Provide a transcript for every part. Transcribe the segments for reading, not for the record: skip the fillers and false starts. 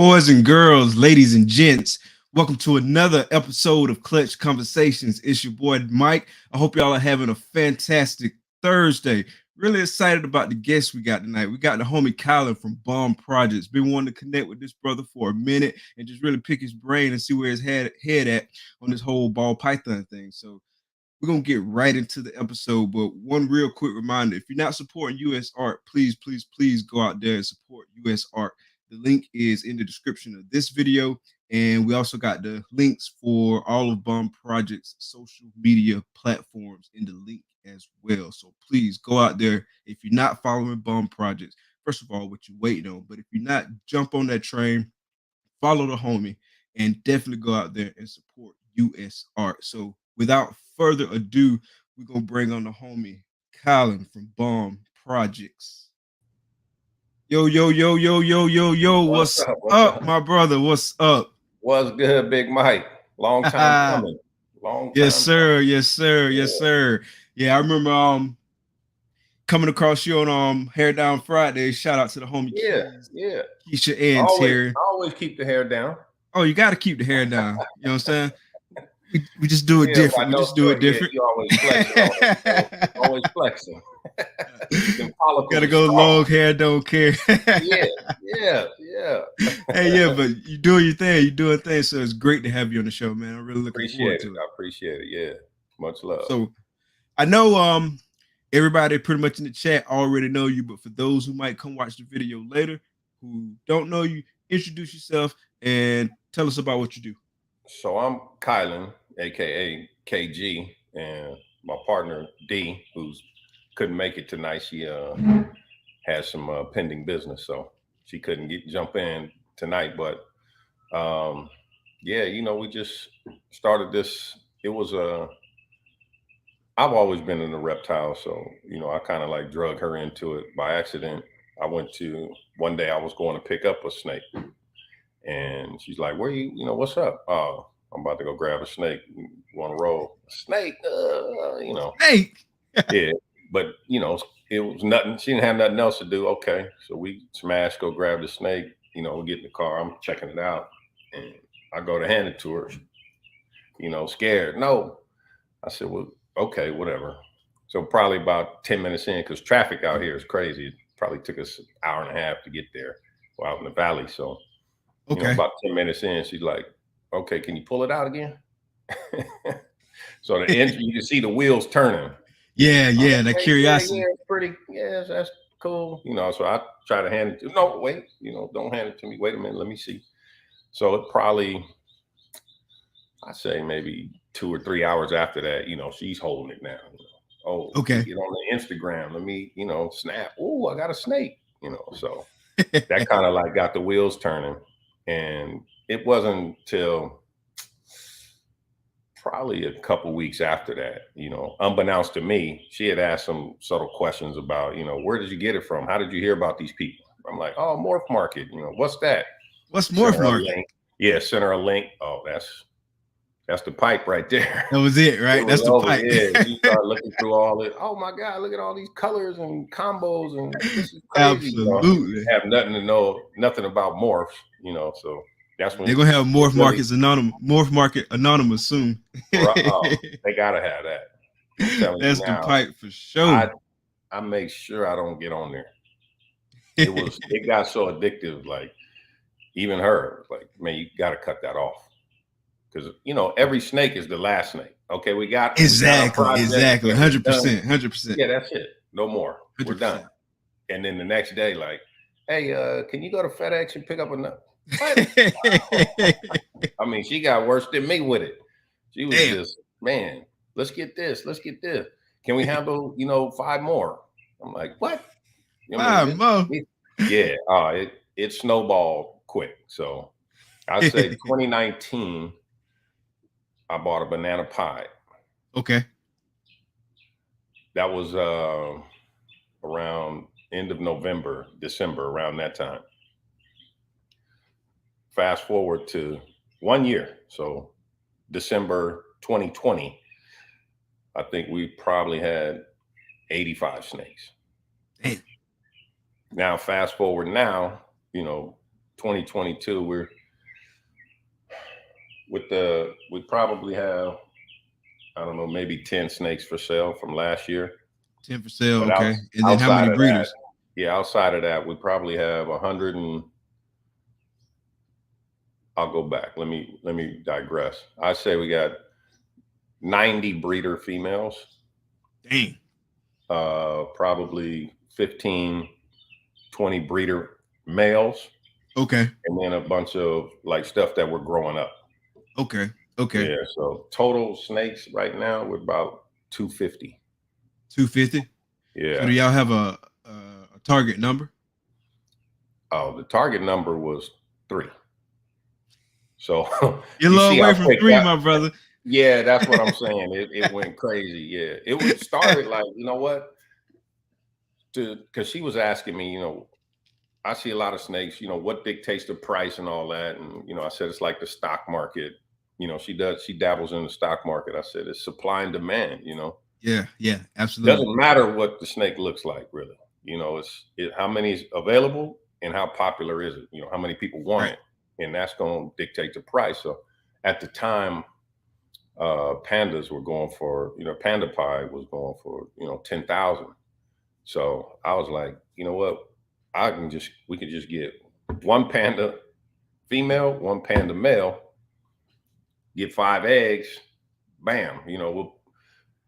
Boys and girls, ladies and gents, welcome to another episode of Clutch Conversations. It's your boy Mike. I hope y'all are having a fantastic Thursday. Really excited about the guests we got tonight. We got the homie Kylan from Bomb Projects. Been wanting to connect with this brother for a minute and just really pick his brain and see where his head at on this whole ball python thing. So we're gonna get right into the episode, but one real quick reminder: if you're not supporting U.S. art, please go out there and support U.S. art. The link is in the description of this video, and we also got the links for all of Bomb Project's social media platforms in the link as well. So please go out there. If you're not following Bomb Projects, first of all, what you waiting on? But if you're not, jump on that train, follow the homie, and definitely go out there and support U.S. art. So without further ado, we're gonna bring on the homie Kylan from Bomb Projects. Yo, what's up, my brother? What's up? What's good, Big Mike? Long time coming. Yes, sir. Yeah, I remember coming across you on Hair Down Friday. Shout out to the homie Keisha Ants here. I always keep the hair down. Oh, you gotta keep the hair down. You know what I'm saying? We just do it different. We just do it different. You always flexing. Always flexing. Gotta go long hair, don't care. yeah. Hey, yeah, but you doing your thing. You doing things. So it's great to have you on the show, man. I'm really looking forward to it. I appreciate it. Yeah. Much love. So I know everybody pretty much in the chat already know you, but for those who might come watch the video later who don't know you, introduce yourself and tell us about what you do. So I'm Kylan, aka KG, and my partner D, who's couldn't make it tonight. She has some pending business, so she couldn't jump in tonight. But we just started this. It was I've always been in the reptile, so I kind of like drug her into it by accident. One day I was going to pick up a snake, and she's like, "Where what's up?" "Oh, I'm about to go grab a snake. You want to roll?" "Snake, Snake. Yeah, but it was nothing. She didn't have nothing else to do. Okay, so we smash, go grab the snake. We get in the car. I'm checking it out, and I go to hand it to her. Scared. No, I said, "Well, okay, whatever." So probably about 10 minutes in, because traffic out here is crazy. It probably took us an hour and a half to get there. We're out in the valley, so about 10 minutes in, she's like, "Okay, can you pull it out again?" So the engine, you can see the wheels turning. Yeah, that curiosity. Yeah, it's pretty. Yeah, that's cool. So I try to hand it to. No, wait. Don't hand it to me. Wait a minute. Let me see. So it probably, I say maybe 2 or 3 hours after that, she's holding it now. Oh, okay. Get on the Instagram. Let me, snap. Oh, I got a snake. So that kind of like got the wheels turning, and it wasn't till probably a couple weeks after that, unbeknownst to me, she had asked some subtle questions about, where did you get it from? How did you hear about these people? I'm like, "Oh, MorphMarket. What's that?" What's MorphMarket? Yeah, send her a link. Oh, that's the pipe right there. That was it, right? That's the pipe. Yeah, you start looking through all it. Oh my God, look at all these colors and combos, and this is crazy. Absolutely. Have nothing about morphs, so that's when they're gonna have MorphMarket anonymous soon. They gotta have that. That's the pipe for sure. I make sure I don't get on there. It got so addictive, like even her, like, man, you gotta cut that off. Because every snake is the last snake. Okay, we got exactly 100%. Yeah, that's it. No more. 100%. We're done. And then the next day, like, "Hey, can you go to FedEx and pick up a?" I mean, she got worse than me with it. She was just, "Man, let's get this. Can we handle 5 more?" I'm like, "What?" 5 more? Yeah. It snowballed quick. So I'd say 2019. I bought a banana pie. Okay. That was around end of November, December, around that time. Fast forward to 1 year. So December 2020, I think we probably had 85 snakes. Hey. Now, fast forward now, 2022, we probably have, I don't know, maybe 10 snakes for sale from last year. 10 for sale. But Okay. And then how outside many of breeders? outside of that, we probably have 100 and I'll go back. Let me digress. I say we got 90 breeder females. Dang. Probably 15, 20 breeder males. Okay. And then a bunch of like stuff that we're growing up. Okay. Okay. Yeah. So total snakes right now we're about 250. 250. Yeah. So do y'all have a target number? Oh, the target number was 3. So you're a long way from 3, my brother. Yeah, that's what I'm saying. It went crazy. Yeah, it was started like, you know what? Because she was asking me, I see a lot of snakes. What dictates the price and all that, and I said it's like the stock market. She dabbles in the stock market. I said it's supply and demand. Yeah, absolutely. Doesn't matter what the snake looks like, really. It's how many is available and how popular is it. How many people want it, and that's going to dictate the price. So at the time, pandas were going for, panda pie was going for, 10,000. So I was like, you know what, we could just get 1 panda female, 1 panda male, get 5 eggs, bam,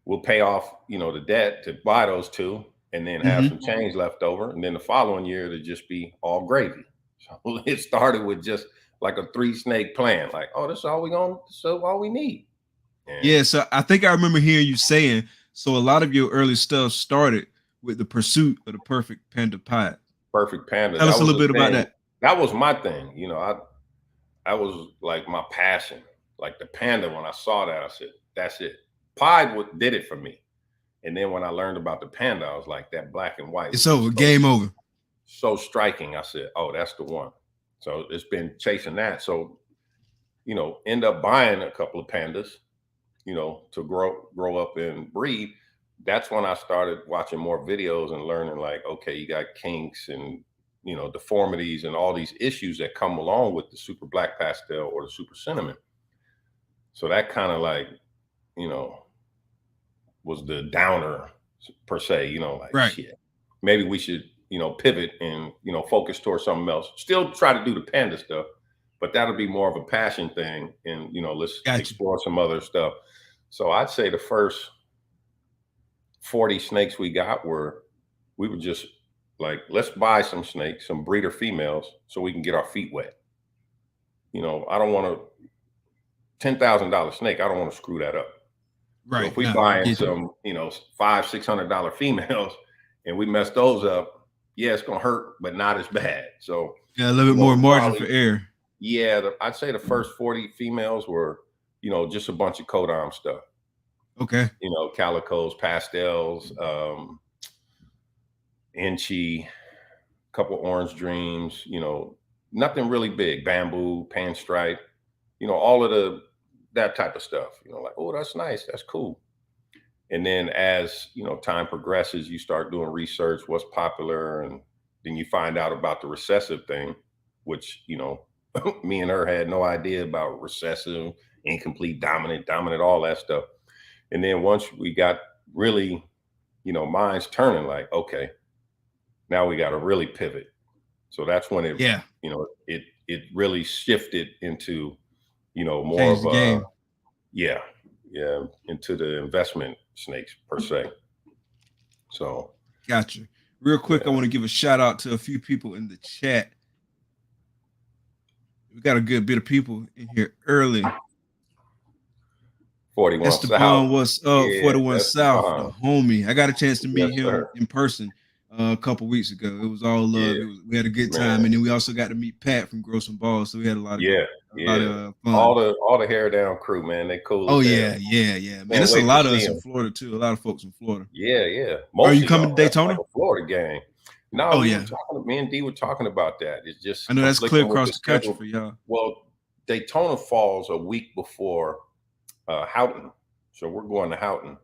we'll pay off, the debt to buy those 2 and then have some change left over. And then the following year to just be all gravy. So it started with just like a 3 snake plan. Like, oh, this is all we need. Yeah, so I think I remember hearing you saying, so a lot of your early stuff started with the pursuit of the perfect panda pie. Perfect panda. Tell us a little bit about that. That was my thing. I was like my passion. Like the panda, when I saw that, I said, that's it. Pie did it for me. And then when I learned about the panda, I was like, that black and white. It's over. Game over. So striking. I said, oh, that's the one. So it's been chasing that. So, end up buying a couple of pandas, to grow up and breed. That's when I started watching more videos and learning like, okay, you got kinks and, deformities and all these issues that come along with the super black pastel or the super cinnamon. So that kind of like, was the downer per se, like, right. Shit, maybe we should, pivot and, focus towards something else. Still try to do the panda stuff, but that'll be more of a passion thing. And, let's explore some other stuff. So I'd say the first 40 snakes we were just like, let's buy some snakes, some breeder females, so we can get our feet wet. I don't want $10,000 snake. I don't want to screw that up. Right. So if we buying some, $500-$600 females and we mess those up, yeah, it's going to hurt, but not as bad. So yeah, a little bit more margin for error. Yeah. I'd say the first 40 females were, just a bunch of codom stuff. Okay. Calicos, pastels, Inchy, couple orange dreams, nothing really big, bamboo, pan stripe, all of that type of stuff, like, oh, that's nice. That's cool. And then as, time progresses, you start doing research, what's popular. And then you find out about the recessive thing, which, me and her had no idea about recessive, incomplete, dominant, all that stuff. And then once we got really, minds turning like, okay, now we got to really pivot. So that's when it, it really shifted into, more Changed of the game. Into the investment snakes per se. So gotcha. Real quick, I want to give a shout out to a few people in the chat. We got a good bit of people in here early. 41 Esteban, what's up? Yeah, 41 South, Esteban. the homie. I got a chance to meet him sir. in person a couple weeks ago. It was all love. We had a good time, and then we also got to meet Pat from Grow Some Balls. So we had a lot of fun. All the hair down crew, man. They cool. Oh yeah. Man, there's a lot of us in Florida too. A lot of folks in Florida. Yeah. Are you coming to Daytona? Like a Florida gang. No, me and D were talking about that. It's just, I know that's clear across the country for y'all. Well, Daytona falls a week before Houghton. So we're going to Houghton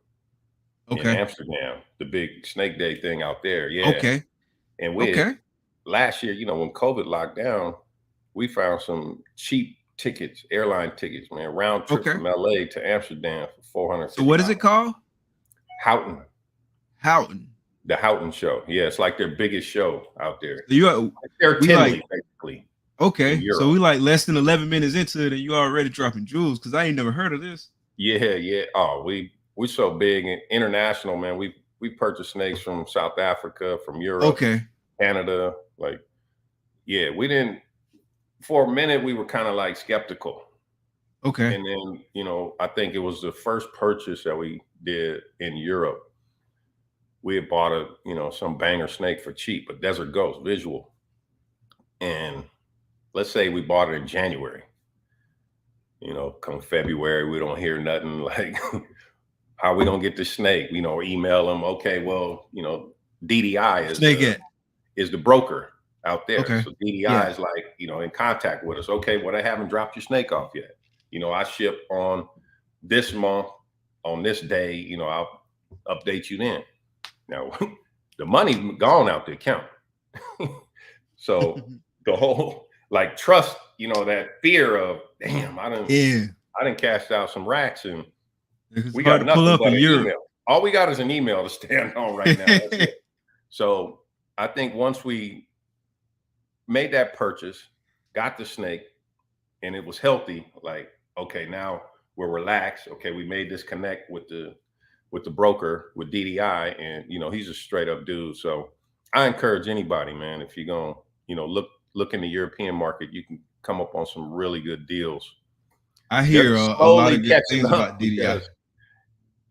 in Amsterdam, the big Snake Day thing out there. Yeah. Okay. And last year, when COVID locked down, we found some cheap tickets, airline tickets, man. Round trip Okay. from LA to Amsterdam for $450. So what is it called? Houghton. Houghton. The Houghton show. Yeah, it's like their biggest show out there. So you are, They're we Tinley, like basically. okay. In So we Europe. like less than 11 minutes into it, and you already dropping jewels because I ain't never heard of this. Yeah. Oh, we so big and international, man. We purchased snakes from South Africa, from Europe, Okay. Canada. Like, yeah, we didn't. For a minute, we were kind of like skeptical. Okay. And then, you know, I think it was the first purchase that we did in Europe. We had bought a, you know, some banger snake for cheap, a desert ghost visual. And let's say we bought it in January. You know, come February, we don't hear nothing. Like, how we gonna get the snake? You know, email them. Okay, well, you know, DDI is the broker out there. Okay. So DDI is like, you know, in contact with us. Okay, well, they haven't dropped your snake off yet. You know, I ship on this month, on this day. You know, I'll update you then. Now, the money gone out the account. So the whole like trust, you know, that fear of damn, I didn't cash out some racks and we got nothing but an email. All we got is an email to stand on right now. That's it. So I think once we made that purchase, got the snake, and it was healthy, like, okay, now we're relaxed. Okay, we made this connect with the broker, with DDI, and you know, he's a straight up dude. So I encourage anybody, man, if you're gonna, you know, look in the European market, you can come up on some really good deals. I hear a lot of good things about DDI.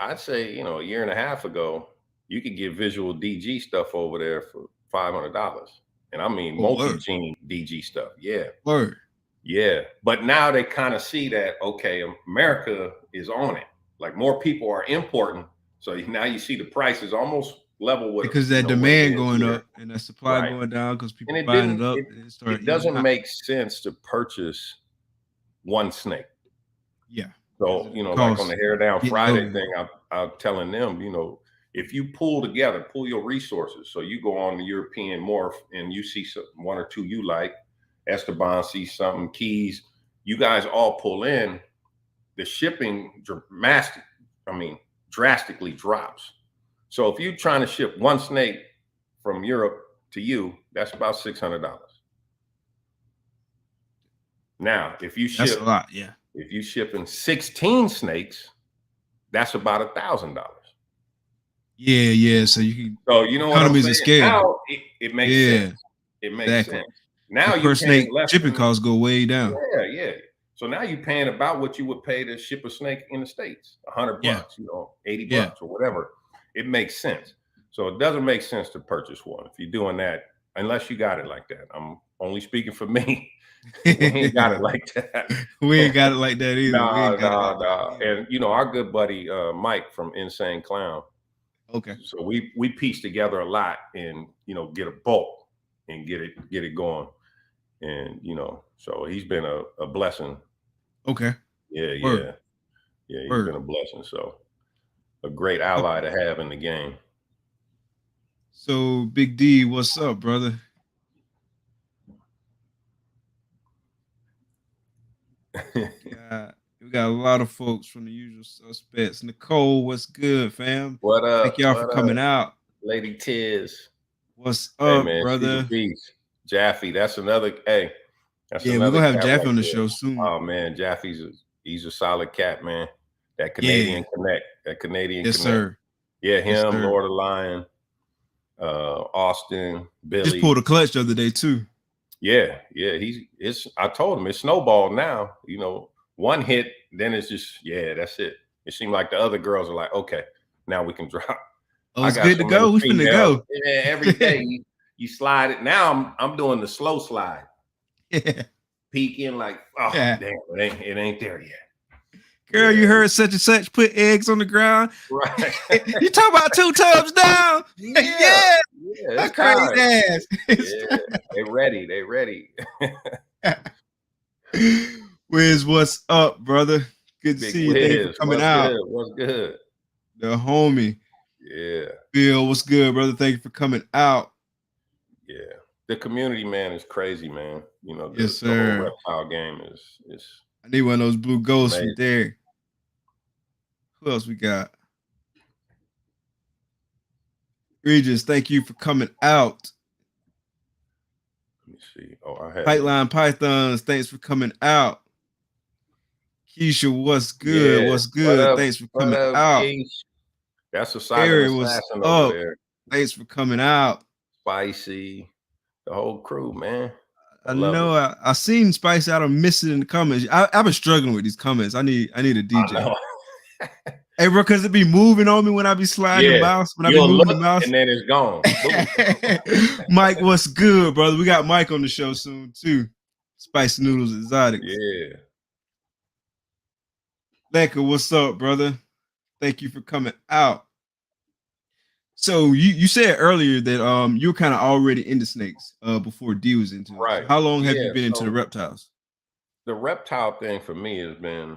I'd say, you know, a year and a half ago, you could get visual DG stuff over there for $500. And I mean, multi-gene DG stuff. Yeah. Word. Yeah. But now they kind of see that, okay, America is on it. Like more people are importing. So now you see the prices almost level with because that demand going up and that supply going down because people buying it up. It doesn't make sense to purchase one snake. Yeah. So, you know, like on the Hair Down Friday thing, I'm telling them, you know, if you pull your resources. So you go on the European Morph and you see one or two you like, Esteban sees something, Keys, you guys all pull in, the shipping drastically drops. So if you're trying to ship one snake from Europe to you, that's about $600. Now, if you ship, that's a lot, yeah. If you shipping 16 snakes, that's about $1,000. Yeah. So you can. So you know what I'm saying? Scale. Now it makes sense. It makes sense. Now you snake shipping costs go way down. Yeah. So now you're paying about what you would pay to ship a snake in the States, $100, you know, $80 or whatever. It makes sense. So it doesn't make sense to purchase one if you're doing that, unless you got it like that. I'm only speaking for me. We ain't got it like that. We ain't got it like that either. Nah. And you know, our good buddy Mike from Insane Clown. Okay. So we piece together a lot and, you know, get a bulk and get it going. And, you know, so he's been a blessing. Okay. Yeah. He's been a blessing. So a great ally to have in the game. So Big D, what's up, brother? We got a lot of folks from the usual suspects. Nicole, what's good, fam? What up? Thank y'all for coming out. Lady Tiz. What's up, man, brother? Jaffe, that's another. Hey, that's we're gonna have Jaffe on the show soon. Oh man, Jaffe's he's a solid cat, man. That Canadian connect, yes, sir. Yeah, him, yes, Lord of Lion, Austin, Billy. Just pulled a clutch the other day too. Yeah. I told him it's snowballed now. You know, one hit, then it's just that's it. It seemed like the other girls are like, okay, now we can drop. Oh, it's good to go. We finna go. Yeah, every day you slide it. Now I'm doing the slow slide. Yeah. Peeking like, oh damn, it ain't there yet. Girl, you heard such and such put eggs on the ground. Right. You talk about 2 tubs down. Yeah. That's crazy ass. They ready. Wiz, what's up, brother? Good to see you. Thank you for coming out. What's good? The homie. Yeah. Bill, what's good, brother? Thank you for coming out. Yeah. The community, man, is crazy, man. You know, Yes, the whole sir. reptile game is I need one of those blue ghosts from amazing. there. Who else we got? Regis, thank you for coming out. Let me see. Oh, I had Kylan Pythons, thanks for coming out. Keisha, what's good? yeah. What's good? Thanks for What coming up, out. Keith? That's a silent Harry, what's assassin over up? there. Thanks for coming out. Spicy, the whole crew, man. I I love know it. I seen Spice out. I'm missing in the comments. I've been struggling with these comments. I need a I DJ. know. Hey, bro, because it be moving on me when I be sliding the Yeah. mouse. When I be You'll moving the look mouse. and then it's gone. Boom. Mike, what's good, brother? We got Mike on the show soon too. Spicy Noodles Exotics. Yeah. Lecker, what's up, brother? Thank you for coming out. So you said earlier that you were kind of already into snakes before D was into it. So Right. how long have you Yeah. been into the So reptiles? the reptile thing for me has been,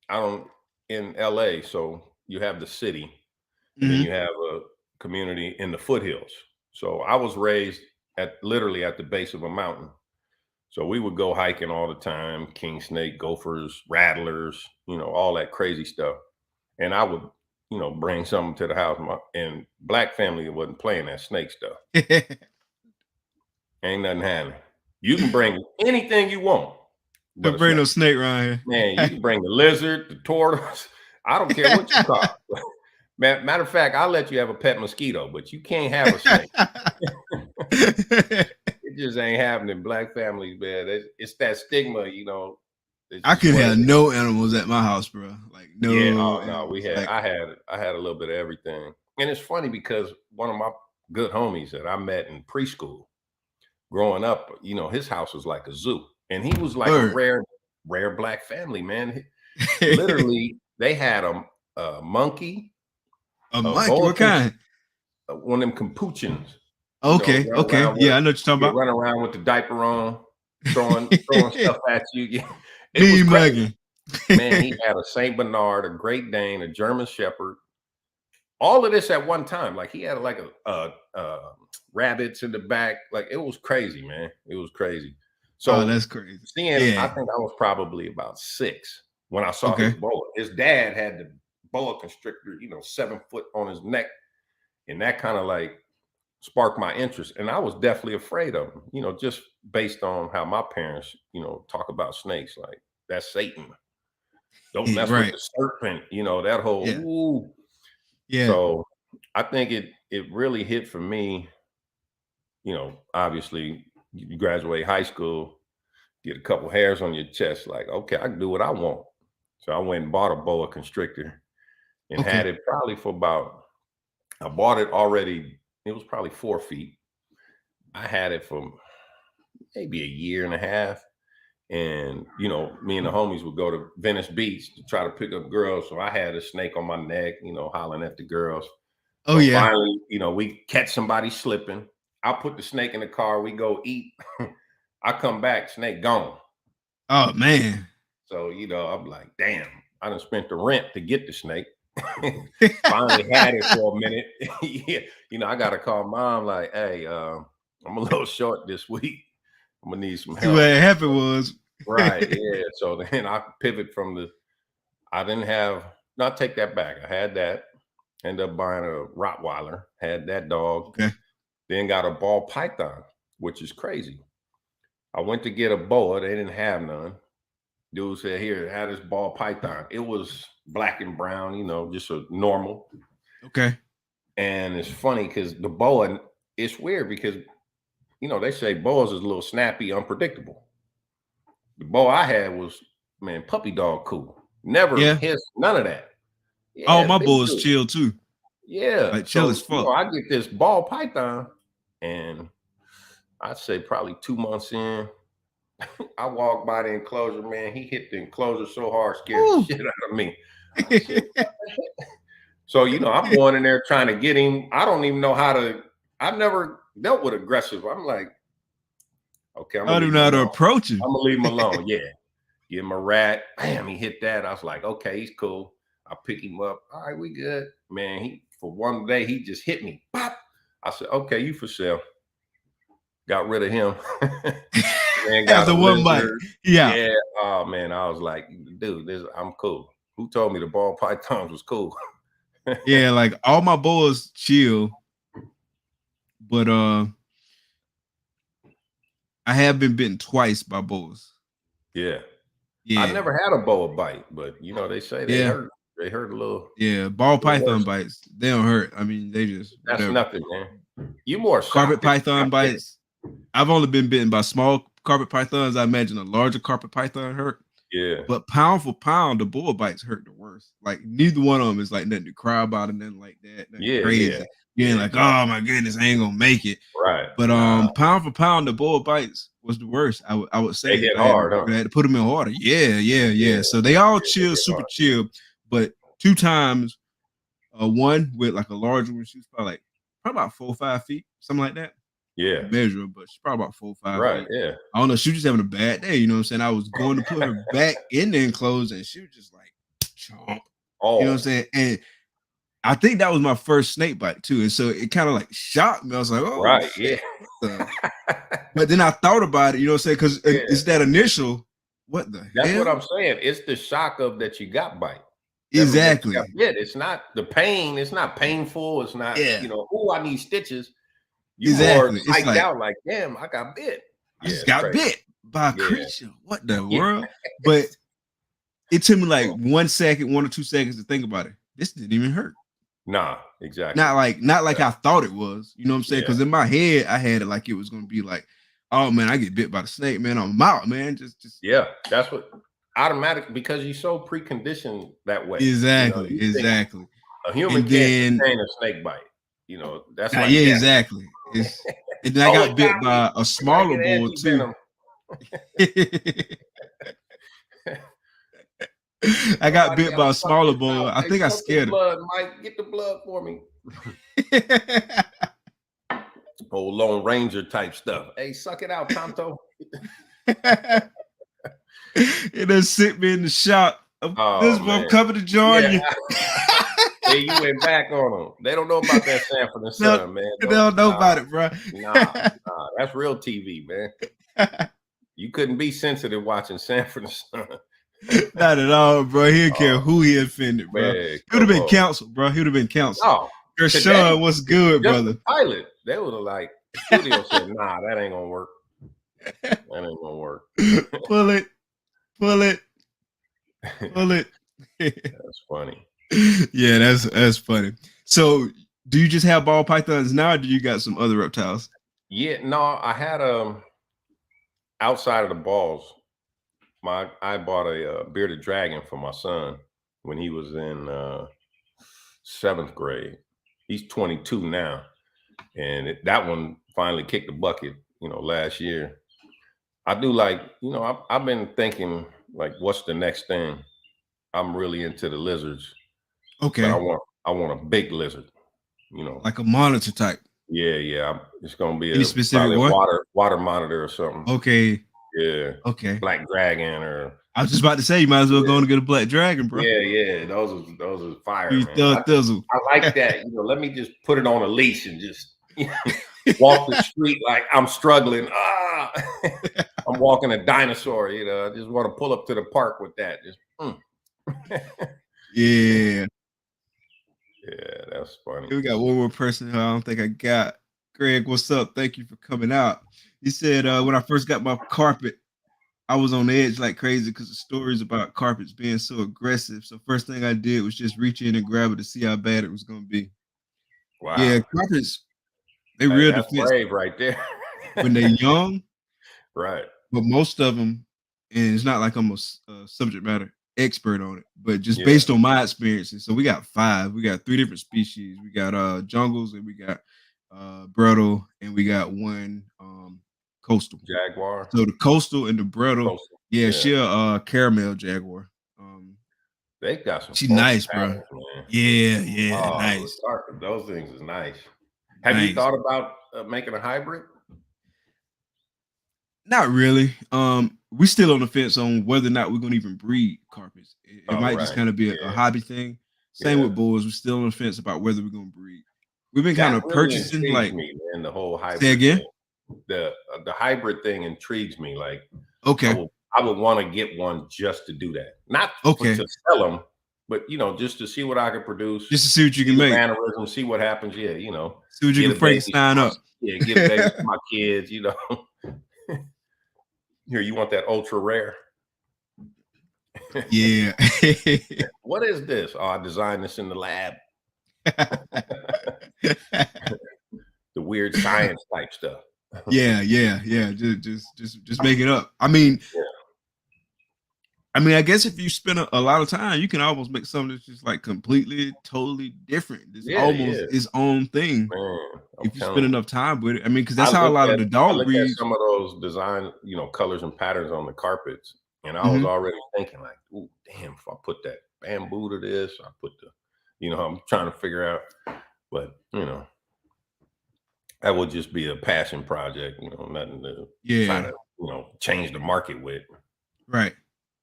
I don't, in LA, so you have the city and then you have a community in the foothills. So I was raised literally at the base of a mountain. So we would go hiking all the time, king snake, gophers, rattlers, all that crazy stuff. And I would, bring something to the house. And black family wasn't playing that snake stuff. Ain't nothing happening. You can bring anything you want, but a Bring no snake. snake around here. Man, you can bring the lizard, the tortoise. I don't care what you call it. Matter of fact, I'll let you have a pet mosquito, but you can't have a snake. It just ain't happening. Black families, man. It's that stigma, I could have no animals at my house, bro. Like no. Yeah. Oh no, we animals. had. Like, I had a little bit of everything, and it's funny because one of my good homies that I met in preschool, growing up, his house was like a zoo, and he was like a rare black family, man. Literally, they had a monkey, a monkey. What kind? one of them capuchins. Okay. Okay. Yeah, I know what you're talking about. Run around with the diaper on, throwing stuff at you. Yeah. It Mean was crazy. mugging. Man, he had a Saint Bernard, a Great Dane, a German Shepherd. All of this at one time. Like he had like a rabbits in the back. Like it was crazy, man. It was crazy. So that's crazy. I think I was probably about 6 when I saw his boa. His dad had the boa constrictor, 7 foot on his neck, and that kind of like sparked my interest. And I was definitely afraid of him, just based on how my parents, talk about snakes. Like that's Satan. Don't mess with the serpent, that whole ooh. Yeah. So I think it really hit for me, obviously you graduate high school, get a couple hairs on your chest, like, okay, I can do what I want. So I went and bought a boa constrictor and had it probably I bought it already, it was probably 4 feet. I had it for maybe a year and a half. And, me and the homies would go to Venice Beach to try to pick up girls. So I had a snake on my neck, hollering at the girls. So finally, we catch somebody slipping. I put the snake in the car. We go eat. I come back, snake gone. Oh, man. So, I'm like, damn, I done spent the rent to get the snake. Finally had it for a minute. Yeah. I got to call mom like, hey, I'm a little short this week. I'm gonna need some help. What happened was right, yeah. So then I pivot from take that back. I had that, ended up buying a Rottweiler, had that dog, then got a ball python, which is crazy. I went to get a boa, they didn't have none. Dude said, here, have this ball python. It was black and brown, just a normal. Okay. And it's funny because the boa, it's weird because they say boas is a little snappy, unpredictable. The boa I had was, man, puppy dog cool. Never hissed, none of that. Yeah, my boas chill too. Yeah. Like chill as fuck. I get this ball python, and I'd say probably 2 months in, I walked by the enclosure, man. He hit the enclosure so hard, scared the shit out of me. So, I'm going in there trying to get him. I don't even know I've never dealt with aggressive. I'm like, okay, I do not approach him. I'm gonna leave him alone. Yeah. Give him a rat. Bam, he hit that. I was like, okay, he's cool. I pick him up. All right, we good. Man, for one day, he just hit me. Pop. I said, okay, you for sale. Got rid of him. man got a After one bite, lizard. yeah. Yeah. Oh man, I was like, dude, I'm cool. Who told me the ball pythons was cool? Yeah, like all my boas chill, but I have been bitten twice by boas. Yeah. I Yeah, never had a boa bite, but you know, they say they yeah, hurt. They hurt a little, yeah. Ball little python worse. bites, they don't hurt. I mean, they just That's whatever. nothing, man. You more Carpet shocked that you python got bit. bites. I've only been bitten by small carpet pythons. I imagine a larger carpet python hurt. Yeah. But pound for pound, the bull bites hurt the worst. Like neither one of them is like nothing to cry about and nothing like that. Nothing Yeah, yeah. crazy. You ain't like, Exactly. oh my goodness, I ain't gonna make it. Right. But Nah, pound for pound, the bull bites was the worst. I would say they if hit I had hard, to, huh? if I had to put them in order. Yeah, yeah, Yeah, yeah. So they all they chill, hit super hard. chill. But 2 times, one with like a larger one, she was probably about 4 or 5 feet, something like that. Yeah. Measure her, but she's probably about 4 or 5 Right. feet. Yeah. I don't know. She was just having a bad day. You know what I'm saying? I was going to put her back in the enclosure, and she was just like, chomp. You know what I'm Oh, saying? And I think that was my first snake bite too. And so it kind of like shocked me. I was like, oh right. shit. Yeah. But then I thought about it, you know what I'm saying? Because Yeah. it's that initial, what the That's hell? what I'm saying. It's the shock of that you got bite. I mean, that you Exactly. got bit. It's not the pain. It's not painful. It's not, Yeah. you know, oh, I need stitches. You more Exactly. It's psyched like, out like, damn, I got bit. I just it's got crazy. bit by a Yeah. creature. What the Yeah. world? But it took me like 1 second, 1 or 2 seconds to think about it. This didn't even hurt. Nah, exactly. Not like I thought it was. You know what I'm saying? Yeah. Because in my head, I had it like it was gonna be like, oh man, I get bit by the snake, man. I'm out, man. Just Yeah, that's what automatic because you're so preconditioned that way. exactly, You know, you think exactly. a human And can't then sustain a snake bite. You know, that's like yeah, death. exactly. It's and then I Oh, got it bit got me. by a smaller Get bull too. anti-venom. I got Somebody bit gotta by a suck smaller this bull. out. I Hey, think I suck the scared him. blood, Mike. Get the blood for me. Old Lone Ranger type stuff. Hey, suck it out, Tonto. It done sent me in the shop. Oh, This one man. coming to join you. Hey, you went back on them. They don't know about that Sanford and Son, man. They don't know about it, bro. Nah, that's real TV, man. You couldn't be sensitive watching Sanford and Son. Not at all, bro. He didn't care who he offended, bro. Man, He would have been canceled, bro. He would have been canceled. Oh, Sean, what's good, just brother? the pilot. They would have like studio said, nah, that ain't gonna work. That ain't gonna work. Pull it. Pull it. Pull it. That's funny. Yeah, that's funny. So do you just have ball pythons now, or do you got some other reptiles? Yeah, no, I had outside of the balls, I bought a bearded dragon for my son when he was in 7th grade. He's 22 now, and that one finally kicked the bucket. You know, last year. I do like, you know, I've been thinking like, what's the next thing? I'm really into the lizards. Okay, but I want a big lizard. You know, like a monitor type. Yeah. It's gonna be Any specific probably one? a water monitor or something. Okay. Yeah. Okay. Black dragon or. I was just about to say you might as well go and get a black dragon, bro. Yeah. Those are fire, man. I like that. You know, let me just put it on a leash and just walk the street like I'm struggling. I'm walking a dinosaur. You know, I just want to pull up to the park with that. Just. Yeah. Yeah, that's funny. We got one more person who I don't think I got. Greg, what's up? Thank you for coming out. He said, when I first got my carpet, I was on the edge like crazy because the stories about carpets being so aggressive. So first thing I did was just reach in and grab it to see how bad it was going to be. Wow. Yeah, carpets, they real that's defensive brave right there. when they're young. Right. But most of them, and it's not like I'm a subject matter expert on it, but just based on my experiences. So we got 5. We got 3 different species. We got jungles, and we got brettle, and we got one coastal jaguar. So the coastal and the brettle, she a caramel jaguar. They got some. She nice, patterns, bro. Man. Yeah, nice. Those things is nice. Have you thought about making a hybrid? Not really. We still on the fence on whether or not we're gonna even breed carpets. It might just kind of be a hobby thing. Same with bulls. We're still on the fence about whether we're gonna breed. We've been kind of purchasing really like me, man, the whole hybrid. Say again. Thing. the hybrid thing intrigues me. Like, Okay. I would want to get one just to do that, not Okay. to sell them, but just to see what I can produce, Just to see what you can the make. mannerisms, see what happens. Yeah, See what you get can a baby. Frankenstein up. Yeah, get a baby for my kids. Here, you want that ultra rare? Yeah. What is this? Oh, I designed this in the lab. The weird science type stuff. Yeah. Just make it up. I mean, Yeah. I guess if you spend a lot of time, you can almost make something that's just like completely, totally different. It's almost its own thing. Man, If you spend enough time with it. I mean, because that's I how a lot of look the at dog breeds. some of those design, colors and patterns on the carpets, and I was Mhm. already thinking like, "Ooh, damn! If I put that bamboo to this, I put I'm trying to figure out." But that would just be a passion project. Nothing to try Yeah. to change the market with. Right.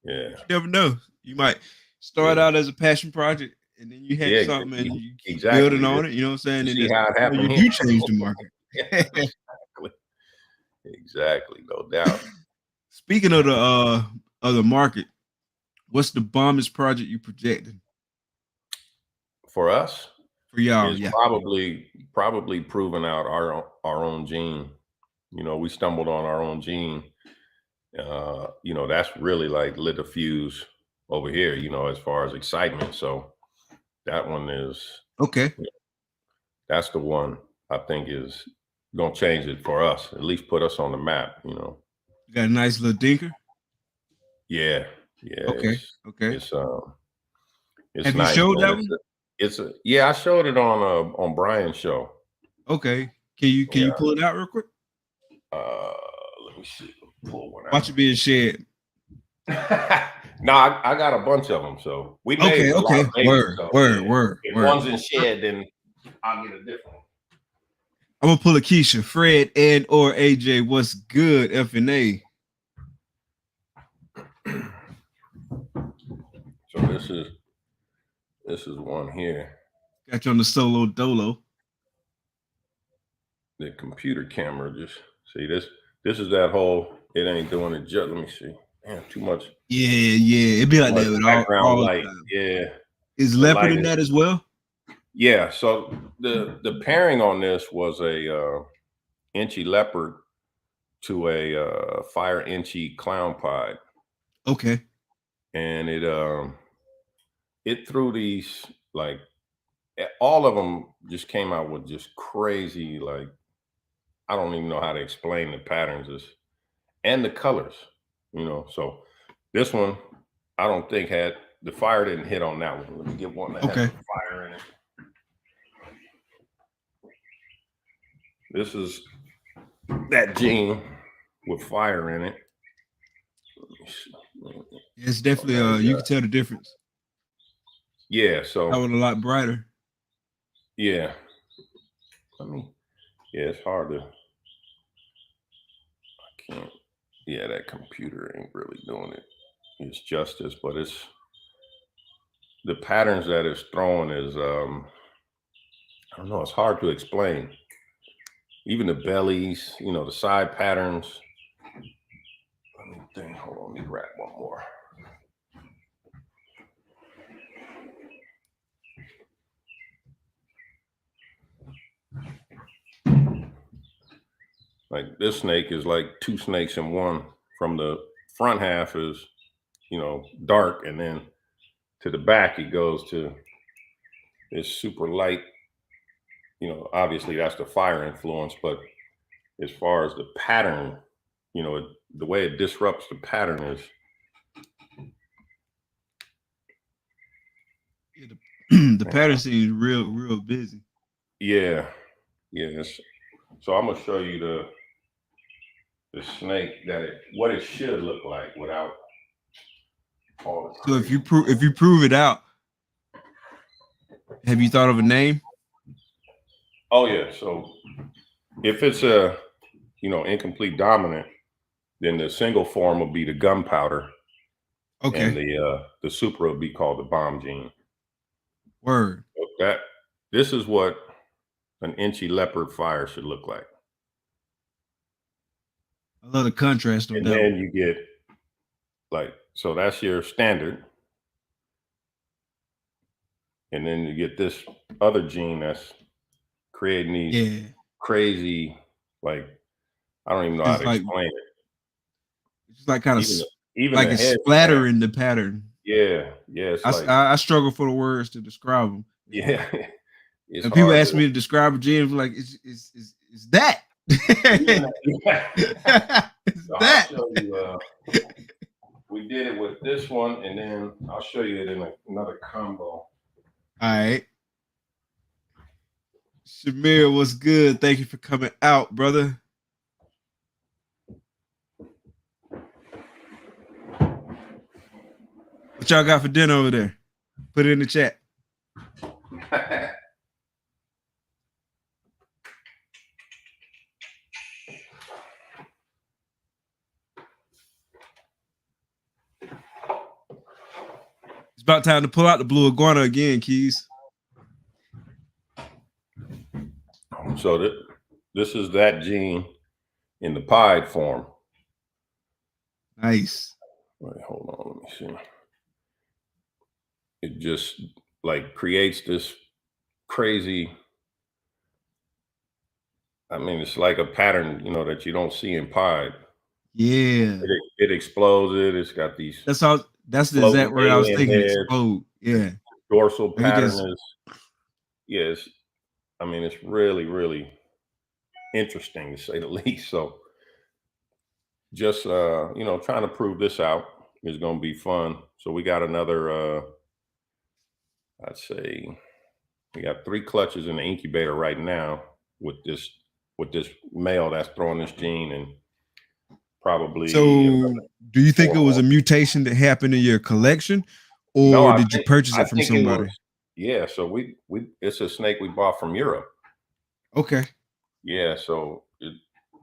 Yeah. You never know. You might start Yeah. out as a passion project, and then you Yeah. hatch something, and you keep Exactly. building on it. You know what I'm saying? You And see then how it happened you here. do change the market. Yeah, exactly. Exactly. No doubt. Speaking of the market, what's the bombest project you projected For us, for y'all? is Yeah. probably proving out our own gene. We stumbled on our own gene. That's really like lit a fuse over here, as far as excitement. So that one is Okay. that's the one I think is gonna change it for us, at least put us on the map. You got a nice little dinker. Yeah, yeah, Okay. Okay. it's Have you nice, showed man. that one? Yeah, I showed it on Brian's show. Okay. Can you Yeah. pull it out real quick? Let me see. Pull one Watch out. it being shared. No, I got a bunch of them. So we made Okay. a lot Okay. of babies. Word. So Word. yeah. Word. If Word. one's in shed, then I'll get a different one. I'm gonna pull a Keisha, Fred, and or AJ. What's good, FNA? So this is one here. Got you on the solo dolo. The computer camera just see this. This is that whole. It ain't doing it. Just let me see. Man, too much. Yeah. It'd be like Much that with background all the light. time. Yeah, Is the leopard light in is. that as well? Yeah. So the pairing on this was a inchy leopard to a fire inchy clown pied, Okay. and it threw these like all of them just came out with just crazy, like I don't even know how to explain the patterns and the colors. So this one I don't think had the fire didn't hit on that one. Let me get one that has Okay. some fire in it. This is that gene with fire in it. It's definitely Okay, you can tell the difference. yeah. That So one a lot brighter. yeah. Yeah, it's hard to. I can't. Yeah, that computer ain't really doing it's justice, but it's the patterns that it's throwing is I don't know, it's hard to explain. Even the bellies, the side patterns. Let me think. Hold on, let me grab one more. Like this snake is like two snakes in one. From the front half is, dark, and then to the back it goes to this super light. Obviously that's the fire influence, but as far as the pattern, the way it disrupts the pattern is. Yeah, the pattern seems real busy. Yeah, yes. So I'm gonna show you the snake what it should look like without all the. So if you prove it out, have you thought of a name? Oh yeah. So if it's a incomplete dominant, then the single form will be the gunpowder, and Okay. the super will be called the bomb gene. Word. So this is what an inchy leopard fire should look like. I love the contrast on And that then one. you get like, so that's your standard. And then you get this other gene that's creating these Yeah. crazy, like, I don't even know how It's to like explain it. it's like kind of Even like the it's head stamp. splattering the pattern. Yeah, yeah, it's like, I struggle for the words to describe them. yeah, it's And people hard ask to. me to describe a gene, I'm like, it's that. Yeah. It's So I'll that. show you. We did it with this one, and then I'll show you it in another combo. All right. Shamir, what's good? Thank you for coming out, brother. What y'all got for dinner over there? Put it in the chat. It's about time to pull out the blue iguana again, Keys. So this is that gene in the pied form. Nice. Wait, hold on, let me see. It just like creates this crazy. I mean, it's like a pattern, that you don't see in pied. Yeah. It explodes it. It's got these That's the floating exact word I was alien thinking. heads. Explode. Yeah. Dorsal Like it pattern just is, yes. I mean, it's really, really interesting to say the least. So just trying to prove this out is going to be fun. So we got another I'd say we got 3 clutches in the incubator right now with this male that's throwing this gene, and probably so do you think 4 it was more. a mutation that happened in your collection, No, or did you purchase I it from think it somebody? was, yeah. So we it's a snake we bought from Europe. Okay. Yeah, so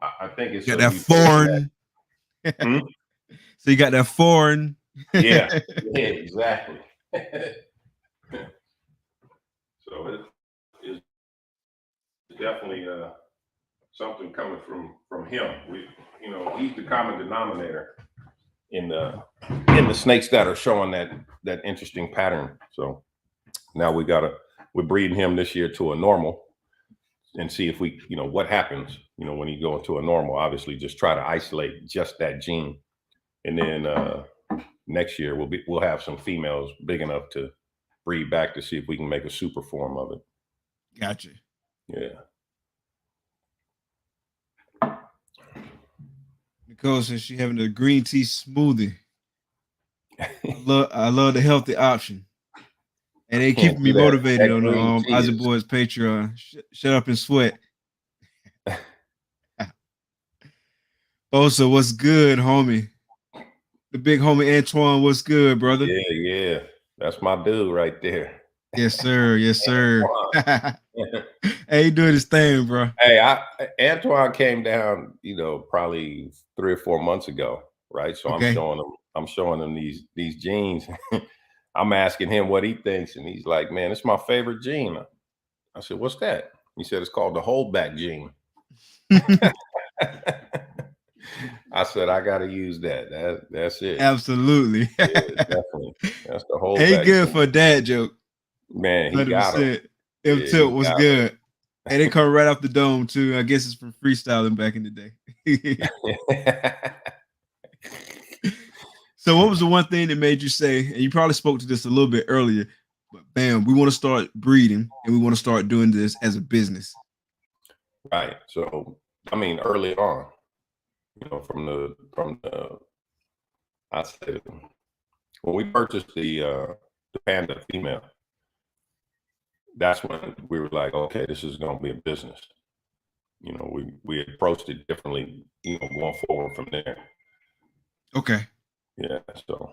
I think it's You got a that mutation foreign. Hmm? So you got that foreign. Yeah, yeah, exactly. So it is definitely something coming from him. He's the common denominator in the snakes that are showing that interesting pattern. So now we're breeding him this year to a normal and see if we, what happens, when you go into a normal. Obviously, just try to isolate just that gene, and then next year we'll have some females big enough to breed back to see if we can make a super form of it. Gotcha. Yeah. Nicole says she having a green tea smoothie. I love the healthy option. And they Can't keeping me do that. motivated That on the green tea Isaac is Boys Patreon. Shut up and sweat. Also, what's good, homie? The big homie Antoine, what's good, brother? yeah. That's my dude right there. Yes, sir. Yes, sir. Hey, he doing his thing, bro. Hey, Antoine came down, probably 3 or 4 months ago, right? So Okay. I'm showing him these genes. I'm asking him what he thinks, and he's like, "Man, it's my favorite gene." I said, "What's that?" He said, "It's called the holdback gene." I said, "I got to use that. That's it." Absolutely. Yeah, definitely. That's the Hey, holdback good gene. for a dad joke. Man, he got him. 100%. M Yeah, Tilt he was got good. And they come right off the dome, too. I guess it's from freestyling back in the day. him. So, what was the one thing that made you say, and you probably spoke to this a little bit earlier, but bam, we want to start breeding and we want to start doing this as a business? Right. So, I mean, early on, from the I said when we purchased the panda female, that's when we were like, okay, this is going to be a business. We approached it differently, going forward from there. Okay. Yeah. So,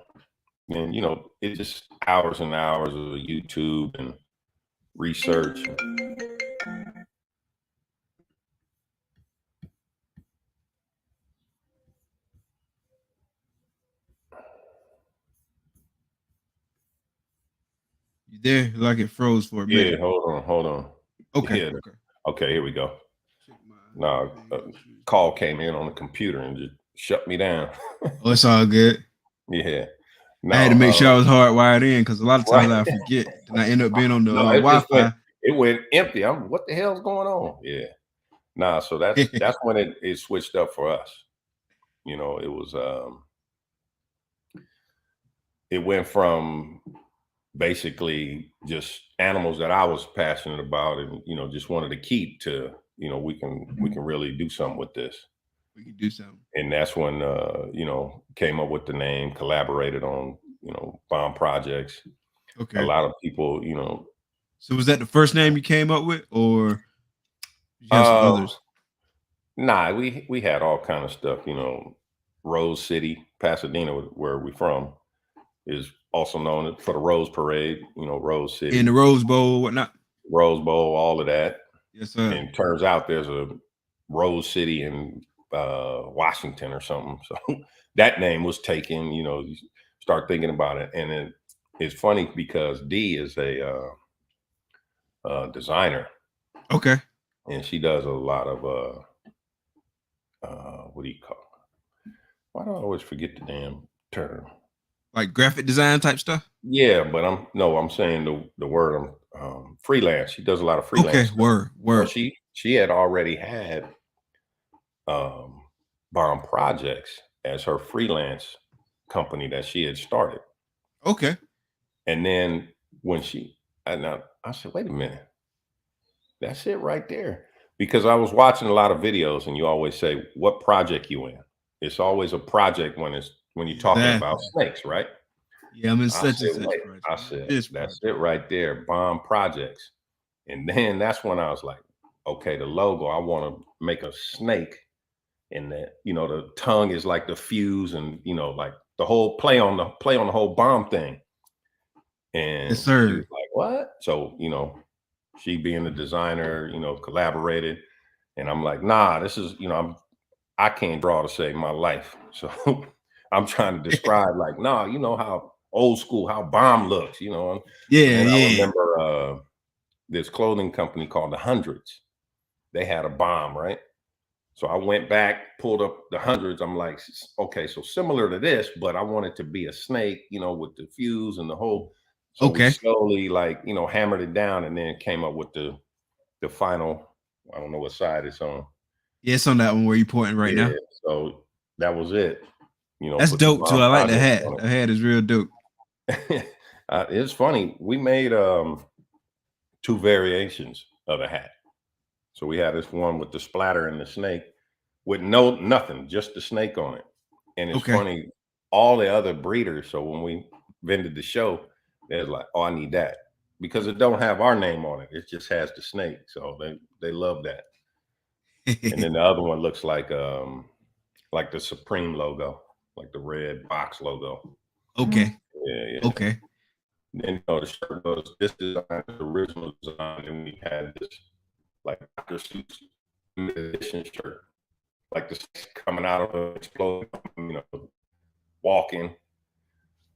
and it just hours and hours of YouTube and research. You there? Like it froze for a Yeah. minute. Hold on. Okay. Yeah. Okay. Okay. Here we go. Check my No, thing. call came in on the computer and just shut me down. Oh, it's all good. Yeah. I had to make No, sure I was hardwired in because a lot of times right. I forget. Then I end up being on the No, Wi-Fi. it went empty. What the hell's going on? Yeah. Nah, so that's when it switched up for us. You know, it went from basically just animals that I was passionate about and just wanted to keep to, we can really do something with this. We can do something. And that's when came up with the name, collaborated on, bomb projects. A Okay. lot of people, So was that the first name you came up with, or did you have some uh others? nah, we had all kind of stuff, Rose City, Pasadena, where we from, is also known for the Rose Parade, Rose In the City, Rose Bowl or whatnot? Rose Bowl, all of that. Yes, sir. And turns out there's a Rose City in Washington or something. So that name was taken, you start thinking about it. And it's funny because D is a designer, Okay. and she does a lot of what do you call it? Why do I always forget the damn term? Like graphic design type stuff? Yeah, but I'm saying the word, freelance. She does a lot of Okay. freelance stuff. Word. So Word. she had already had bomb projects as her freelance company that she had started. Okay. And then when I said, wait a minute, that's it right there. Because I was watching a lot of videos and you always say, what project you in? It's always a project when you're talking about Exactly. snakes, right? Yeah, I'm in I such and said, such wait, project. I I'm in said, this that's project. it right there, bomb projects. And then that's when I was like, okay, the logo, I want to make a snake, and that, the tongue is like the fuse, and like the whole play on the whole bomb thing. Yes, And she was sir. like, what? So, she being the designer, collaborated. And I'm like, nah, this is, I can't draw to save my life. So I'm trying to describe, like, nah, you know how old school, how bomb looks, And Yeah, then I yeah. remember this clothing company called the Hundreds. They had a bomb, right? So I went back, pulled up the Hundreds. I'm like, okay, so similar to this, but I want it to be a snake, with the fuse and the whole. So we Okay. slowly, like, hammered it down, and then came up with the final. I don't know what side it's on. Yeah, it's on that one where you pointing right Yeah. now. So that was it. That's Put the dope too. bomb I like the project hat. on The hat is real dope. it. It's funny. We made two variations of the hat. So we had this one with the splatter and the snake, with nothing, just the snake on it. And it's Okay. funny, all the other breeders. So when we vended the show, they're like, "Oh, I need that," because it don't have our name on it. It just has the snake. So they love that. And then the other one looks like the Supreme logo, like the red box logo. Okay. Yeah, yeah. Okay. And the shirt goes, this design is the original design, and we had this like Dr. Seuss limited edition shirt, like the coming out of an exploding, walking.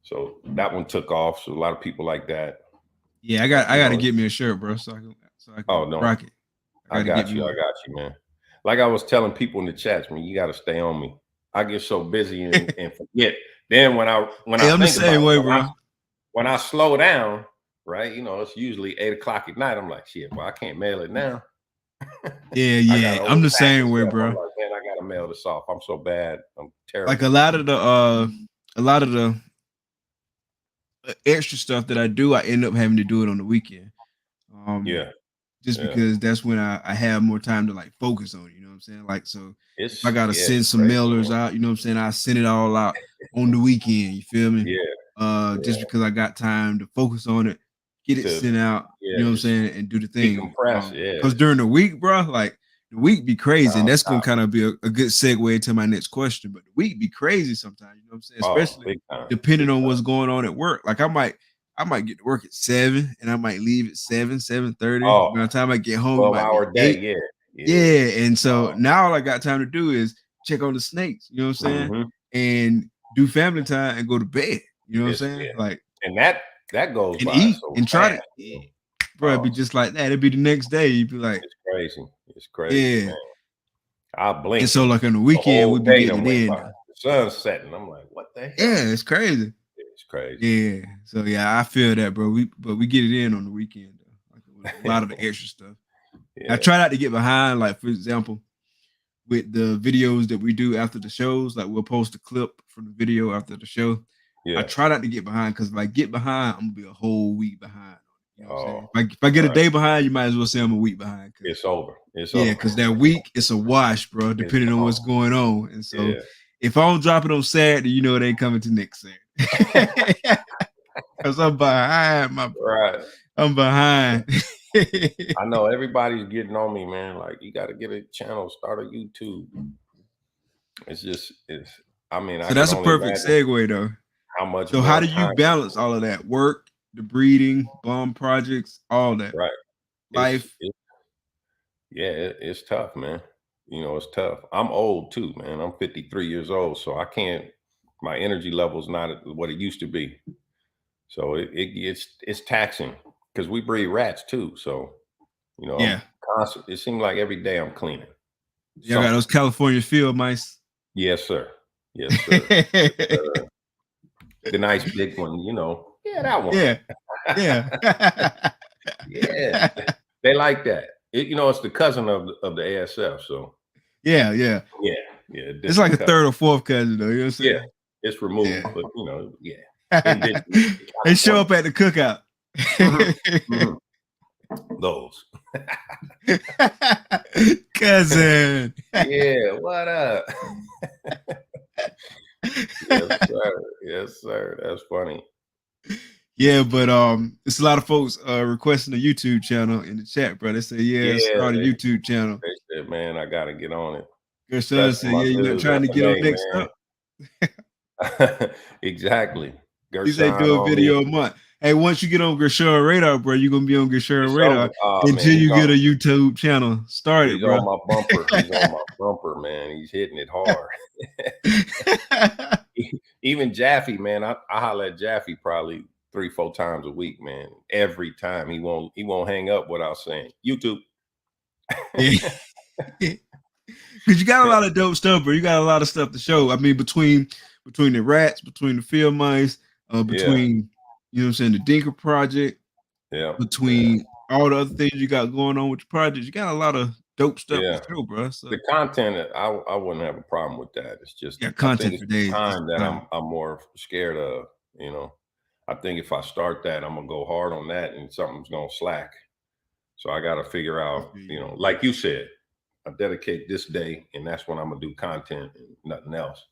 So that one took off. So a lot of people like that. Yeah, But I gotta get me a shirt, bro, so I oh can no, rock it. I gotta get me I one. got you, man. Like I was telling people in the chats, man, you got to stay on me. I get so busy and forget. Then when I Hey, I'm the think about same it, way, bro. when I slow down, right? It's usually 8 o'clock at night. I'm like, shit, well, I can't mail it now. Yeah, I got yeah. to I'm the overpack and same way, stuff. I'm bro. like, man, I got to mail this off. I'm so bad. I'm Like terrible. a lot of the extra stuff that I do, I end up having to do it on the weekend. Um, Yeah, just yeah. because that's when I have more time to like focus on it. You know what I'm saying? Like, so if I gotta send It's some crazy, mailers man. out, you know what I'm saying? I send it all out on the weekend. You feel me? Yeah, Just yeah. because I got time to focus on it, get it To sent out, you know what I'm just saying, and do the thing. decompress. Yeah. Because during the week, bro, like the week be crazy, and that's gonna Nonstop. kind of be a good segue into my next question. But the week be crazy sometimes, you know what I'm saying? Oh, Especially big time. depending Big on what's time. going on at work. Like I might get to work at 7 and I might leave at 7:30. Oh, By the time I get home, it might be 12-hour day. 8. Yeah. Yeah. Yeah. And so Oh, now all I got time to do is check on the snakes, you know what I'm saying? hmm. And do family time and go to bed. You know what I'm It's saying? yeah. Like And that goes and by eat so and try to fast. bro, it'd Oh, be just like that. It'd be the next day. You'd be like, it's crazy. It's crazy, yeah. man. I'll blink. And so, like on the The weekend, whole we be day getting done it went in. by. The sun's setting. I'm like, what the hell? Yeah, it's crazy. It's crazy. Yeah. So yeah, I feel that, bro. We get it in on the weekend though. Like a lot of the extra stuff. Yeah. I try not to get behind, like for example, with the videos that we do after the shows, like we'll post a clip from the video after the show. Yeah. I try not to get behind because if I get behind, I'm gonna be a whole week behind. You know what I'm saying? If I get a day behind, you might as well say I'm a week behind. It's over. It's yeah, over. because that week it's a wash, bro, depending on what's going on. And so if I don't drop it on Saturday, you know it ain't coming to next Saturday. Because I'm behind, my bro. Right. I'm behind. I know everybody's getting on me, man. Like, you got to get a channel, start a YouTube. I mean, so that's a perfect segue, though. How much? So how do you balance all of that? Work, the breeding, bomb projects, all that. Right. Life. It's tough, man. You know, it's tough. I'm old too, man. I'm 53 years old, so I can't. My energy level's not what it used to be. So it's taxing because we breed rats too. So, you know, I'm constant. It seems like every day I'm cleaning. Y'all got those California field mice? Yes, sir. Yes, sir. The nice big one, you know. Yeah, that one. Yeah. Yeah. They like that. It's the cousin of the ASF. So yeah. It's like a third or fourth cousin, though. You know what I'm saying? Yeah, it's removed, but they show up at the cookout. Those cousin. Yeah, what up? Yes, sir. That's funny. Yeah, but it's a lot of folks requesting a YouTube channel in the chat, bro. They say, start a YouTube channel. They said, man, I gotta get on it. Your son said, you're not trying to get on next up. Exactly. He said do a video a month. Hey, once you get on Gershon radar, bro, you're gonna be on Gershon radar until you get a YouTube channel started, bro. He's on my bumper. He's on my bumper, man. He's hitting it hard. Even Jaffe, man, I holler at Jaffe probably 3-4 times a week, man. Every time he won't hang up without saying YouTube. Because you got a lot of dope stuff, bro. You got a lot of stuff to show. I mean, between the rats, between the field mice, between you know what I'm saying, the Dinker project, between all the other things you got going on with the project, you got a lot of dope stuff to show, bro. So the content, I wouldn't have a problem with that. It's just content for days. Time that I'm more scared of. You know, I think if I start that, I'm gonna go hard on that, and something's gonna slack. So I got to figure out, you know, like you said, I dedicate this day, and that's when I'm gonna do content and nothing else.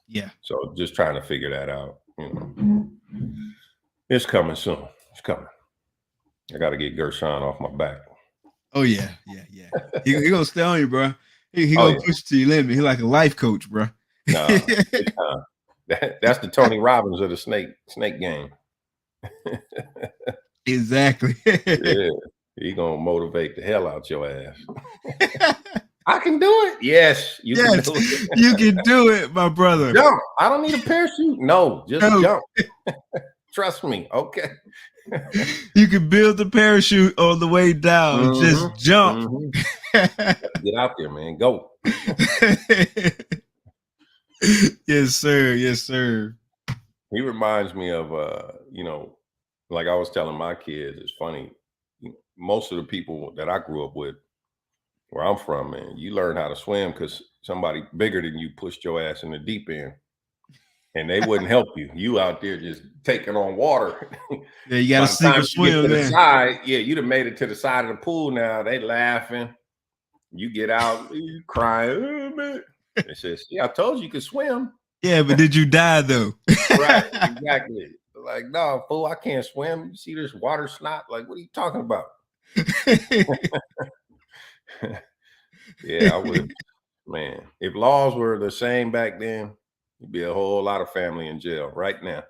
Yeah. So just trying to figure that out. You know, it's coming soon. It's coming. I got to get Gershon off my back. Oh yeah. He gonna stay on you, bro. He gonna push you to your limit. He like a life coach, bro. Nah, that's the Tony Robbins of the snake game. Exactly. Yeah, he gonna motivate the hell out your ass. I can do it. Yes, you can do it. You can do it, my brother. Jump. I don't need a parachute. No, just jump. Trust me. Okay. You can build the parachute on the way down. Just jump. Get out there, man. Go. Yes, sir. Yes, sir. He reminds me of you know, like I was telling my kids, it's funny. Most of the people that I grew up with, where I'm from, man, you learn how to swim because somebody bigger than you pushed your ass in the deep end. And they wouldn't help you. You out there just taking on water. Yeah, you gotta sink or swim. To the side, you'd have made it to the side of the pool now. They laughing. You get out, you crying. Oh, man. They says, I told you could swim. Yeah, but did you die though? Right, exactly. Like, no, fool, I can't swim. You see this water snot? Like, what are you talking about? I would. Man, if laws were the same back then, there'd be a whole lot of family in jail right now.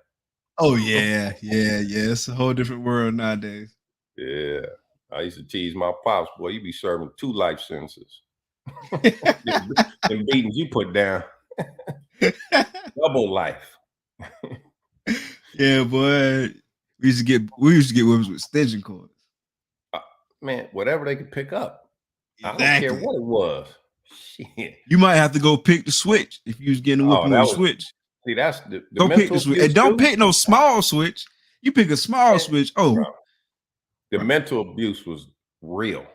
Oh yeah. It's a whole different world nowadays. Yeah, I used to tease my pops, boy, you be serving 2 life sentences. Them beatings you put down, double life. Yeah, boy, we used to get whippings with extension cords. Man, whatever they could pick up. Exactly. I don't care what it was. Shit. You might have to go pick the switch if you was getting a whooping with a switch. See, that's the Go pick the switch. And don't pick no small switch. You pick a small switch. Oh, bro, the mental abuse was real.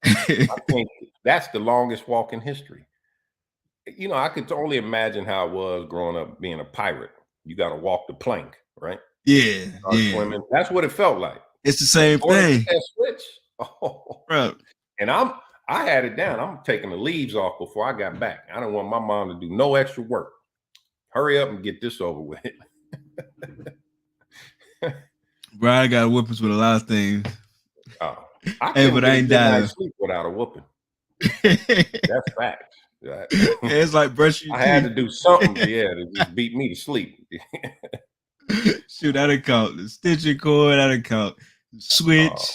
I think that's the longest walk in history. You know, I could only imagine how it was growing up being a pirate. You got to walk the plank, right? Yeah, swimming. That's what it felt like. It's the same thing. That switch. Oh, bro. And I had it down. I'm taking the leaves off before I got back. I don't want my mom to do no extra work. Hurry up and get this over with. Bro, I got whoopings with a lot of things. Oh, but I ain't dying. Sleep without a whooping. That's facts. It's like brushing your teeth. I had to do something, to just beat me to sleep. Shoot, that'll count. The stitching cord, that'll count. The switch,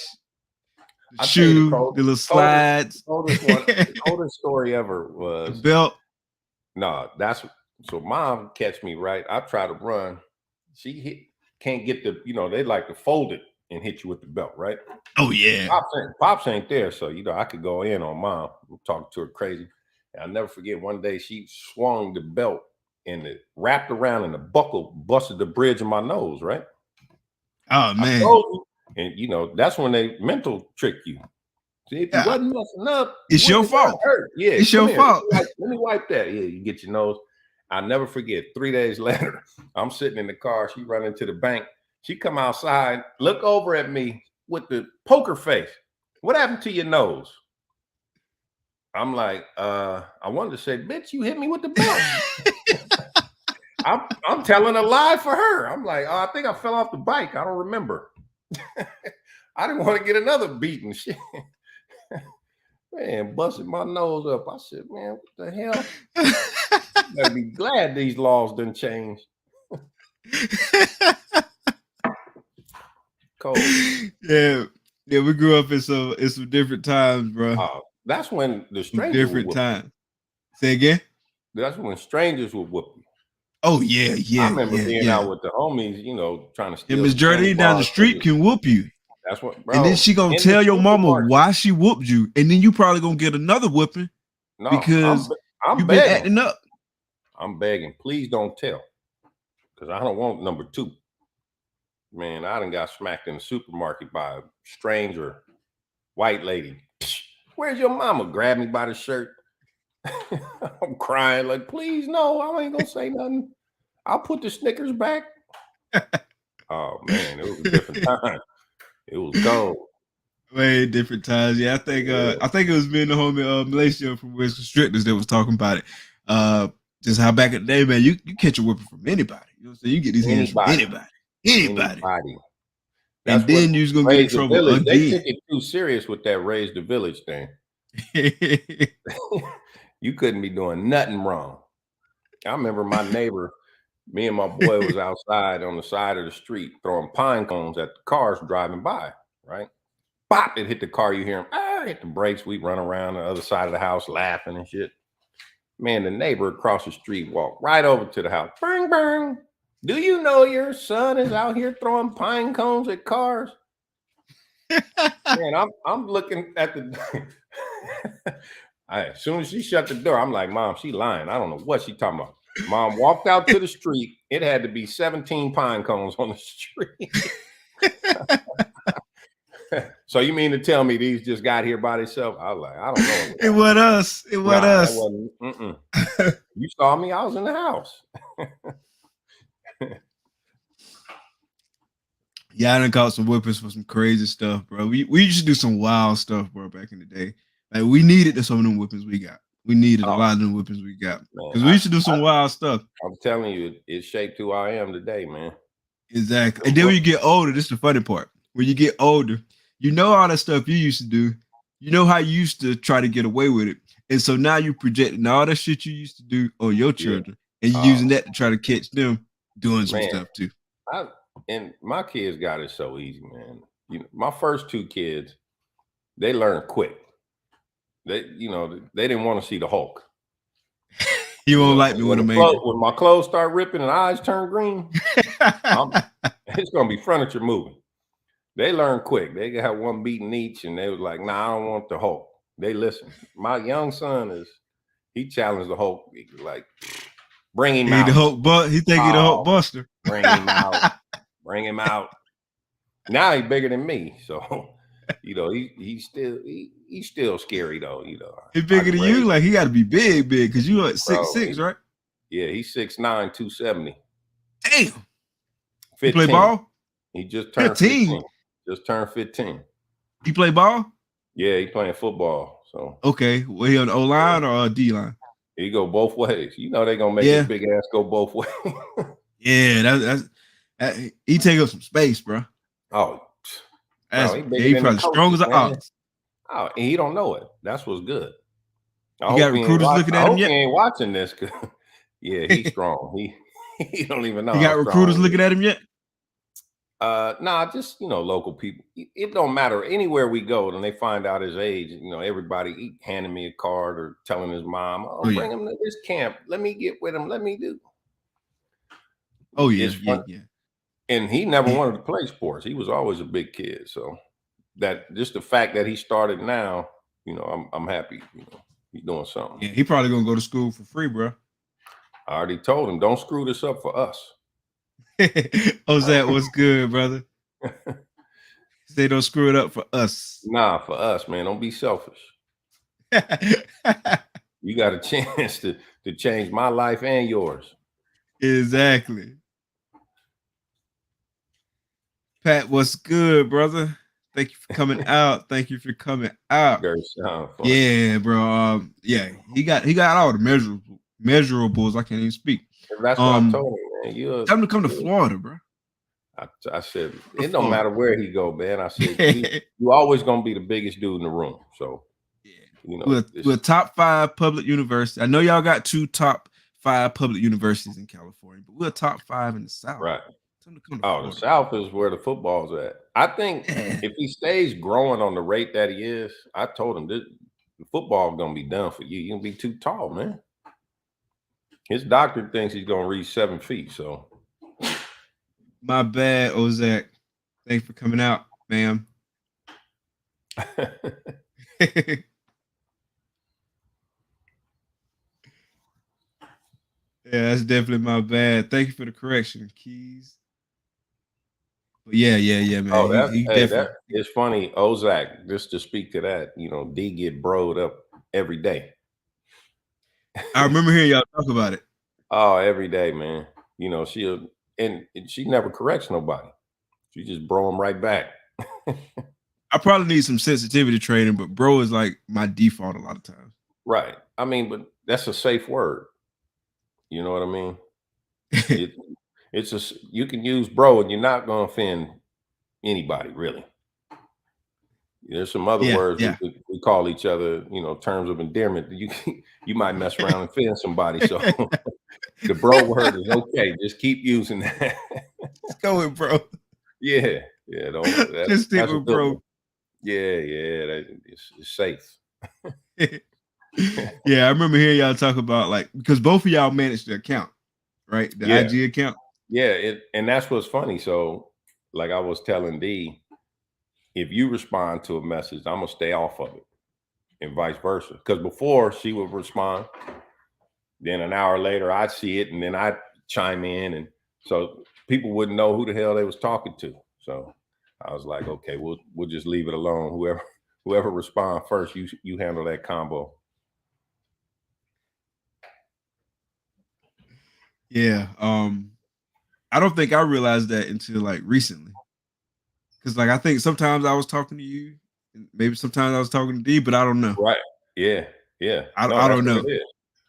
the shoe, the little slides. The oldest story ever was the belt. No, so mom catch me right. I try to run. She can't get they like to fold it and hit you with the belt, right? Oh yeah. Pops ain't there, so I could go in on mom. I'm talking to her crazy. And I'll never forget one day she swung the belt and it wrapped around and the buckle busted the bridge of my nose, right? Oh man. And that's when they mental trick you. See, if you wasn't messing up, it's your fault. Yeah, it's your fault. Let me wipe that. Yeah, you get your nose. I'll never forget. 3 days later, I'm sitting in the car. She run into the bank. She come outside, look over at me with the poker face. What happened to your nose? I'm like, I wanted to say, bitch, you hit me with the belt. I'm telling a lie for her. I'm like, I think I fell off the bike. I don't remember. I didn't want to get another beating. Shit. Man, busted my nose up. I said, man, what the hell? You better be glad these laws didn't change. Cold. Yeah, we grew up in some different times, bro. That's when the strangers different times. Say again. That's when strangers would whoop you. Oh yeah. I remember being out with the homies, trying to steal. And Miss Jardine down the street can whoop you. That's what, bro. And then she gonna tell your mama why she whooped you, and then you probably gonna get another whooping because you've been acting up. I'm begging, please don't tell, because I don't want number 2. Man, I done got smacked in the supermarket by a stranger, white lady. Where's your mama? Grab me by the shirt. I'm crying like, please, no, I ain't gonna say nothing. I'll put the Snickers back. Oh man, it was a different time. It was gold. Way different times. Yeah, I think it was me and the homie Malaysia from West Constrictors that was talking about it. Just how back in the day, man, you catch a whipping from anybody. You know what I'm saying? You get these hands from anybody. And then you're gonna get in trouble again. They took it too serious with that raise the village thing. You couldn't be doing nothing wrong. I remember my neighbor, me and my boy was outside on the side of the street throwing pine cones at the cars driving by, right? Bop, it hit the car. You hear him, hit the brakes. We run around the other side of the house laughing and shit. Man, the neighbor across the street walked right over to the house. Bang, bang. Do you know your son is out here throwing pine cones at cars? Man, I'm looking at the as soon as she shut the door, I'm like, Mom, she lying. I don't know what she talking about. Mom walked out to the street. It had to be 17 pine cones on the street. So you mean to tell me these just got here by themselves? I was like, I don't know. It was us. It was us. You saw me. I was in the house. Yeah, I done caught some whippings for some crazy stuff, bro. We used to do some wild stuff, bro, back in the day. Like we needed some of them whippings we got. We needed a lot of them whippings we got. Because we used to do some wild stuff. I'm telling you, it shaped who I am today, man. Exactly. And then when you get older, this is the funny part. When you get older, you know all that stuff you used to do. You know how you used to try to get away with it. And so now you're projecting all that shit you used to do on your children. And you're using that to try to catch them doing some stuff too. And my kids got it so easy, man. My first 2 kids, they learned quick. They didn't want to see the Hulk. You won't like me when my clothes start ripping and eyes turn green. It's gonna be furniture moving. They learn quick. They got one beating each, and they was like, "Nah, I don't want the Hulk." They listen. My young son is he challenged the Hulk. He was like, bring him He out. the Hulk, but he think he the Hulk Buster. Bring him out. Bring him out. Now he's bigger than me, so he's still scary though. He bigger than you. Like he got to be big because you like 6'6", right? Yeah, he's 6'9", 270. Damn. 15. He play ball? He just turned 15. Just turned 15. He play ball? Yeah, he playing football. So okay, well, he on the O line or D line? He go both ways. They're gonna make his big ass go both ways. Yeah, he take up some space, bro. Oh, he probably strong as an ox. Oh, and he don't know it. That's what's good. You got recruiters looking at him yet? He ain't watching this. Yeah, he's strong. He don't even know. You got recruiters looking at him yet? Nah, just local people. It don't matter anywhere we go, and they find out his age. Everybody handing me a card or telling his mom, bring him to this camp. Let me get with him. Let me do. Oh yeah. And he never wanted to play sports. He was always a big kid. So that just the fact that he started now, I'm happy. He's doing something. Yeah, he probably gonna go to school for free, bro. I already told him, don't screw this up for us. Zach, what's good, brother? Say don't screw it up for us. Nah, for us, man. Don't be selfish. You got a chance to change my life and yours. Exactly. Pat, what's good, brother? Thank you for coming out. Thank you for coming out. Very sound fun. Yeah, bro. He got all the measurables. I can't even speak. That's what I told him, man. Tell him to come to Florida, bro. I said it don't matter where he go, man. I said you always gonna be the biggest dude in the room. So we're top 5 public university. I know y'all got 2 top 5 public universities in California, but we're top 5 in the South. Right. The South is where the football's at. I think if he stays growing on the rate that he is, I told him the football gonna be done for you. You're gonna be too tall, man. His doctor thinks he's gonna reach 7 feet. So my bad, Zach. Thanks for coming out, ma'am. Yeah, that's definitely my bad. Thank you for the correction, Keys. But yeah, man. Oh, it's funny, Zach, just to speak to that, D get broed up every day. I remember hearing y'all talk about it. Oh, every day, man. She never corrects nobody. She just bro them right back. I probably need some sensitivity training, but bro is like my default a lot of times. Right. I mean, but that's a safe word. You know what I mean? You can use bro and you're not going to offend anybody, really. There's some other words we call each other, terms of endearment. You might mess around and offend somebody. So the bro word is okay. Just keep using that. Let's go with bro. Yeah. Just stick with bro. Yeah. It's safe. Yeah, I remember hearing y'all talk about because both of y'all managed the account, right? The IG account. Yeah, and that's what's funny. So, like I was telling D, if you respond to a message, I'm gonna stay off of it, and vice versa. Because before she would respond, then an hour later I'd see it, and then I'd chime in, and so people wouldn't know who the hell they was talking to. So I was like, okay, we'll just leave it alone. Whoever respond first, you handle that combo. Yeah. I don't think I realized that until recently. Because I think sometimes I was talking to you, and maybe sometimes I was talking to D, but I don't know. Right. Yeah. I don't know.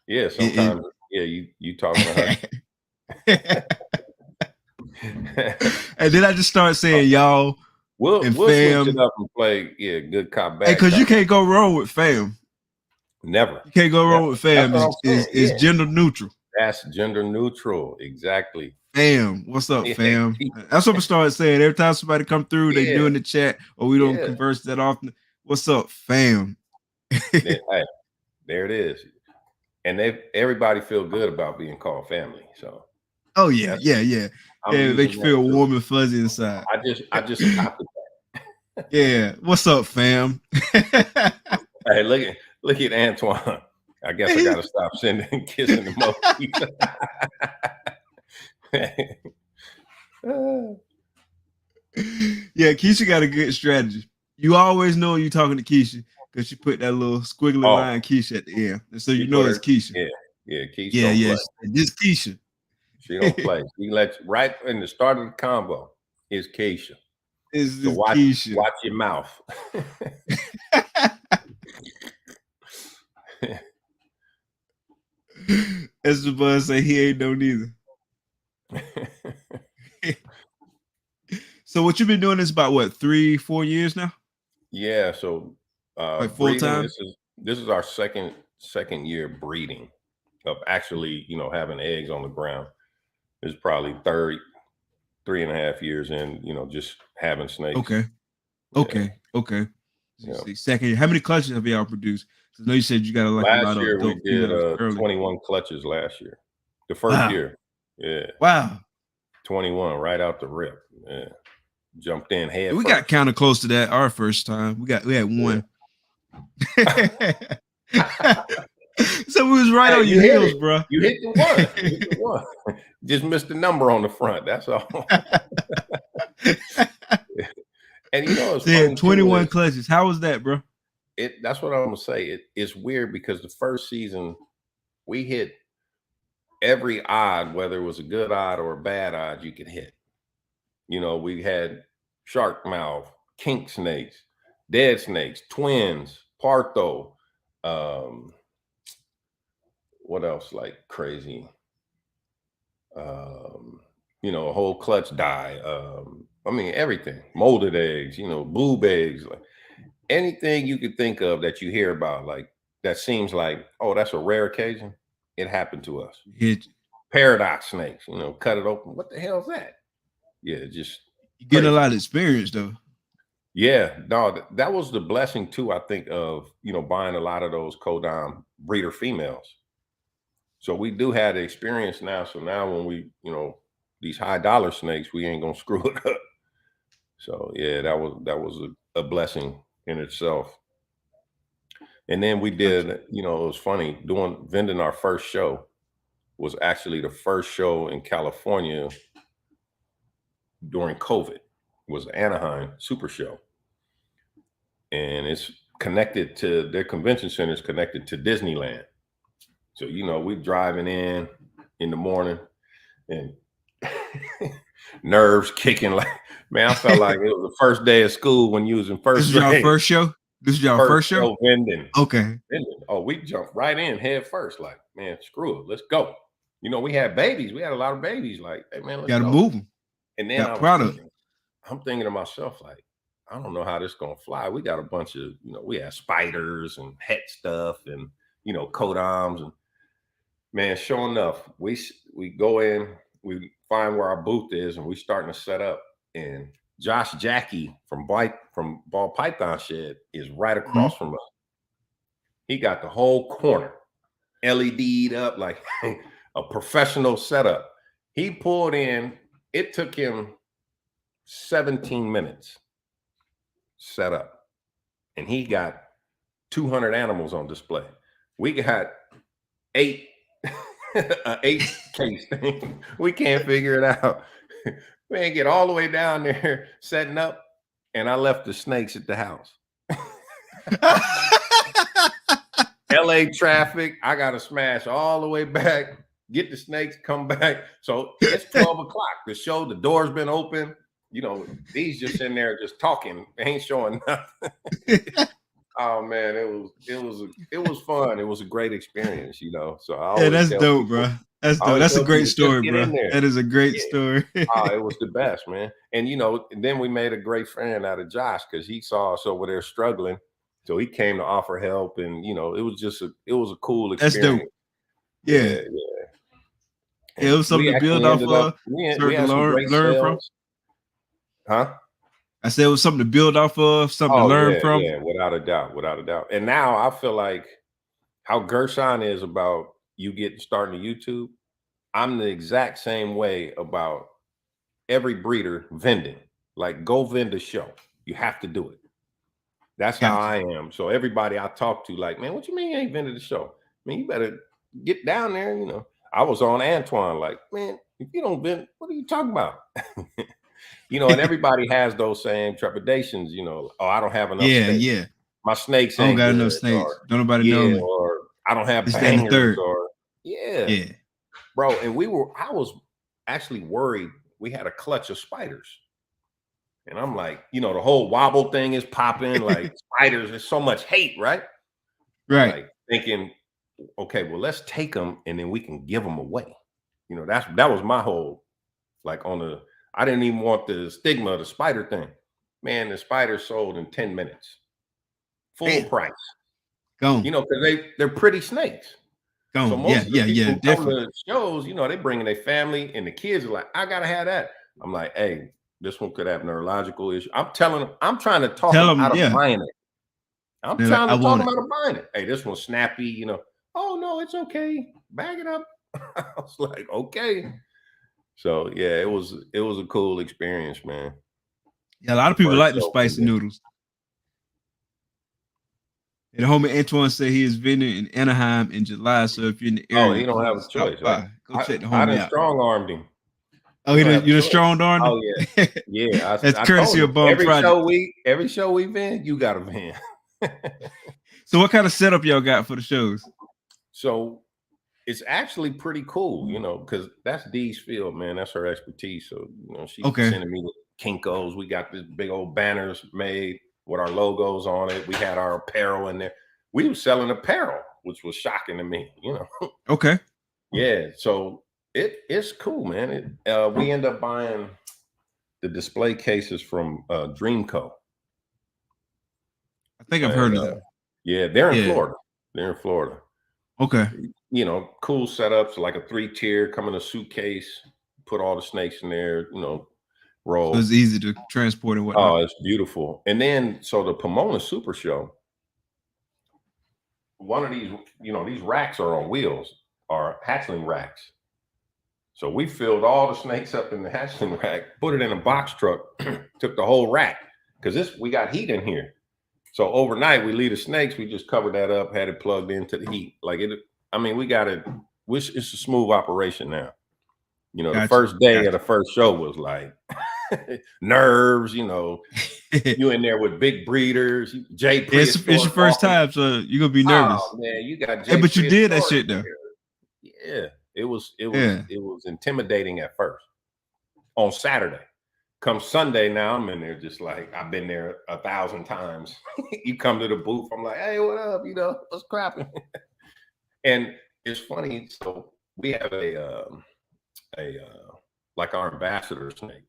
Yeah, sometimes you talking to her. And then I just start saying y'all. We'll switch it up and play good cop bad. Hey, because you can't go wrong with fam. Never. You can't go wrong with fam. It's gender neutral. That's gender neutral. Exactly. Fam, what's up, fam? That's what I started saying. Every time somebody come through, they do in the chat, or we don't converse that often. What's up, fam? Hey, there it is. And everybody feel good about being called family. So yeah. It makes you feel warm and fuzzy inside. I just adopted that. Yeah. What's up, fam? Hey, look at Antoine. I guess I gotta stop sending kissing emojis. Yeah, Keisha got a good strategy. You always know you're talking to Keisha because she put that little squiggly Oh, line Keisha at the end. And so she you know put it's her. Keisha. Yeah. Keisha Yeah, don't yeah. play. This Keisha. She don't play. She lets right in the start of the combo is Keisha. Is So this Keisha. watch your mouth. As the buzz say, he ain't no neither. So what you've been doing is about what, 3-4 years now? Yeah. So Like full breeding. time? This is our second year breeding of actually, having eggs on the ground. It's probably 3.5 years in, just having snakes. Okay. Yeah. Okay. Yeah. See, second year. How many clutches have y'all produced? I know you said you got like a lot Last of year we adult did females early. 21 clutches last year. The first Wow. year. Yeah. Wow. 21 right out the rip. Yeah. Jumped in head We first. got kind of close to that our first time. We had one. Yeah. So we was right on your heels, bro. You hit the one. You hit the one. Just missed the number on the front. That's all. And it's funny 21 too, clutches. How was that, bro? that's what I'm gonna say. It's weird because the first season we hit every odd, whether it was a good odd or a bad odd, you could hit. We had shark mouth, kink snakes, dead snakes, twins, partho, what else like crazy? A whole clutch die. I mean everything. Molded eggs, boob eggs, like anything you could think of that you hear about, like that seems like, oh, that's a rare occasion. It happened to us. Hit you. Paradox snakes, cut it open. What the hell is that? Yeah, just You're getting crazy. a lot of experience though. Yeah, no, that was the blessing too, I think, of buying a lot of those Kodam breeder females. So we do have the experience now. So now when we, these high dollar snakes, we ain't gonna screw it up. So yeah, that was a blessing in itself. And then we did, it was funny, vending our first show was actually the first show in California during COVID. Was Anaheim Super Show. And it's connected to their convention center is connected to Disneyland. So, we driving in the morning and nerves kicking like, man, I felt like it was the first day of school when you was in first This is y'all grade. first show? This is y'all first show? Vending. Okay. Vending. Oh, we jumped right in head first. Like, man, screw it. Let's go. We had babies. We had a lot of babies. Like, hey, man, let's Gotta go. move them. And then I'm thinking to myself, like, I don't know how this is gonna fly. We got a bunch of, we had spiders and het stuff and Kodams and man, sure enough, we go in, we find where our booth is, and we starting to set up. And Josh Jackie from Ball Python Shed is right across from us. He got the whole corner LED'd up like a professional setup. He pulled in. It took him 17 minutes set up, and he got 200 animals on display. We got 8 case thing. We can't figure it out. Man, get all the way down there setting up, and I left the snakes at the house. LA traffic. I gotta smash all the way back, get the snakes, come back. So it's 12 o'clock. The show, the door's been open. These just in there just talking. They ain't showing nothing. Oh man, it was fun. It was a great experience, So I always that's tell dope, people, bro. That's dope. That's a great story, bro. there. That is a great story. It was the best, man. And and then we made a great friend out of Josh because he saw us over there struggling. So he came to offer help, and it was a cool experience. That's dope. Yeah. It was something to build off of. We had some great learn from. Huh? I said it was something to build off of, something to learn from. Yeah, without a doubt. And now I feel like how Gershon is about you starting to YouTube. I'm the exact same way about every breeder vending. Like, go vend a show. You have to do it. That's how I am. So everybody I talk to, like, man, what you mean you ain't vended the show? Man, you better get down there. You know, I was on Antoine, like, man, if you don't vent, what are you talking about? You know, and everybody has those same trepidations, you know, oh, I don't have enough Yeah, steak. yeah. My snakes I don't ain't got good, enough or snakes. Don't nobody know yeah, me. or I don't have This, that, and the bangers, third. or yeah, Yeah. bro. And I was actually worried. We had a clutch of spiders. And I'm like, you know, the whole wobble thing is popping, like spiders, there's so much hate, right? I'm Right. like thinking, okay, well, let's take them and then we can give them away. You know, that was my whole, like, I didn't even want the stigma of the spider thing. Man, the spider sold in 10 minutes, full Damn. price. Gone. You know, because they're pretty snakes. So Gone. Yeah, most of the yeah, people yeah. who come Definitely. to shows, you know, they bringing their family, and the kids are like, I gotta have that. I'm like, hey, this one could have neurological issue. I'm telling them, I'm trying to talk Tell them them, out of yeah. buying it. I'm They're like, trying I to talk want them it. out of buying it. Hey, this one's snappy, you know. Oh no, it's okay. Bag it up. I was like, okay. So yeah, it was a cool experience, man. Yeah, a lot The of people first like them show we spicy did. noodles. And the homie Antoine said he is vending in Anaheim in July. So if you're in the Oh, area, he don't have please a stop choice. by. Go check the I homie done out. strong armed him. Oh, He don't have a you done choice. strong armed Oh him? yeah, yeah. That's I told courtesy him of Bum Project. every show we vend, you got to vend. So what kind of setup y'all got for the shows? So it's actually pretty cool, you know, because that's Dee's field, man. That's her expertise. So you know, she's Okay. sending me the Kinkos. We got this big old banners made with our logos on it. We had our apparel in there. We were selling apparel, which was shocking to me, you know. Okay. Yeah, so it's cool, man. We end up buying the display cases from Dreamco. I think I've heard And of them. yeah, they're in Yeah. Florida. They're in Florida. Okay. You know, cool setups, like a 3-tier, come in a suitcase, put all the snakes in there, you know, So it's roll. easy to transport and whatnot. Oh, it's beautiful. And then so the Pomona Super Show, one of these, you know, these racks are on wheels, are hatchling racks. So we filled all the snakes up in the hatchling rack, put it in a box truck, took the whole rack, because we got heat in here. So overnight we leave the snakes, we just covered that up, had it plugged into the heat. Like I mean, we got it, it's a smooth operation now. You know, the first day of the first show was like nerves, you know, you in there with big breeders, Jay It's your first time, so you're gonna be nervous. Oh man, you got Hey, Jay but you did that shit though. Yeah, it was Yeah. intimidating at first on Saturday. Come Sunday, now I'm in there just like I've been there 1,000 times. You come to the booth, I'm like, hey, what up? You know, what's crapping? And it's funny. So we have a like our ambassador snake.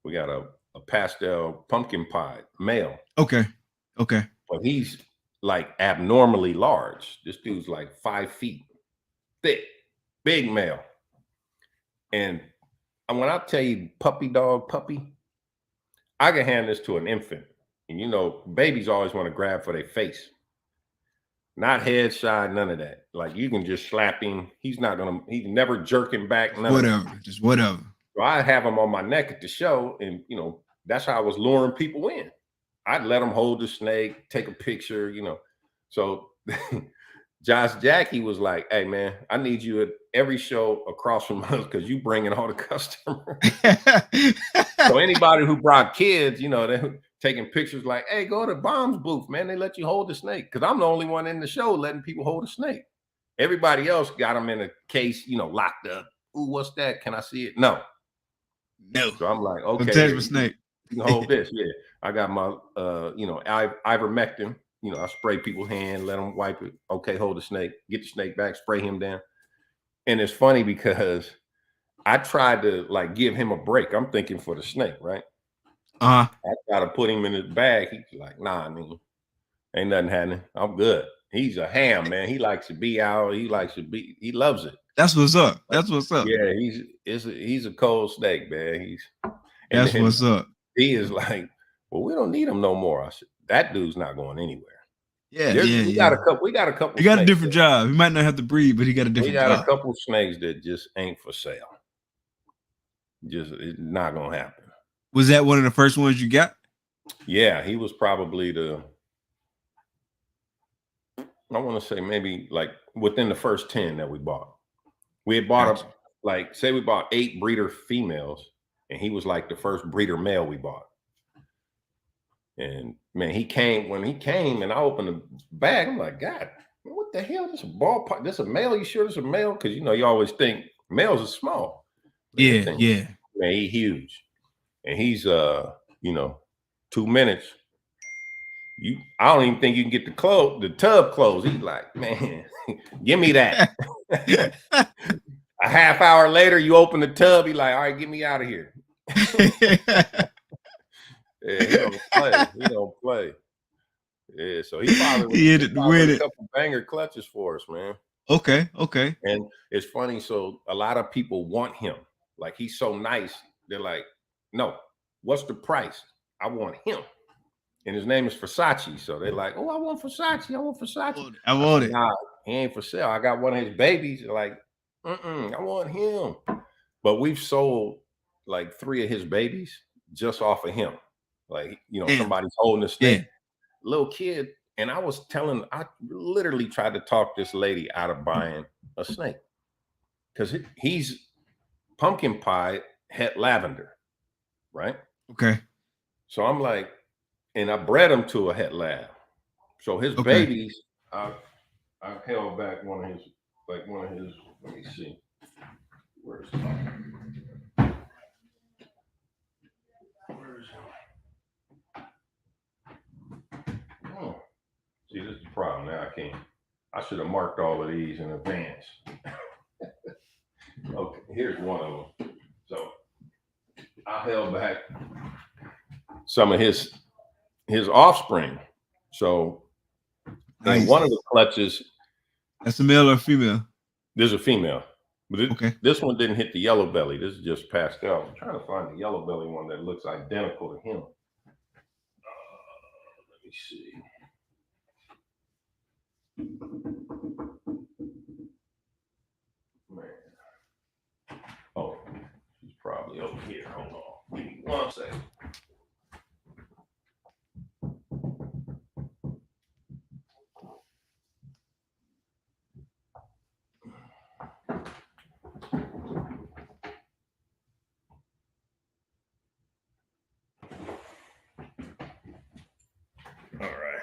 We got a pastel pumpkin pie male. Okay. Okay. But he's like abnormally large. This dude's like 5 feet thick, big male. And when I tell you puppy, I can hand this to an infant. And you know, babies always want to grab for their face. Not head side, none of that. Like you can just slap him. He's never jerking back. Just whatever. So I have him on my neck at the show. And you know, that's how I was luring people in. I'd let them hold the snake, take a picture, you know. So Josh Jackie was like, hey man, I need you at every show across from us because you bringing all the customers. So anybody who brought kids, you know, they're taking pictures like, hey, go to Bomb's booth, man. They let you hold the snake. Because I'm the only one in the show letting people hold a snake. Everybody else got them in a case, you know, locked up. Ooh, what's that? Can I see it? No. So I'm like, okay, touch my snake. You can hold this. Yeah. I got my you know, ivermectin. You know, I spray people's hand, let them wipe it. Okay, hold the snake, get the snake back, spray him down. And it's funny because I tried to like give him a break. I'm thinking for the snake, right? I try to put him in his bag. He's like, nah, nigga, ain't nothing happening. I'm good. He's a ham, man. He likes to be out. He loves it. That's what's up. That's what's up. Yeah, he's a cold snake, man. That's what's up. He is like, well, we don't need him no more. I said, that dude's not going anywhere. Yeah, we got a couple. He got a different job. He might not have to breed, but he got a different job. We got a couple snakes that just ain't for sale. Just it's not gonna happen. Was that one of the first ones you got? Yeah, he was probably I want to say maybe like within the first 10 that we bought. We had bought Gotcha. like say we bought 8 breeder females, and he was like the first breeder male we bought. And man, when he came and I opened the bag, I'm like, God, what the hell? This a ballpark? This a male? You sure this a male? Because you always think males are small. Yeah, yeah. Man, he huge. And he's 2 minutes. I don't even think you can get the tub closed. He's like, man, give me that. A half hour later, you open the tub. He's like, all right, get me out of here. Yeah, he don't play. He don't play. Yeah, so he probably a couple banger clutches for us, man. Okay. And it's funny. So a lot of people want him. Like he's so nice. They're like, no, what's the price? I want him. And his name is Versace. So they're like, oh, I want Versace. I want Versace. I want it. Nah, he ain't for sale. I got one of his babies. They're like, I want him. But we've sold like 3 of his babies just off of him. Like, somebody's holding a snake, little kid. And I literally tried to talk this lady out of buying a snake because he's pumpkin pie het lavender, right? Okay. So I'm like, and I bred him to a het lab. So his babies, I held back one of his, let me see. Where's him? Oh, see, this is the problem. Now I should have marked all of these in advance. Okay, here's one of them. So I held back some of his offspring. So in one of the clutches, that's a male or female? There's a female. But this one didn't hit the yellow belly. This is just pastel. I'm trying to find the yellow belly one that looks identical to him. Let me see. Man. Oh, she's probably over here. Hold on. Give me 1 second. All right.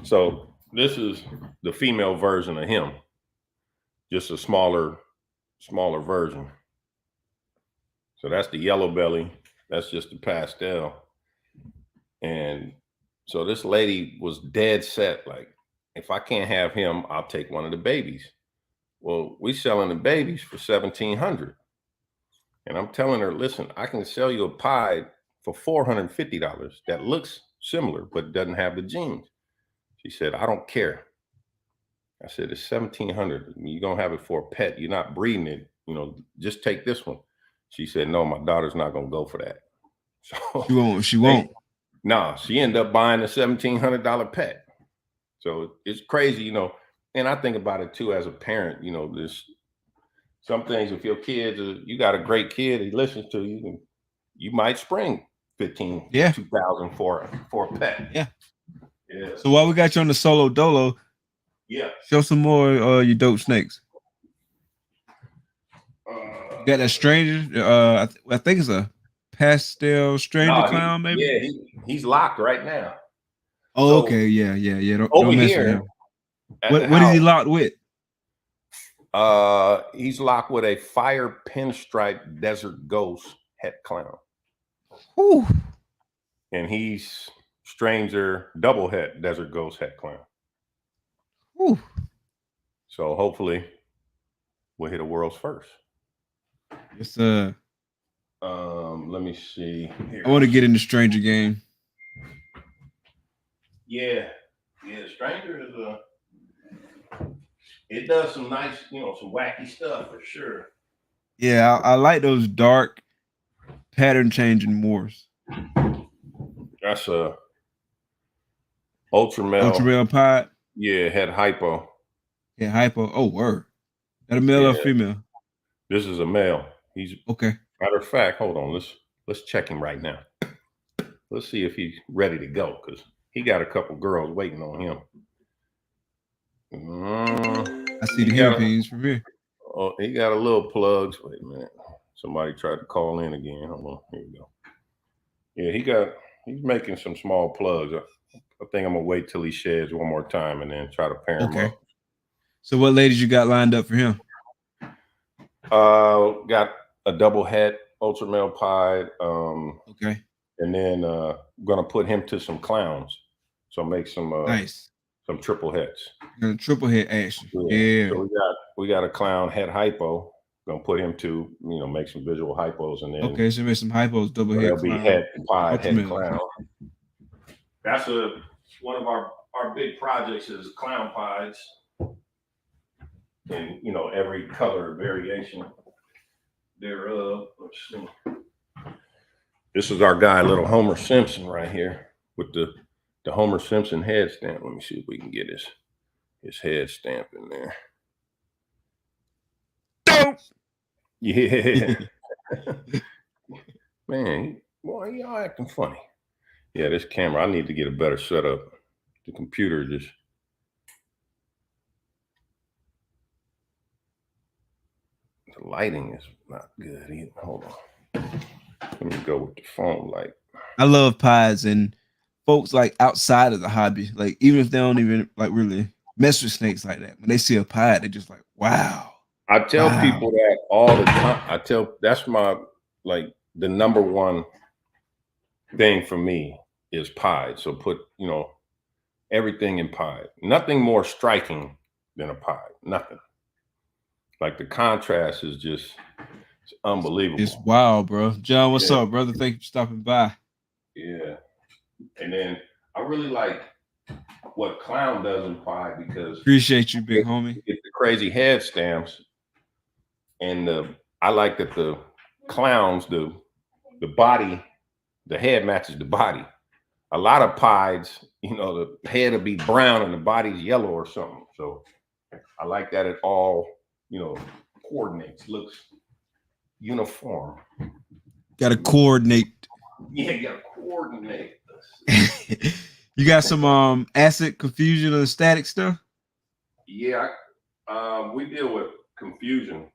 So this is the female version of him, just a smaller version. So that's the yellow belly. That's just the pastel. And so this lady was dead set, like, if I can't have him, I'll take one of the babies. Well, we selling the babies for $1,700. And I'm telling her, listen, I can sell you a pie for $450 that looks similar, but doesn't have the genes. She said, I don't care. I said, it's $1,700. You're going to have it for a pet. You're not breeding it. Just take this one. She said, no, my daughter's not going to go for that. So she won't. No, she ended up buying a $1,700 pet. So it's crazy, and I think about it too, as a parent, there's some things, if your kids, you got a great kid, he listens to you, you might spring $2,000 for a pet. Yeah. So while we got you on the solo dolo, show some more your dope snakes. You got that stranger. I think it's a pastel stranger clown, maybe. Yeah, he's locked right now. Oh, so, okay, yeah. Don't mess with him. What is he locked with? He's locked with a fire pinstripe desert ghost het clown. Ooh. And he's stranger double het desert ghost het clown. Ooh. So hopefully we'll hit a world's first. Yes, let me see here. I want to get in the stranger game. Yeah, stranger is it does some nice, some wacky stuff for sure. Yeah, I like those dark pattern changing morphs. That's a ultra male pod. Yeah, had hypo. Yeah, hypo. Oh, word. That a male or female? This is a male. He's okay. Matter of fact, hold on. Let's check him right now. Let's see if he's ready to go, because he got a couple girls waiting on him. I see the hempings from here. Oh, he got a little plugs. Wait a minute. Somebody tried to call in again. Hold on. Here you go. Yeah, he's making some small plugs. I think I'm gonna wait till he sheds one more time and then try to pair him up. So what ladies you got lined up for him? Got a double het ultra male pied. Okay. And then gonna put him to some clowns. So make some nice. Some triple hets. Triple het action. Yeah. So we got a clown het hypo. Gonna put him to, make some visual hypos, and then okay, so make some hypos, double het. There'll be het pied, het clown. That's one of our big projects is clown pies. And every color variation thereof. Let's see. This is our guy, little Homer Simpson, right here with the Homer Simpson head stamp. Let me see if we can get his head stamp in there. Dope. Yeah. Man, boy, y'all acting funny. Yeah, this camera, I need to get a better setup. The computer just. The lighting is not good either. Hold on. Let me go with the phone light. I love pies, and folks like outside of the hobby, like even if they don't even like really mess with snakes like that, when they see a pie, they're just like, wow. I tell people that all the time. That's my the number one thing for me is pie. So put everything in pie. Nothing more striking than a pie. Nothing. Like the contrast is just unbelievable. It's wild, bro. John, what's up, brother? Thank you for stopping by. Yeah. And then I really like what Clown does in pie because appreciate you, big homie. It's the crazy head stamps. And I like that the clowns, the body, the head matches the body. A lot of pies, the head will be brown and the body's yellow or something. So I like that it all, coordinates, looks uniform. Got to coordinate. Yeah, you got to coordinate. You got some acid, confusion, or static stuff? Yeah, we deal with confusion.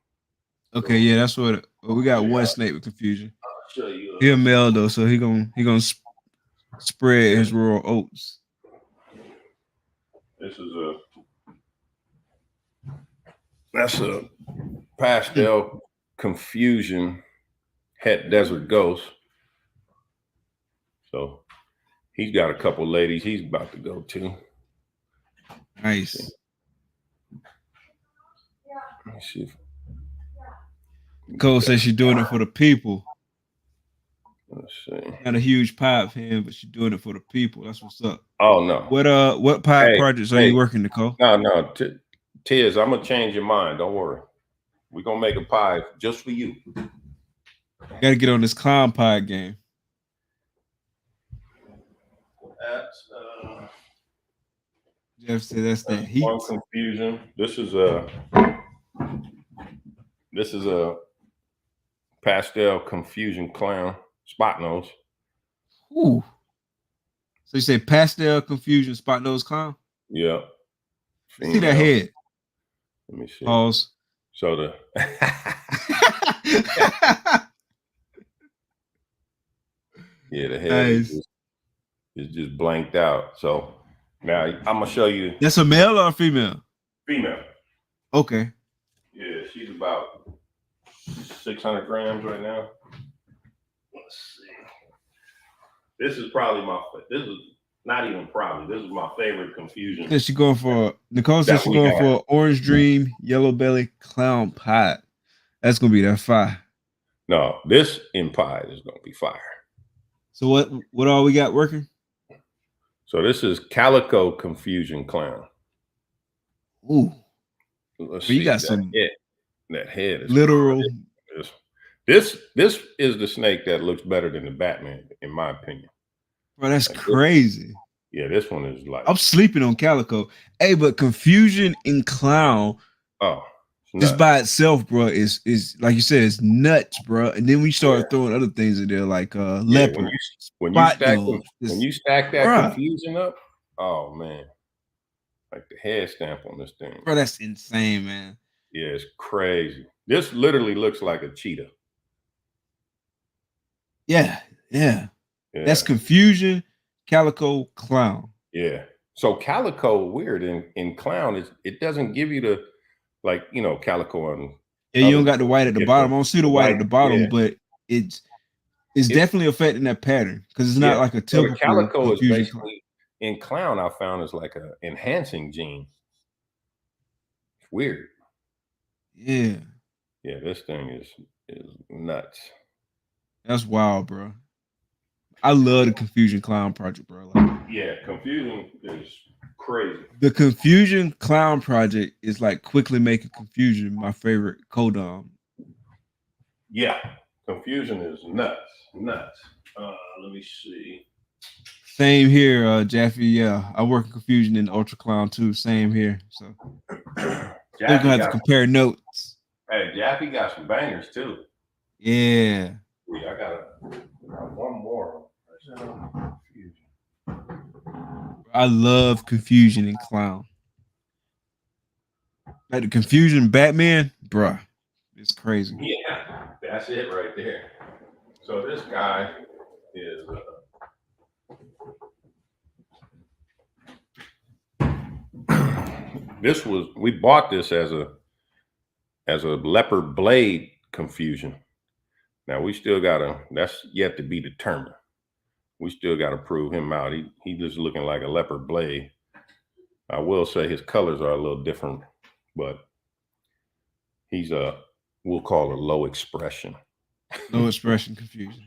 Okay, yeah, that's what we got. One snake with confusion. I'll show you. He a male though, so he gonna spread his rural oats. That's a pastel confusion het desert ghost. So he's got a couple ladies he's about to go to. Nice. Let me see. Cole says she's doing it for the people. Let's see. Not a huge pie fan, but she's doing it for the people. That's what's up. Oh no. What pie projects are you working, Nicole? No. Tiz, I'm gonna change your mind. Don't worry. We're gonna make a pie just for you. Gotta get on this clown pie game. That's Jeff said that's the heat. One confusion. This is a pastel confusion clown spot nose. Ooh. So you say pastel confusion spot nose clown? Yeah. See that head? Let me see. Pause. So the the head is just blanked out. So now I'm gonna show you. That's a male or a female? Female. Okay. Yeah, she's about 600 grams right now. Let's see. This is not even probably. This is my favorite confusion. Nicole says she's going for orange dream, yellow belly, clown pie. That's gonna be that fire. No, this in pie is gonna be fire. So what all we got working? So this is calico confusion clown. Ooh. Let's see. You got that head is literal. This is the snake that looks better than the Batman, in my opinion. Bro, that's crazy. This one is like I'm sleeping on calico. Hey, but confusion in clown. Oh, just nuts. by itself, bro, is like you said, it's nuts, bro. And then we Yeah, start throwing other things in there like yeah. leopard, When you spot stack nose, when just you stack that bro, confusion up, oh man, like the head stamp on this thing. bro, that's insane, man. Yeah, it's crazy. This literally looks like a cheetah. Yeah, yeah. That's Yeah, confusion, calico clown. yeah. So calico weird in clown is it doesn't give you the like calico and Yeah, you don't others got the white at the get bottom. I don't see the the white at white. the Yeah, bottom, but it's it's definitely affecting that pattern because it's not yeah. like a So the typical calico is confusion clown. basically in clown. I found is like a enhancing gene. It's weird. Yeah, Yeah, this thing is nuts. that's wild, bro. I love the confusion clown project, bro. Like Yeah, confusion is crazy. the confusion clown project is like quickly making confusion my favorite codom. Yeah, confusion is nuts, nuts. Let me see. Same here, Jaffe. Yeah, I work in confusion in Ultra Clown too. Same here. So still gonna Jaffe have to got compare notes. hey, Jaffe got some bangers too. Yeah, Yeah, got one more. Confusion. I love confusion and clown. Like the confusion Batman, bruh, it's crazy. Yeah, that's it right there. So this guy is this was we bought this as a leopard blade confusion. Now we still gotta that's yet to be determined. We still gotta prove him out. He just looking like a leopard blade. I will say his colors are a little different, but he's we'll call it low expression. No expression confusion.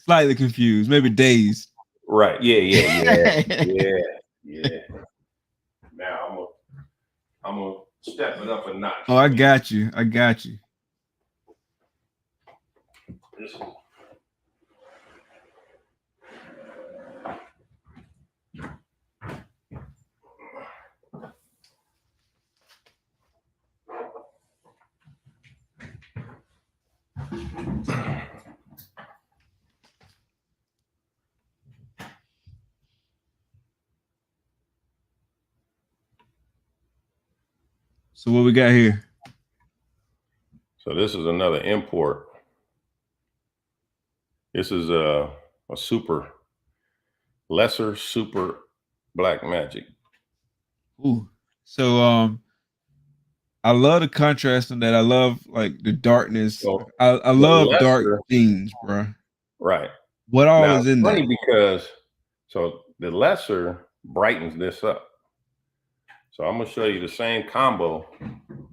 Slightly confused, maybe dazed. Right. Yeah. Yeah. Now I'm gonna step it up a notch. Oh, I got you. I got you. This is So what we got here? so this is another import. This is a lesser super black magic. Ooh. So I love the contrast in that. I love like the darkness. So I the love dark lesser, themes, bro. right. What all Now is it's in funny that? because so the lesser brightens this up. So I'm gonna show you the same combo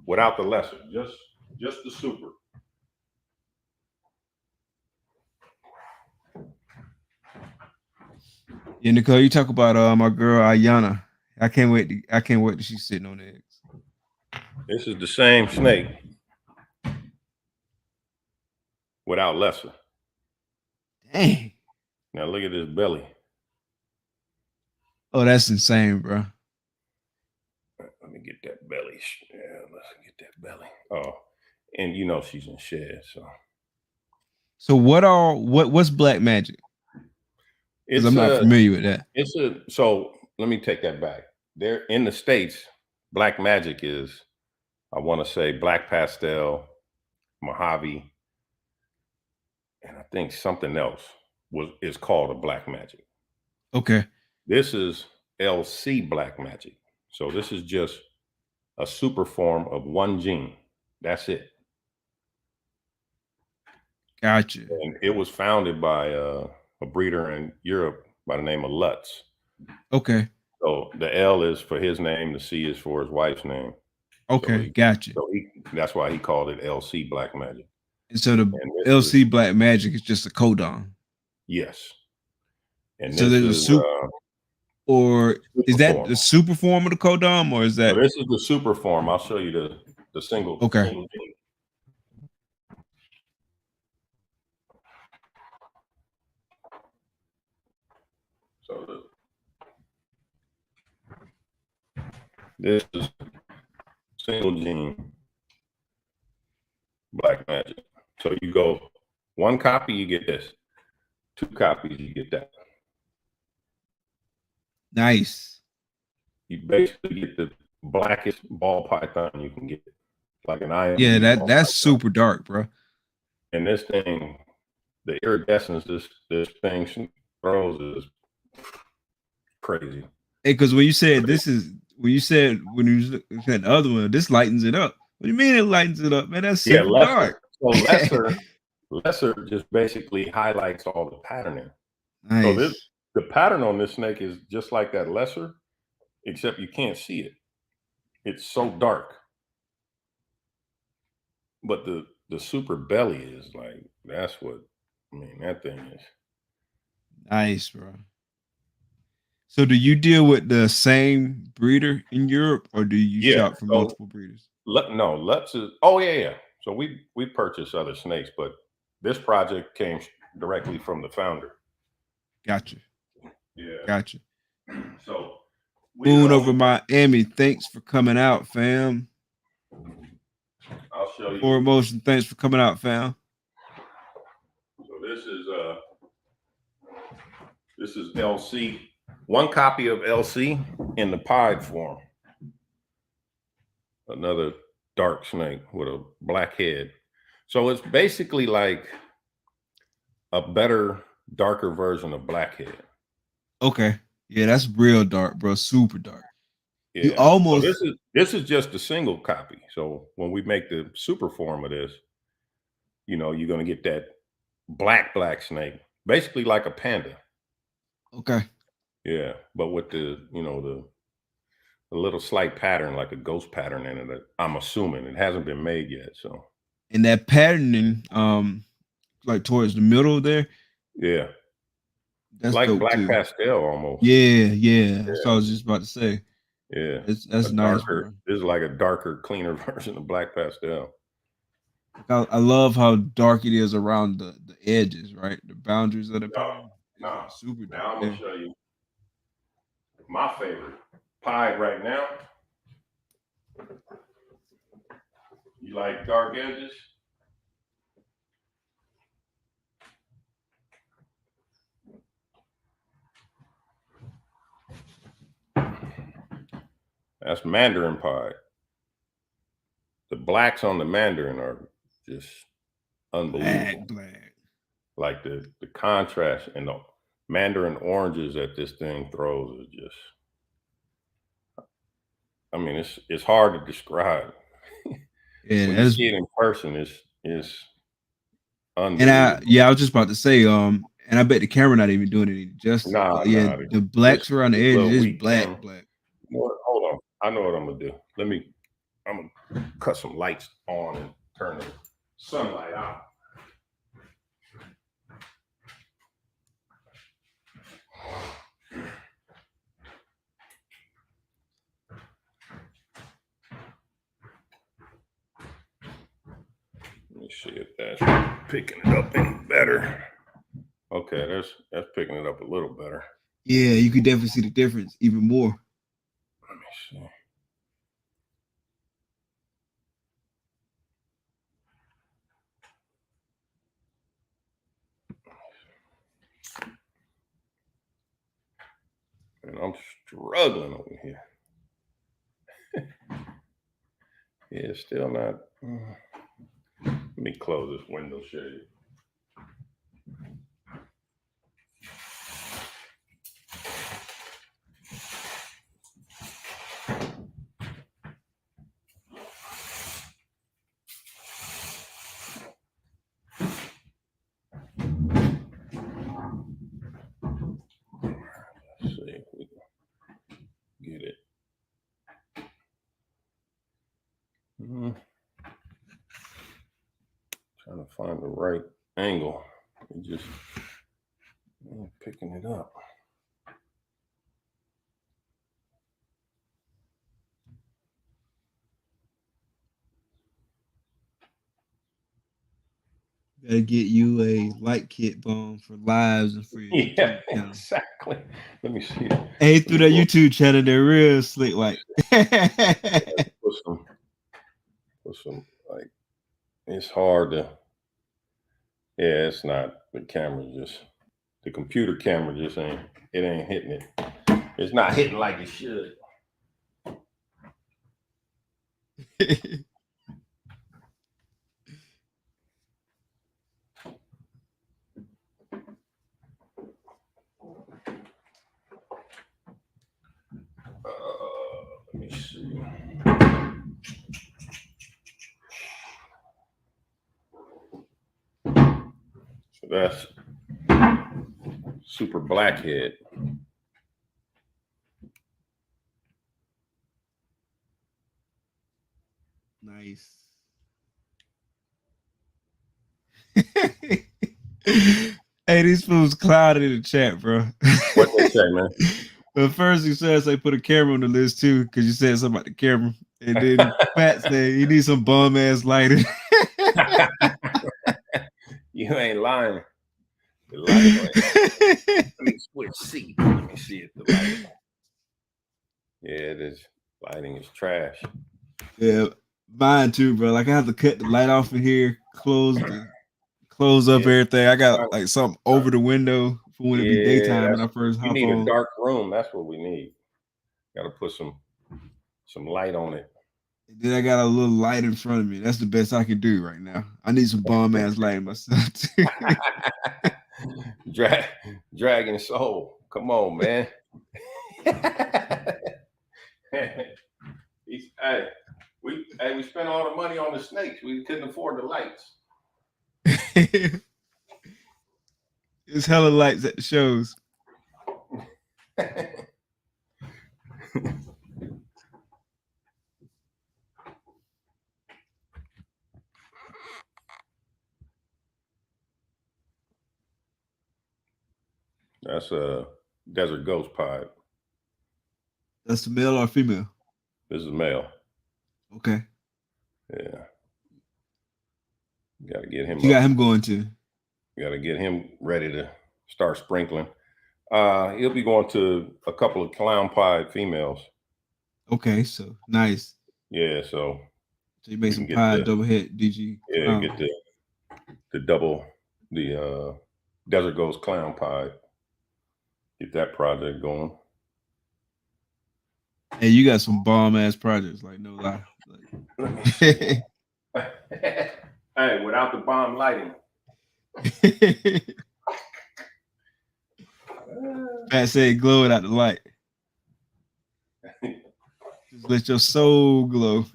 without the lesser, just the super. Yeah, Nicole, you talk about my girl Ayana. I can't wait that she's sitting on the eggs. This is the same snake without lesser. Dang. Now look at this belly. Oh, that's insane, bro. Let me get that belly. Yeah, let's get that belly. Oh, and she's in shed, so So what's black magic? Because I'm it's not a familiar with that. so let me take that back. There in the States, black magic is I want to say black pastel, Mojave, and I think something else is called a black magic. Okay. This is LC black magic. So this is just a super form of one gene. That's it. Gotcha. And it was founded by a breeder in Europe by the name of Lutz. Okay. So the L is for his name, the C is for his wife's name. Okay. Gotcha. That's why he called it LC Black Magic. And so the And LC black magic is just a codon. yes. And So this there's a is super, or is super that form. the super form of the codon, or is So that this is the super form. I'll show you the single okay? gene. So this is single gene. Black Magic. So you go 1 copy, you get this. 2 copies, you get that. Nice. You basically get the blackest ball python you can get, like an IMB. Yeah, that's super dark, bro. And this thing, the iridescence this thing throws is crazy. Hey, because when you said when you look at the other one, this lightens it up. What do you mean it lightens it up, man? That's super dark. So lesser just basically highlights all the patterning. Nice. So the pattern on this snake is just like that lesser, except you can't see it. It's so dark. But the super belly is like, that's what, I mean, that thing is nice, bro. So do you deal with the same breeder in Europe, or do you shop for multiple breeders? No, Lutz is, oh yeah. So we purchase other snakes, but this project came directly from the founder. Gotcha. Yeah. Gotcha. So Moon over Miami, thanks for coming out, fam. I'll show you. For Emotion, thanks for coming out, fam. So this is LC. 1 copy of LC in the pied form. Another dark snake with a black head. So it's basically like a better, darker version of blackhead. Okay. Yeah, that's real dark, bro. Super dark. Yeah. You almost this is just a single copy. So when we make the super form of this, you know, you're gonna get that black snake, basically like a panda. Okay. Yeah, but with the, you know, the little slight pattern, like a ghost pattern in it. I'm assuming it hasn't been made yet. So, and that patterning, like towards the middle there. Yeah, that's like dope black too. pastel almost. Yeah. That's what I was just about to say. Yeah, that's nice, bro. This is like a darker, cleaner version of black pastel. I love how dark it is around the edges, right? The boundaries of the pattern. No, super dark. Now I'm gonna show you my favorite pied right now. You like dark edges? That's Mandarin pied. The blacks on the Mandarin are just unbelievable. Black. Like the contrast and the Mandarin oranges that this thing throws is just, I mean, it's hard to describe. Yeah, when you see it in person, it's unbelievable. And I was just about to say, and I bet the camera not even doing it justice. The blacks around the edge is black. Hold on, I know what I'm gonna do. I'm gonna cut some lights on and turn the sunlight out. Let me see if that's picking it up any better. Okay, that's picking it up a little better. Yeah, you can definitely see the difference even more. Let me see. And I'm struggling over here. Yeah, it's still not. Let me close this window shade. Let's see if we can get it. Trying to find the right angle. Just picking it up. Gotta get you a light kit bomb for lives and for your YouTube channel. Exactly. Let me see. Hey, through that YouTube channel, they're real slick like. Put some like, it's hard to. Yeah, it's not the camera. Just the computer camera just ain't. It ain't hitting it. It's not hitting like it should. Let me see. So that's super blackhead. Nice. Hey, these fools clouded in the chat, bro. What they say, man? But first, you said they put a camera on the list too, because you said something about the camera. And then Pat said he needs some bum ass lighting. You ain't lying. The light. Let me switch seat. Let me see if the light. Yeah, this lighting is trash. Yeah, mine too, bro. Like I have to cut the light off in here, close up everything. I got like something over the window for when it be daytime when I first hop on. You need a dark room. That's what we need. Got to put some light on it. And then I got a little light in front of me. That's the best I can do right now. I need some bomb ass light myself too. Dragon Soul. Come on, man. Hey, we spent all the money on the snakes. We couldn't afford the lights. It's hella lights at the shows. That's a desert ghost pied. That's the male or female? This is male. Okay. Yeah. Got to get him. You got him going too. Got to get him ready to start sprinkling. He'll be going to a couple of clown pied females. Okay, so nice. Yeah, so you make some pie double hit DG. Yeah, get the double Desert Ghost clown pie. Get that project going. Hey, you got some bomb ass projects, like no lie. Let me see. Hey, without the bomb lighting. Pat said glow without the light. Just let your soul glow.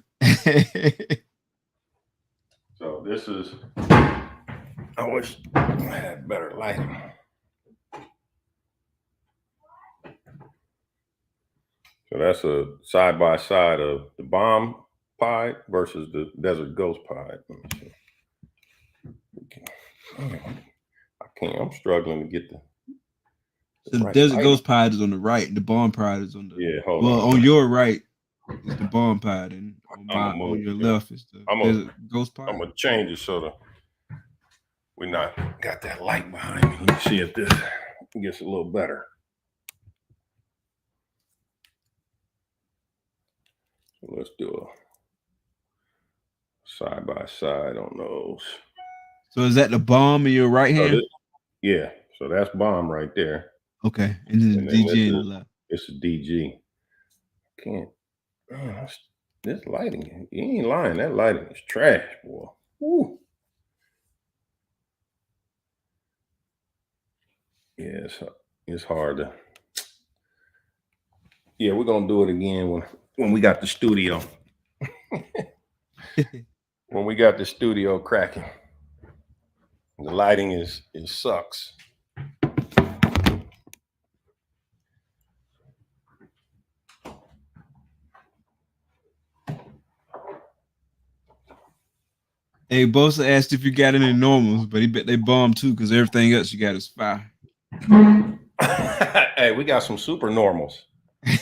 So this is, I wish I had better lighting. So that's a side by side of the bomb pie versus the Desert Ghost pie. Let me see. I can't. I'm struggling to get the right Desert lighting. Ghost pie is on the right. The bomb pie is on the hold on. On your right is the bomb pie, and on your left is the Desert Ghost pie. I'm gonna change it so that we not got that light behind me. Let me see if this gets a little better. So let's do a side by side on those. So is that the bomb in your right hand? Yeah. So that's bomb right there. Okay. And then the DG in the left. It's a DG. Can't. This lighting, you ain't lying. That lighting is trash, boy. Woo. Yeah, it's hard to. Yeah, we're gonna do it again when we got the studio. When we got the studio cracking. The lighting is sucks. Hey, Bosa asked if you got any normals, but he bet they bombed too because everything else you got is fire. Hey, we got some super normals. We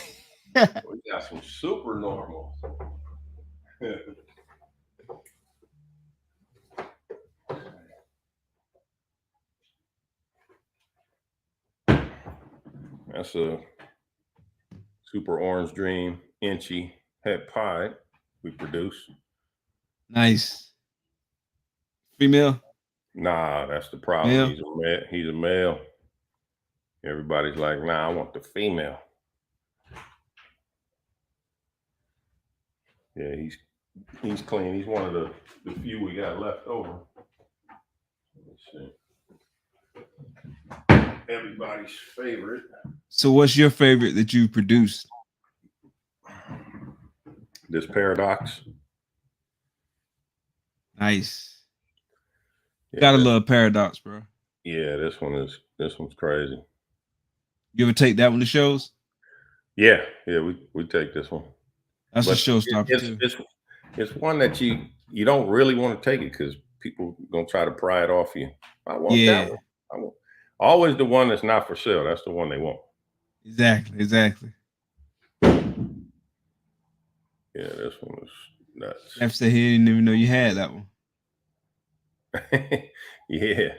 got some super normals. That's a super orange dream inchy head pie we produce. Nice. Female? Nah, that's the problem. Male? He's a male. He's a male. Everybody's like, nah, I want the female. Yeah, he's clean. He's one of the few we got left over. Let's see. Everybody's favorite. So what's your favorite that you produced? This paradox. Nice. Yeah, Gotta love Paradox, bro. yeah, this one's crazy. You ever take that one to shows? Yeah, we take this one. That's a But showstopper it's too. it's one that you don't really want to take it because people gonna try to pry it off you. I want that Yeah, one. I want always the one that's not for sale. That's the one they want. exactly. Yeah, this one is nuts. Jeff said he didn't even know you had that one. Yeah.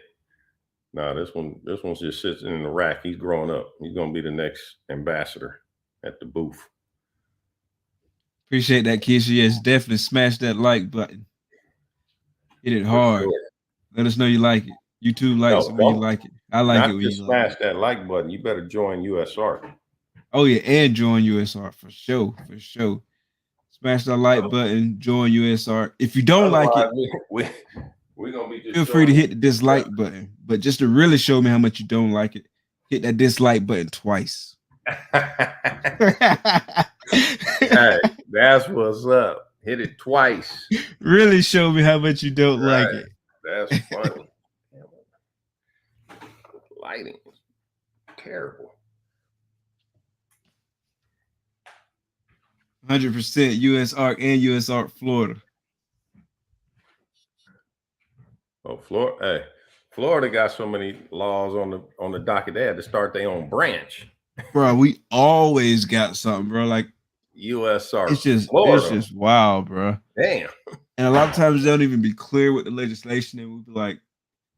No, this one's just sitting in the rack. He's growing up. He's gonna be the next ambassador at the booth. Appreciate that, Keisha. Yes, definitely smash that like button. Hit it For hard. sure. Let us know you like it. YouTube likes No, it when you don't like it. I like it not when just you like smash it. that like button. You better join USR. Oh yeah, and join USR for sure. Smash that like button, join USR. If you don't like Otherwise, it, we're gonna be just feel free to hit the dislike showing button. But just to really show me how much you don't like it, hit that dislike button twice. Hey, that's what's up. Hit it twice. Really show me how much you don't like Right. it. That's funny. Lighting is terrible. 100% US Arc and US Arc Florida. Oh, Florida. Hey, Florida got so many laws on the docket. They had to start their own branch. Bro, we always got something, bro. Like USR it's Florida. just wild, bro. Damn. And a lot of times they don't even be clear with the legislation, and we'll be like,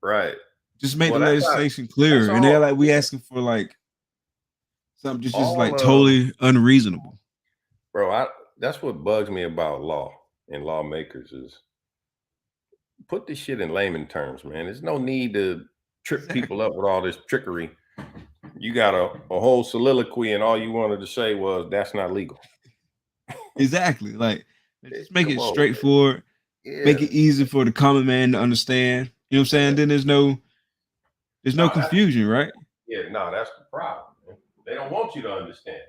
Right. just make Well, the that's legislation clear. And they're all. like, we asking for like something just All like totally unreasonable. bro. That's what bugs me about law and lawmakers is put this shit in layman terms, man. There's no need to trip people up with all this trickery. You got a whole soliloquy, and all you wanted to say was that's not legal. Exactly. Like just make Come it on, straightforward, man. make Yeah. it easy for the common man to understand. You know what I'm saying? Then there's no No, confusion, right? no, that's the problem. Man. They don't want you to understand.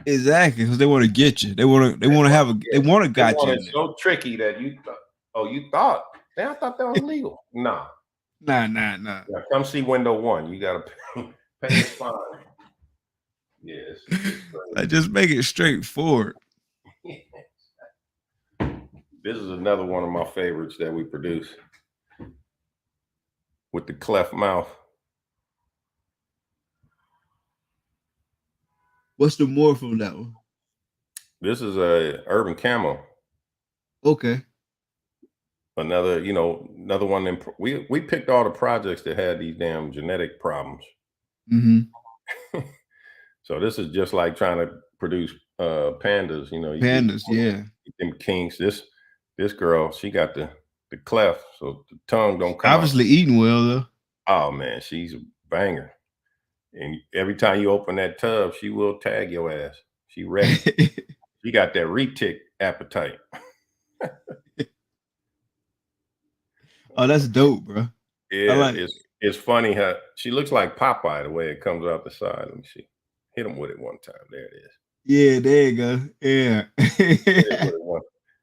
Exactly, because they want to get you. They want to have a they want to They got want you it in there. so tricky that you thought, oh, you thought? Man, I thought that was legal. Nah. Nah. Yeah, come see window one. You gotta pay a fine. Yes. Like, just make it straightforward. This is another one of my favorites that we produce with the cleft mouth. What's the morph on that one? This is a urban camo. Okay. Another one. We picked all the projects that had these damn genetic problems. Mm-hmm. So this is just like trying to produce pandas. You Pandas, yeah. them kinks. This girl, she got the cleft, so the tongue don't come Obviously out. eating well though. Oh man, she's a banger. And every time you open that tub, she will tag your ass. She ready. She got that retic appetite. Oh, that's dope, bro. Yeah, I like it's funny how she looks like Popeye the way it comes out the side. Let me see. Hit him with it one time. There it is. Yeah, there you go. Yeah.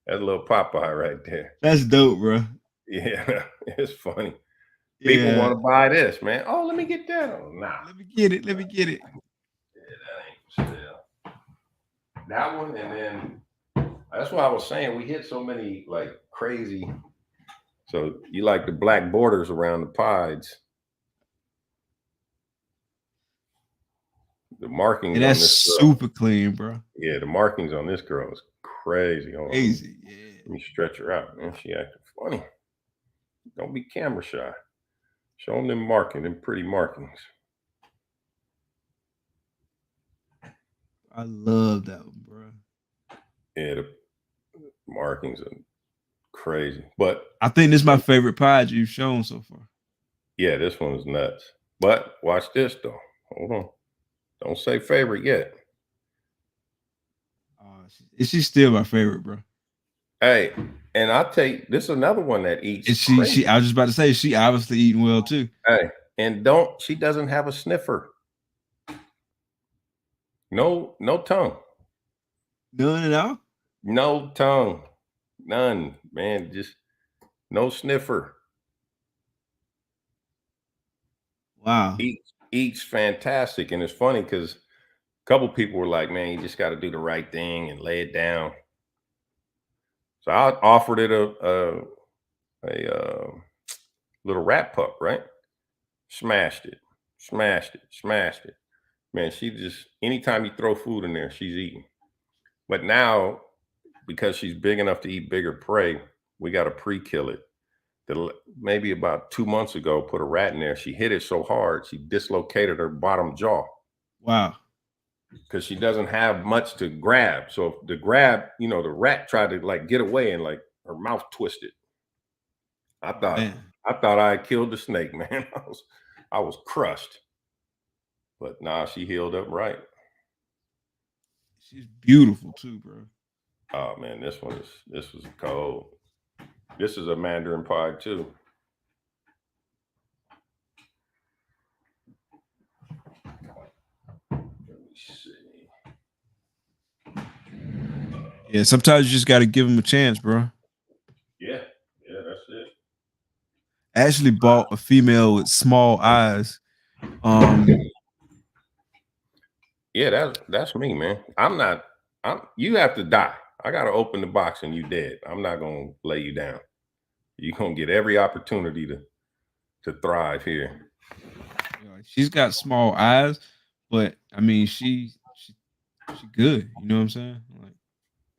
That's a little Popeye right there. That's dope, bro. Yeah, it's funny. People Yeah. want to buy this, man. Oh, let me get that. Oh, nah. Let me get it. Yeah, that ain't for sale. That one, and then that's why I was saying we hit so many like crazy. So you like the black borders around the pies. The markings and on that's this girl. super clean, bro. Yeah, the markings on this girl is crazy. Hold on. Crazy. Yeah. Let me stretch her out, man. She acting funny. Don't be camera shy. Show them them pretty markings. I love that one, bro. Yeah, the markings are crazy. But I think this is my favorite pod you've shown so far. yeah, this one is nuts. But watch this though. Hold on. Don't say favorite yet. She's still my favorite, bro. Hey, and I'll take this is another one that eats. And she I was just about to say she obviously eating well too. Hey, and she doesn't have a sniffer. No tongue. None at all? No tongue. None, man. Just no sniffer. Wow. Eats fantastic. And it's funny because a couple people were like, man, you just got to do the right thing and lay it down. So I offered it a little rat pup, right? Smashed it. Man, she just, anytime you throw food in there, she's eating. But now, because she's big enough to eat bigger prey, we got to pre-kill it. Maybe about 2 months ago, put a rat in there. She hit it so hard, she dislocated her bottom jaw. Wow. Because she doesn't have much to grab. So the grab, the rat tried to like get away and like her mouth twisted. I thought I killed the snake, man. I was crushed. But nah, she healed up right. She's beautiful too, bro. Oh man, this was cold. This is a Mandarin pie too. Let me see. Yeah, sometimes you just got to give them a chance, bro. Yeah, that's it. I actually bought a female with small eyes. Yeah, that's me, man. You have to die. I gotta open the box and you dead. I'm not gonna lay you down. You're gonna get every opportunity to thrive here. She's got small eyes, but I mean she good. You know what I'm saying? Like,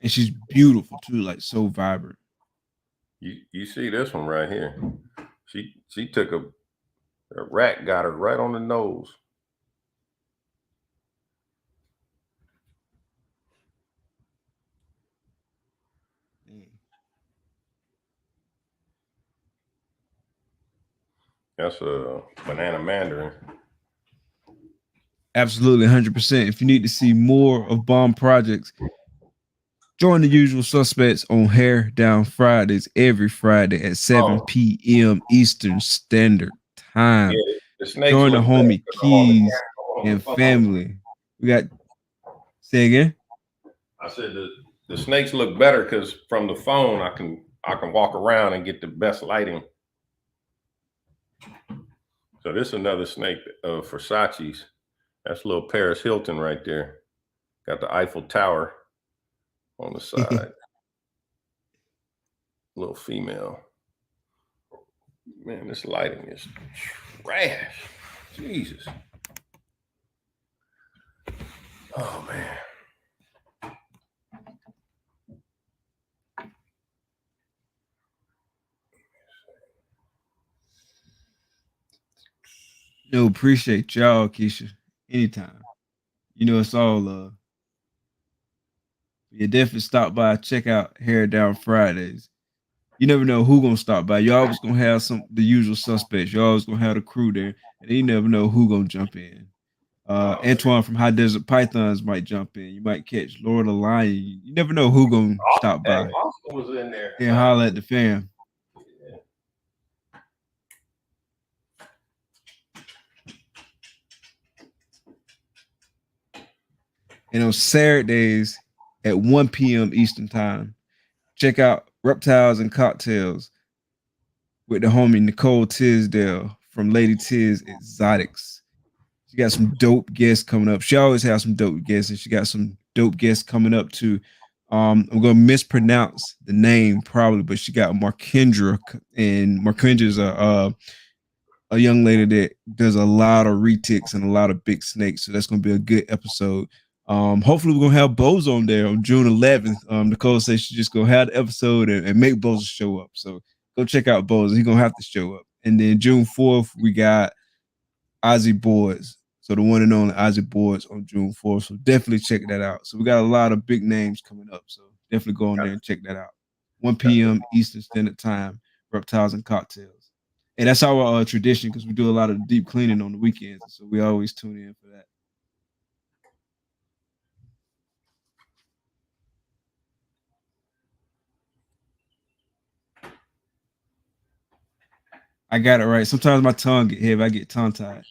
and she's beautiful too, like so vibrant. You see this one right here? She took a rat, got her right on the nose. That's a banana mandarin. Absolutely, 100%. If you need to see more of Bomb Projects, join the usual suspects on Hair Down Fridays every Friday at 7 p.m. Eastern Standard Time. Yeah, join the homie Keys and family. We got, say again? I said the snakes look better because from the phone I can walk around and get the best lighting. So this is another snake of Versace's. That's a little Paris Hilton right there. Got the Eiffel Tower on the side. Little female. Man, this lighting is trash. Jesus. Oh man. No, appreciate y'all, Keisha. Anytime. It's all love. You definitely stop by, check out Hair Down Fridays. You never know who gonna stop by. You always gonna have the usual suspects. You always gonna have the crew there, and you never know who gonna jump in. Antoine from High Desert Pythons might jump in. You might catch Lord of Lion. You never know who gonna stop by. Austin was in there. And holler at the fam. And on Saturdays at 1 p.m. Eastern Time, check out Reptiles and Cocktails with the homie Nicole Tisdale from Lady Tiz Exotics. She got some dope guests coming up. She always has some dope guests, and she got some dope guests coming up too. I'm gonna mispronounce the name probably, but she got Markendra, and Markendra's a young lady that does a lot of retics and a lot of big snakes. So that's gonna be a good episode. Hopefully we're gonna have Bose on there on June 11th. Nicole says she's just gonna have the episode and make Bose show up. So go check out Bose. He's gonna have to show up. And then June 4th, we got Ozzy Boys. So the one and only Ozzy Boys on June 4th. So definitely check that out. So we got a lot of big names coming up. So definitely go on there and check that out. 1 p.m. Eastern Standard Time, Reptiles and Cocktails. And that's our tradition because we do a lot of deep cleaning on the weekends. So we always tune in for that. I got it right. Sometimes my tongue get heavy. I get tongue tied.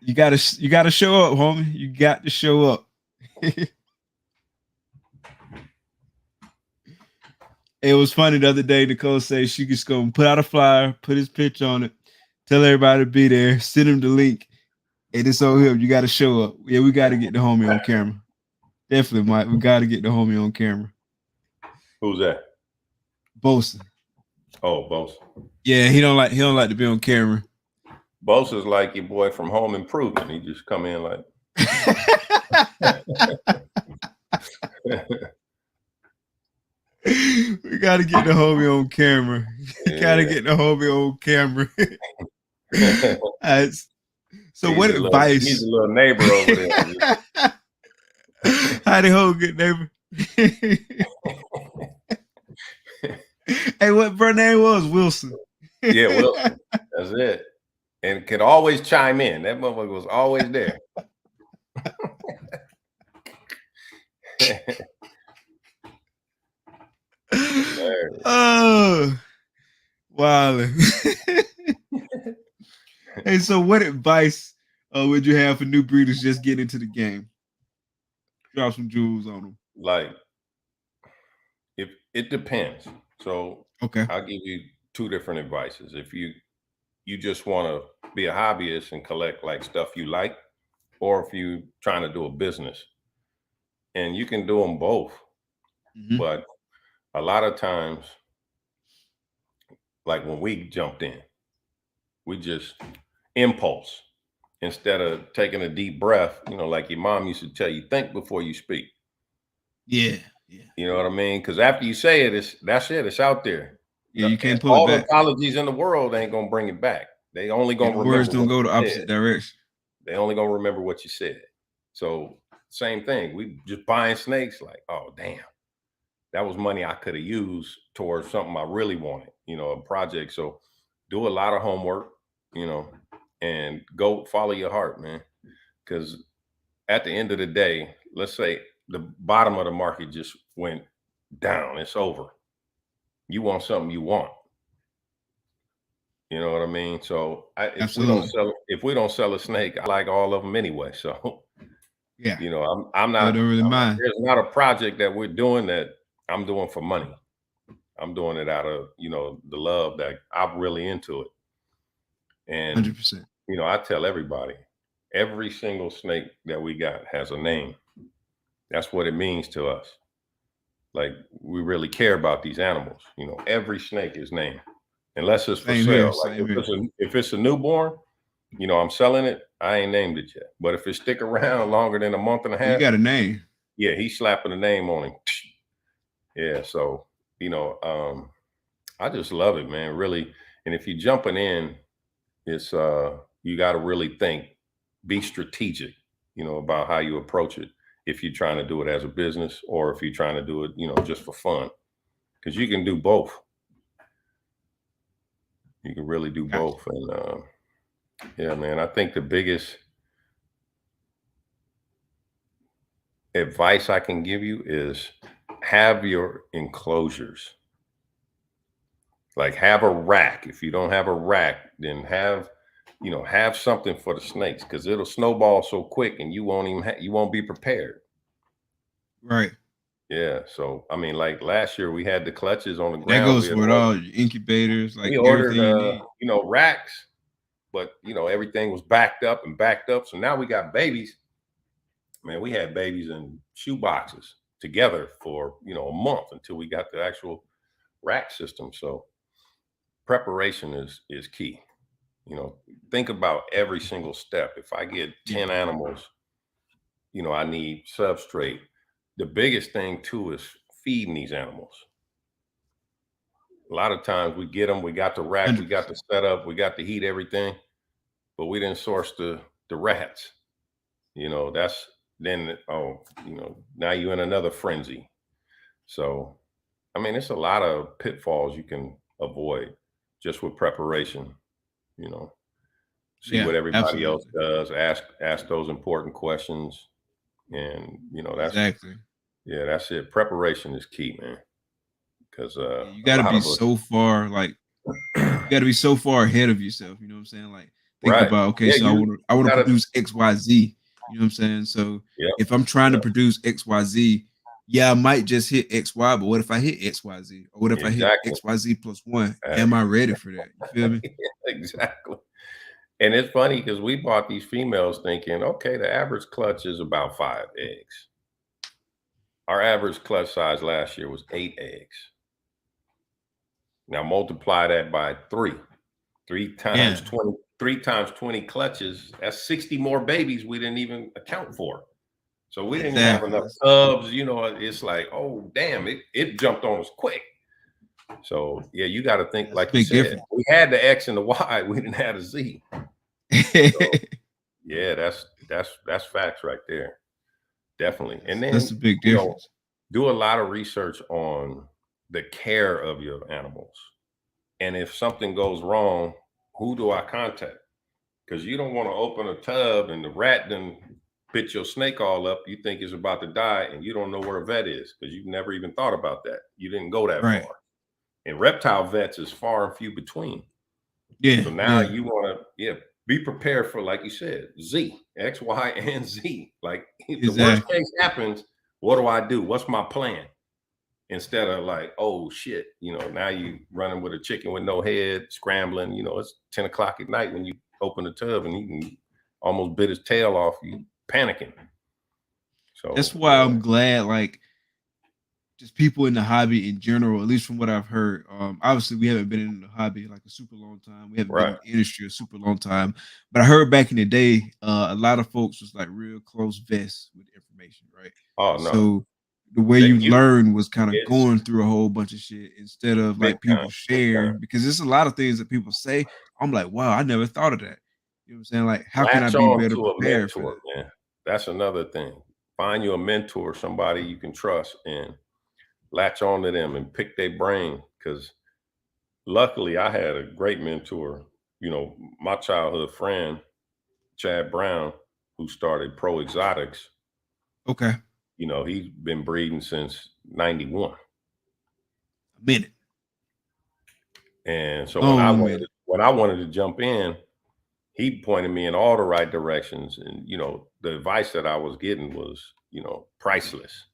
You gotta show up, homie. You got to show up. It was funny the other day. Nicole said she just gonna put out a flyer, put his picture on it, tell everybody to be there, send him the link, and it's on him. You got to show up. Yeah, we got to get the homie on camera. Definitely, Mike. We got to get the homie on camera. Who's that? Bosa. Oh, Bosa. Yeah, he don't like to be on camera. Bosa's like your boy from Home Improvement. He just come in like. We gotta get the homie on camera. Gotta get the homie on camera. So what advice? He's a little neighbor over there. How the whole good neighbor? Hey, what her name was? Wilson. Yeah, Wilson. That's it. And could always chime in. That motherfucker was always there. Oh, wow. Hey, so what advice would you have for new breeders just getting into the game? Drop some jewels on them. Like, if it depends. So okay, I'll give you two different advices. If you just want to be a hobbyist and collect like stuff you like, or if you're trying to do a business, and you can do them both. Mm-hmm. But a lot of times, like when we jumped in, we just impulse instead of taking a deep breath, like your mom used to tell you, think before you speak. Yeah. You know what I mean? Because after you say it, that's it. It's out there. Yeah, you can't pull all it back. The apologies in the world ain't gonna bring it back. They only gonna remember words don't go the opposite direction. They only gonna remember what you said. So same thing. We just buying snakes. Like, oh damn, that was money I could have used towards something I really wanted. A project. So do a lot of homework. And go follow your heart, man. Because at the end of the day, let's say the bottom of the market just went down. It's over. You want something you want. You know what I mean? So if we don't sell a snake, I like all of them anyway. So yeah, I'm not. I don't really mind. There's not a project that we're doing that I'm doing for money. I'm doing it out of the love that I'm really into it. And 100%. I tell everybody, every single snake that we got has a name. That's what it means to us. Like, we really care about these animals. Every snake is named, unless it's for sale. Like if it's a newborn, I'm selling it. I ain't named it yet. But if it stick around longer than a month and a half, you got a name. Yeah, he's slapping a name on him. Yeah, so I just love it, man. Really. And if you're jumping in, it's you got to really think, be strategic, about how you approach it. If you're trying to do it as a business, or if you're trying to do it, just for fun, because you can do both. You can really do both. And yeah, man, I think the biggest advice I can give you is have your enclosures. Like, have a rack. If you don't have a rack, then have something for the snakes, because it'll snowball so quick and you won't be prepared. Right. Yeah. So, I mean, like last year we had the clutches on the ground. That goes for all incubators, like we ordered, racks, but everything was backed up. So now we got babies. Man, we had babies in shoe boxes together for, a month until we got the actual rack system. So preparation is key. Think about every single step. If I get 10 animals, I need substrate. The biggest thing too is feeding these animals. A lot of times we get them, we got the rack, we got the 100%. setup, we got the heat, everything, but we didn't source the rats. That's then now you're in another frenzy. So I mean, it's a lot of pitfalls you can avoid just with preparation. You know, see Yeah, what everybody else absolutely. does, ask those important questions, and Exactly. that's it. Preparation is key, man, because Yeah, you a got to lot be of so far like you got to be so far ahead of yourself. You know what I'm saying? Like think right, about okay, yeah, so I you want to gotta, produce X Y Z. You know what I'm saying? So yeah, if I'm trying to yeah, produce X Y Z, yeah, I might just hit X Y. But what if I hit X Y Z? Or what if I hit exactly, X Y Z plus one? Am I ready for that? You feel me? exactly. And it's funny because we bought these females thinking, okay, the average clutch is about 5 eggs. Our average clutch size last year was 8 eggs. Now multiply that by three. Three times Yeah, 20, 3 times 20 clutches. That's 60 more babies we didn't even account for. So we didn't have exactly. enough tubs. It's like, oh damn, it jumped on us quick. So yeah, you got to Yeah, think that's a like you big said. difference. We had the X and the Y, we didn't have a Z. So yeah, that's facts right there. Definitely. And That's then, a big you know, difference. do a lot of research on the care of your animals. And if something goes wrong, who do I contact? Because you don't want to open a tub and the rat then bit your snake all up. You think it's about to die and you don't know where a vet is because you've never even thought about that. You didn't go that Right. far. And reptile vets is far and few between. Yeah. So now Yeah. you want to, be prepared for, like you said, Z, X, Y, and Z. Like if the worst Exactly. case happens, what do I do? What's my plan? Instead of like, oh shit, now you running with a chicken with no head, scrambling. It's 10 o'clock at night when you open the tub and he can almost bit his tail off. You panicking. That's So why I'm glad, like, just people in the hobby in general, at least from what I've heard. Obviously, we haven't been in the hobby like a super long time. We haven't been right. in the industry a super long time. But I heard back in the day, a lot of folks was like real close vests with information, right? Oh no, So the way that you you learn was kind of it's going through a whole bunch of shit instead of big like time, people big time. sharing because there's a lot of things that people say. I'm like, wow, I never thought of that. You know what I'm saying? Like, how can I Latch be on better to a prepared for mentor, that? man. That's another thing. Find you a mentor, somebody you can trust, and latch on to them and pick their brain. Because luckily, I had a great mentor. My childhood friend, Chad Brown, who started Pro Exotics. Okay, He's been breeding since '91. a minute, And so when I long wanted minute. to, when I wanted to jump in, he pointed me in all the right directions. And the advice that I was getting was, priceless.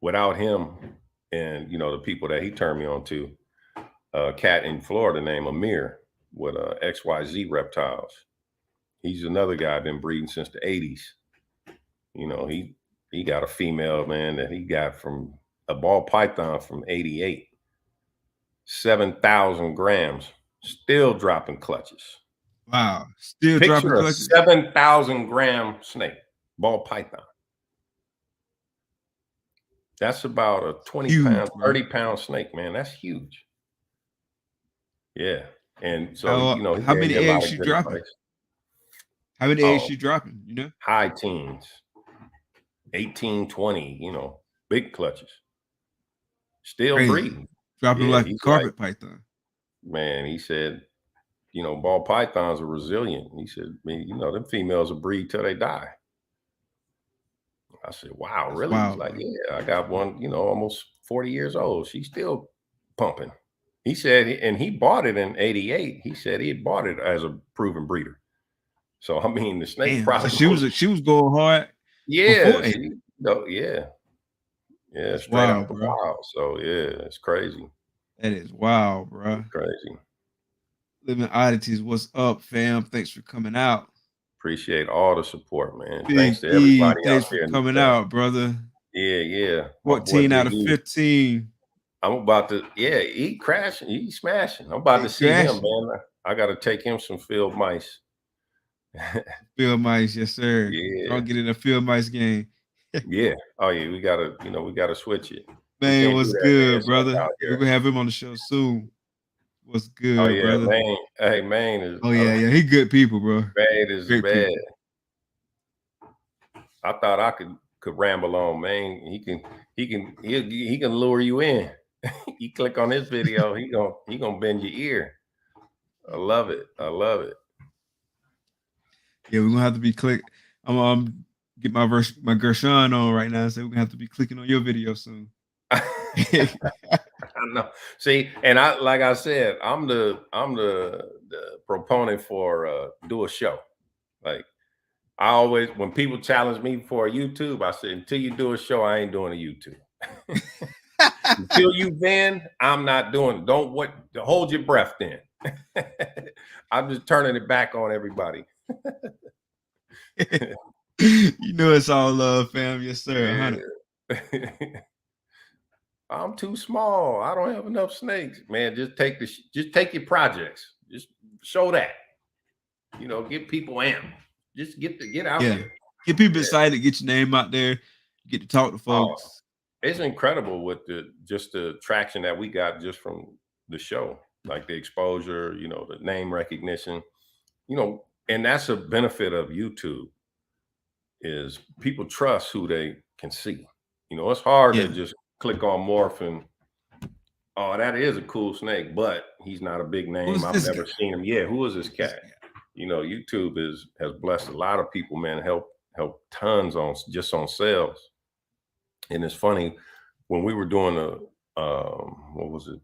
Without him and the people that he turned me on to, a cat in Florida named Amir with XYZ Reptiles. He's another guy been breeding since the '80s. He got a female, man, that he got from a ball python from '88, 7,000 grams, still dropping clutches. Wow, still dropping Picture a clutches. 7,000-gram snake, ball python. That's about a 20 pound, Huge, bro. 30-pound snake, man. That's huge. Yeah. And so, he How gave many me a lot eggs of she good dropping? advice. How many eggs Oh, she dropping? You know, high teens, 18, 20, big clutches, still crazy. breeding. Dropping Yeah. like a He's like, carpet python. man, he said, ball pythons are resilient. He said, man, them females will breed till they die. I said, wow, That's really? He's wild, like, bro. yeah, I got one, almost 40 years old. She's still pumping. He said, and he bought it in '88. He said he had bought it as a proven breeder. So, I mean, the snake Damn. So probably was, she was going hard yeah, before eight. she, yeah, yeah, That's straight out wild, the bro. wild. So, yeah, it's crazy. That is wild, bro. It's crazy. Living oddities. What's up, fam? Thanks for coming out. Appreciate all the support, man. Thanks Big to E, everybody out thanks for there in the coming chat. out, brother. Yeah, yeah. My boy 14 out Big of E. 15. I'm about to, he crashing, he smashing. I'm about to Hey, see him, crashing. man. I got to take him some field mice. Field mice, yes, sir. Y'all Yeah, get in a field mice game. yeah. Oh yeah, we gotta switch it. We Man, can't do what's that good, headshot brother? out We're here. gonna have him on the show soon. What's Oh good, yeah, brother? Maine. Hey, Maine is Oh yeah, he good people, bro. bad is Great bad. people. I thought I could ramble on, man. He can lure you in. You click on this video, he gonna bend your ear. I love it. I love it. Yeah, we're gonna have to be click. I'm get my Gershon on right now, so we're gonna have to be clicking on your video soon. I know. See, and I like I said, I'm the proponent for do a show. Like I always, when people challenge me for a YouTube, I say until you do a show, I ain't doing a YouTube. Until you then, I'm not doing it. Don't hold your breath then. I'm just turning it back on everybody. You know it's all love, fam. Yes, sir. Yeah. I'm too small. I don't have enough snakes. Man, just take your projects. Just show that. You know, get people amped. Just get out there. Get people excited, get your name out there, get to talk to folks. It's incredible with the traction that we got just from the show, like the exposure, you know, the name recognition, you know, and that's a benefit of YouTube is people trust who they can see. You know, it's hard to just click on Morph and oh, that is a cool snake, but he's not a big name. I've never seen him. Yeah, who is this cat? You know, YouTube has blessed a lot of people, man, help tons on sales. And it's funny, when we were doing what was it?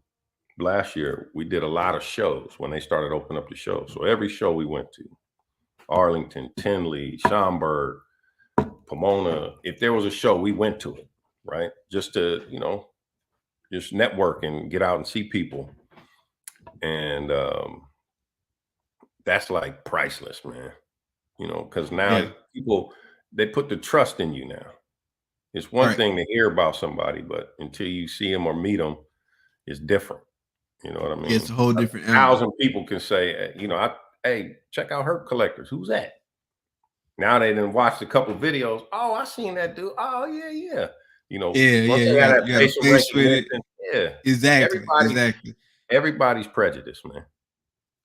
Last year, we did a lot of shows when they started opening up the shows. So every show we went to, Arlington, Tinley, Schaumburg, Pomona, if there was a show, we went to it, right? Just to, you know, just network and get out and see people. And that's like priceless, man. You know, because now people, they put the trust in you now. It's one thing to hear about somebody, but until you see them or meet them, it's different. You know what I mean? It's a whole different 1,000 people can say, you know, hey, check out Herp Collectors. Who's that? Now they done watched a couple videos. Oh, I seen that dude. Oh, yeah. You know, you got a face with it. Yeah, Exactly. Everybody's prejudiced, man.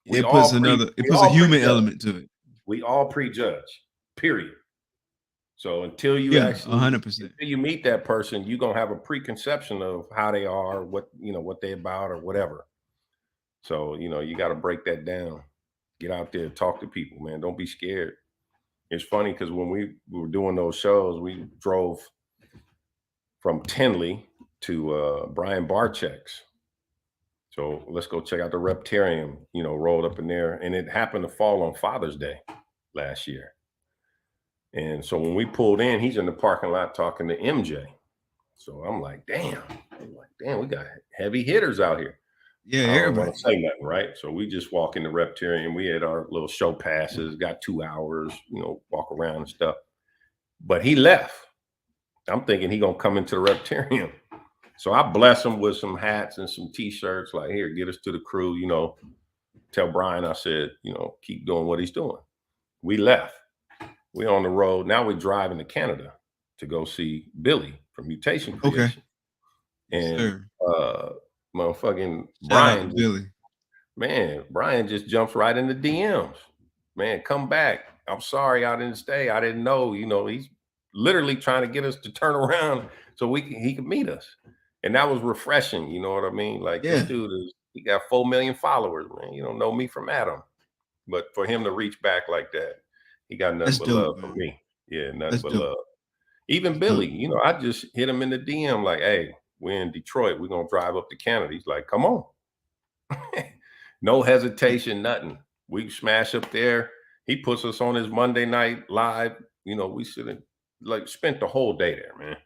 It puts a human element to it. We all prejudge, period. So until you actually 100%. until you meet that person, you're gonna have a preconception of how they are, what they about or whatever. So, you know, you got to break that down. Get out there, talk to people, man. Don't be scared. It's funny because when we were doing those shows, we drove from Tinley to Brian Barczyk's. So let's go check out the Reptarium, you know, rolled up in there. And it happened to fall on Father's Day last year. And so when we pulled in, he's in the parking lot talking to MJ. So I'm like, damn, we got heavy hitters out here. Yeah, I don't want to say nothing, right? So we just walk in the Reptarium. We had our little show passes, got 2 hours, you know, walk around and stuff. But he left. I'm thinking he gonna come into the Reptarium. So I bless him with some hats and some t-shirts, like, here, get us to the crew, you know. Tell Brian, I said, you know, keep doing what he's doing. We left. We're on the road. Now we're driving to Canada to go see Billy from Mutation Creation. And motherfucking Brian, Billy. Man, Brian just jumps right in the DMs. Man, come back. I'm sorry I didn't stay. I didn't know. You know, he's literally trying to get us to turn around so he could meet us. And that was refreshing. You know what I mean? Like this dude he got 4 million followers, man. You don't know me from Adam. But for him to reach back like that, he got nothing but love from me. Yeah, nothing but love. Even Billy, you know, I just hit him in the DM like, hey, we're in Detroit. We're going to drive up to Canada. He's like, come on. No hesitation, nothing. We smash up there. He puts us on his Monday night live. You know, we should have like spent the whole day there, man.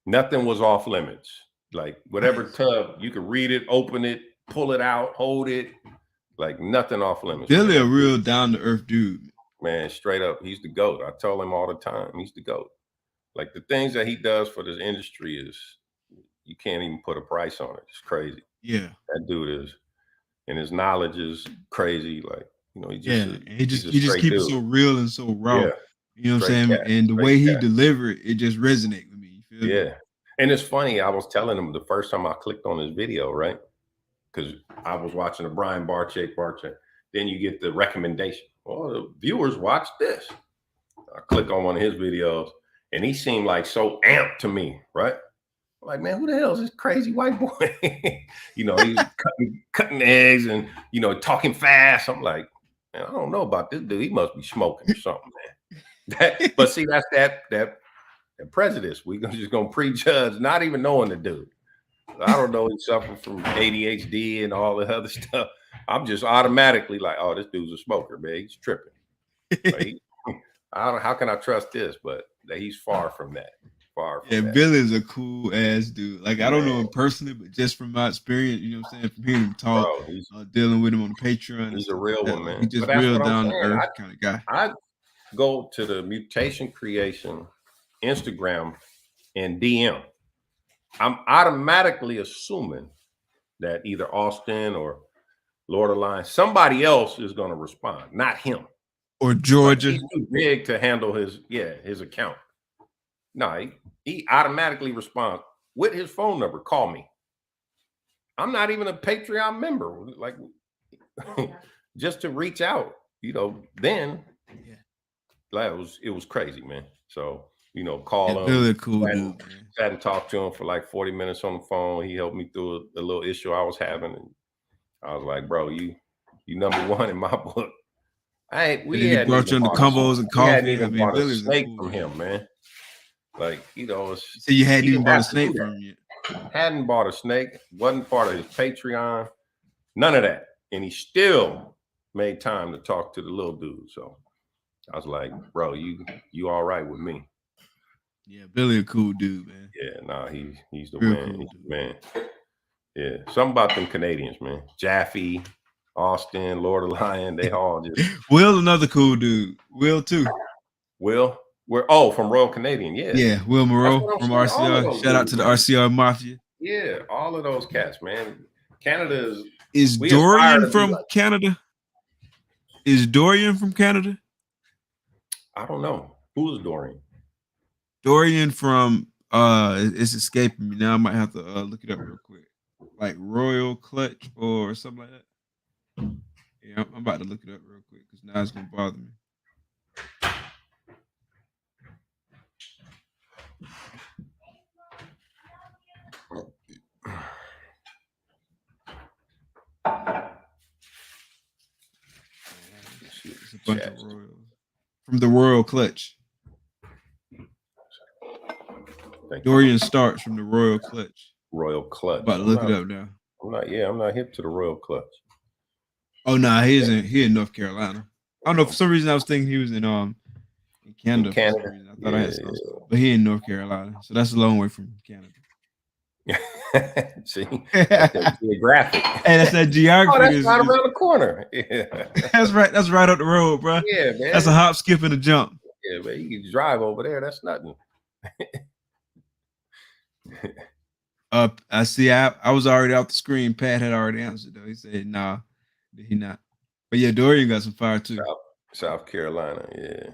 Nothing was off limits. Like whatever tub, you could read it, open it, pull it out, hold it. Like nothing off limits. Billy a real down to earth dude. Man, straight up, he's the GOAT. I tell him all the time, he's the GOAT. Like the things that he does for this industry is, you can't even put a price on it. It's crazy. Yeah. That dude is, and his knowledge is crazy. Like, you know, he just keeps it so real and so raw. Yeah. You know what I'm saying? And the way he delivered it just resonate with me. You feel me? And it's funny, I was telling him the first time I clicked on his video, right? Because I was watching a Brian Barcheck. Then you get the recommendation. Well, the viewers watch this. I click on one of his videos, and he seemed like so amped to me, right? I'm like, man, who the hell is this crazy white boy? You know, he's cutting eggs and, you know, talking fast. I'm like, man, I don't know about this dude. He must be smoking or something, man. But see, that's that prejudice. We're just gonna prejudge, not even knowing the dude. I don't know he's suffering from ADHD and all the other stuff. I'm just automatically like, oh, this dude's a smoker, man. He's tripping. Like, I don't know, how can I trust this? But he's far from that. Far from that. Billy's a cool ass dude. Like, I don't know him personally, but just from my experience, you know what I'm saying, from hearing him talk, bro, dealing with him on the Patreon. He's a real one, man. He's just real down to earth kind of guy. I go to the Mutation Creation Instagram and DM. I'm automatically assuming that either Austin or Lord of Lion, somebody else is going to respond, not him. Or Georgia. He's too big to handle his account. No, he automatically responds with his phone number. Call me. I'm not even a Patreon member. Like, just to reach out, you know, then like it was crazy, man. So, you know, call him. Really cool dude, man. Sat and talked to him for like 40 minutes on the phone. He helped me through a little issue I was having. And I was like, bro, you number one in my book. We had brought you on the combos and coffee. We hadn't even bought a snake from him, man. Like, you know, so you hadn't even bought a snake from him yet. Hadn't bought a snake, wasn't part of his Patreon, none of that. And he still made time to talk to the little dude. So I was like, bro, you all right with me. Yeah, Billy a cool dude, man. Yeah, nah, he's the man. Cool, he's the man. Yeah. Something about them Canadians, man. Jaffe, Austin, Lord of Lion, they all just Will, another cool dude. Will too. Will? From Royal Canadian, yeah. Yeah, Will Moreau from RCR. Shout out to the RCR Mafia. Yeah, all of those cats, man. Canada is Dorian from Canada? Is Dorian from Canada? I don't know. Who is Dorian? Dorian from it's escaping me now. I might have to look it up real quick. Like Royal Clutch or something like that. Yeah, I'm about to look it up real quick because now it's gonna bother me. It's a bunch of Royals from the Royal Clutch. Dorian starts from the Royal Clutch. Royal Clutch. I'm about to look it up now. I'm not hip to the Royal Clutch. Oh no, he in North Carolina. I don't know, for some reason I was thinking he was in Canada. Canada. I thought I had some stuff. But he in North Carolina. So that's a long way from Canada. See, that's geographic. Hey, that's that geography. Oh, that's right around the corner. Yeah. That's right. That's right up the road, bro. Yeah, man. That's a hop, skip, and a jump. Yeah, man. You can drive over there. That's nothing. I see. I was already off the screen. Pat had already answered though. He said, "Nah, he not." But yeah, Dorian got some fire too. South Carolina. Yeah.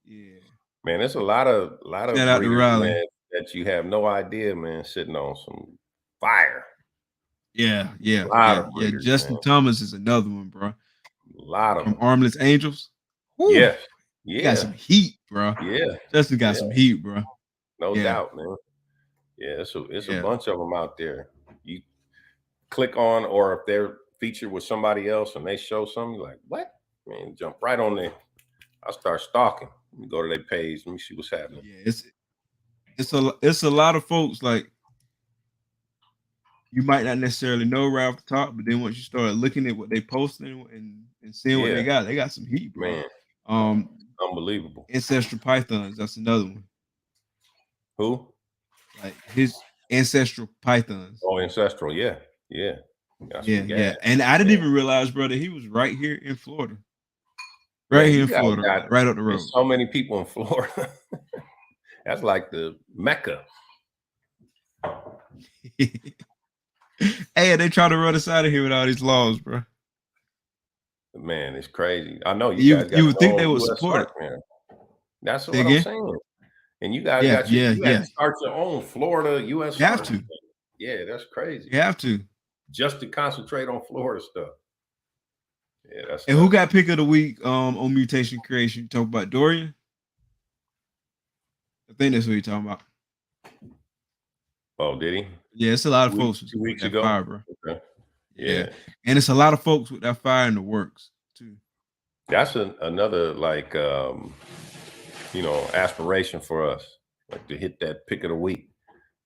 Yeah. Man, there's a lot of Shout out to Raleigh. Man, that you have no idea, man, sitting on some fire. Yeah. Breeders, Justin Thomas is another one, bro. A lot of from Armless Angels. Woo. Yeah. He got some heat, bro. Yeah. Justin got some heat, bro. No doubt, man. Yeah, it's a bunch of them out there. You click on, or if they're featured with somebody else and they show something, you're like, what? Man, jump right on there. I start stalking. Let me go to their page. Let me see what's happening. Yeah, it's a lot of folks like you might not necessarily know right off the top, but then once you start looking at what they posting and seeing what they got some heat, bro. Man, unbelievable. Ancestral Pythons, that's another one. Who? Like his Ancestral Pythons. Oh, Ancestral, yeah. Yeah. And I didn't even realize, bro, that he was right here in Florida. Right here in Florida, right up the road. So many people in Florida. That's like the Mecca. Hey, they try to run us out of here with all these laws, bro. Man, it's crazy. I know you guys would think they would support it. Man. That's what I'm saying. And you guys Yeah, got yeah, you had yeah. to start your own Florida U.S. You have search. to. Yeah, that's crazy. You have to. Just to concentrate on Florida stuff. Yeah, that's And who nuts. got pick of the week on mutation creation? You talk about Dorian? I think that's what you're talking about. Oh, did he? Yeah, it's a lot of 2 weeks, folks with 2 weeks that ago. fire, bro. Okay. Yeah. Yeah, And it's a lot of folks with that fire in the works too. that's another like aspiration for us, like to hit that pick of the week,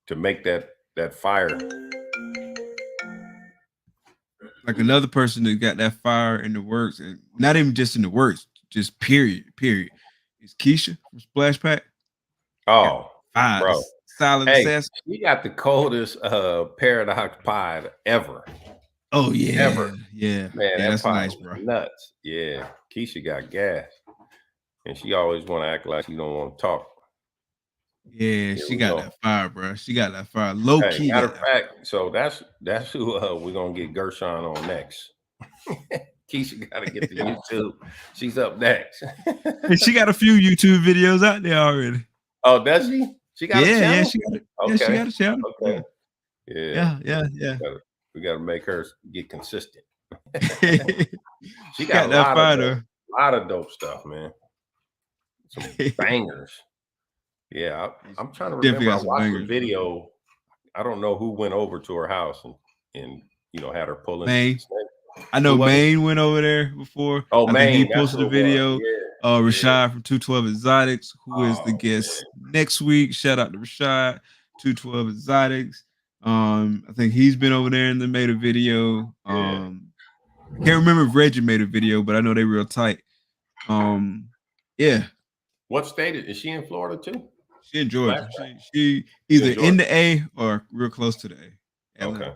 to make that fire. Like another person that got that fire in the works, and not even just in the works, just period. Is Keisha from Splash Pack. Got Oh, fire, bro. solid Hey, assassin. she got the coldest paradox pie ever. Oh yeah, Ever. yeah, Man, yeah. that That's pie nice, was bro. nuts. Yeah. Keisha got gas. And she always want to act like she don't want to talk. Yeah, Here she we got go. that fire, bro. She got that fire. Low Hey, key matter got of that. fact, so that's who we're gonna get Gershon on next. Keisha gotta get the YouTube. She's up next. And she got a few YouTube videos out there already. Oh, does she? She got a Yeah, yeah, channel? she got it. Yeah, she Okay. got a channel. Yeah, Okay. Yeah. yeah. We gotta make her get consistent. She She got got a that lot of fire dope, though. dope stuff, man. Some bangers. Yeah, I'm trying to Definitely remember. I got some watched the bangers, bro. video. I don't know who went over to her house and had her pulling the Maine. snake. I Who know was it? Maine went over there before. Oh, I think he Maine. That's posted who a it was. video. Yeah. Yeah. Rashad from 212 Exotics, who is the Oh guest next week. Shout out to Rashad, 212 Exotics. I think he's been over there and they made a video. man. I can't remember if Reggie made a video, but I know they real tight. Yeah, What state is she in? Florida too? she in Georgia. Flashback. She She in either in Georgia. the A or real close to the A. Atlanta. Okay.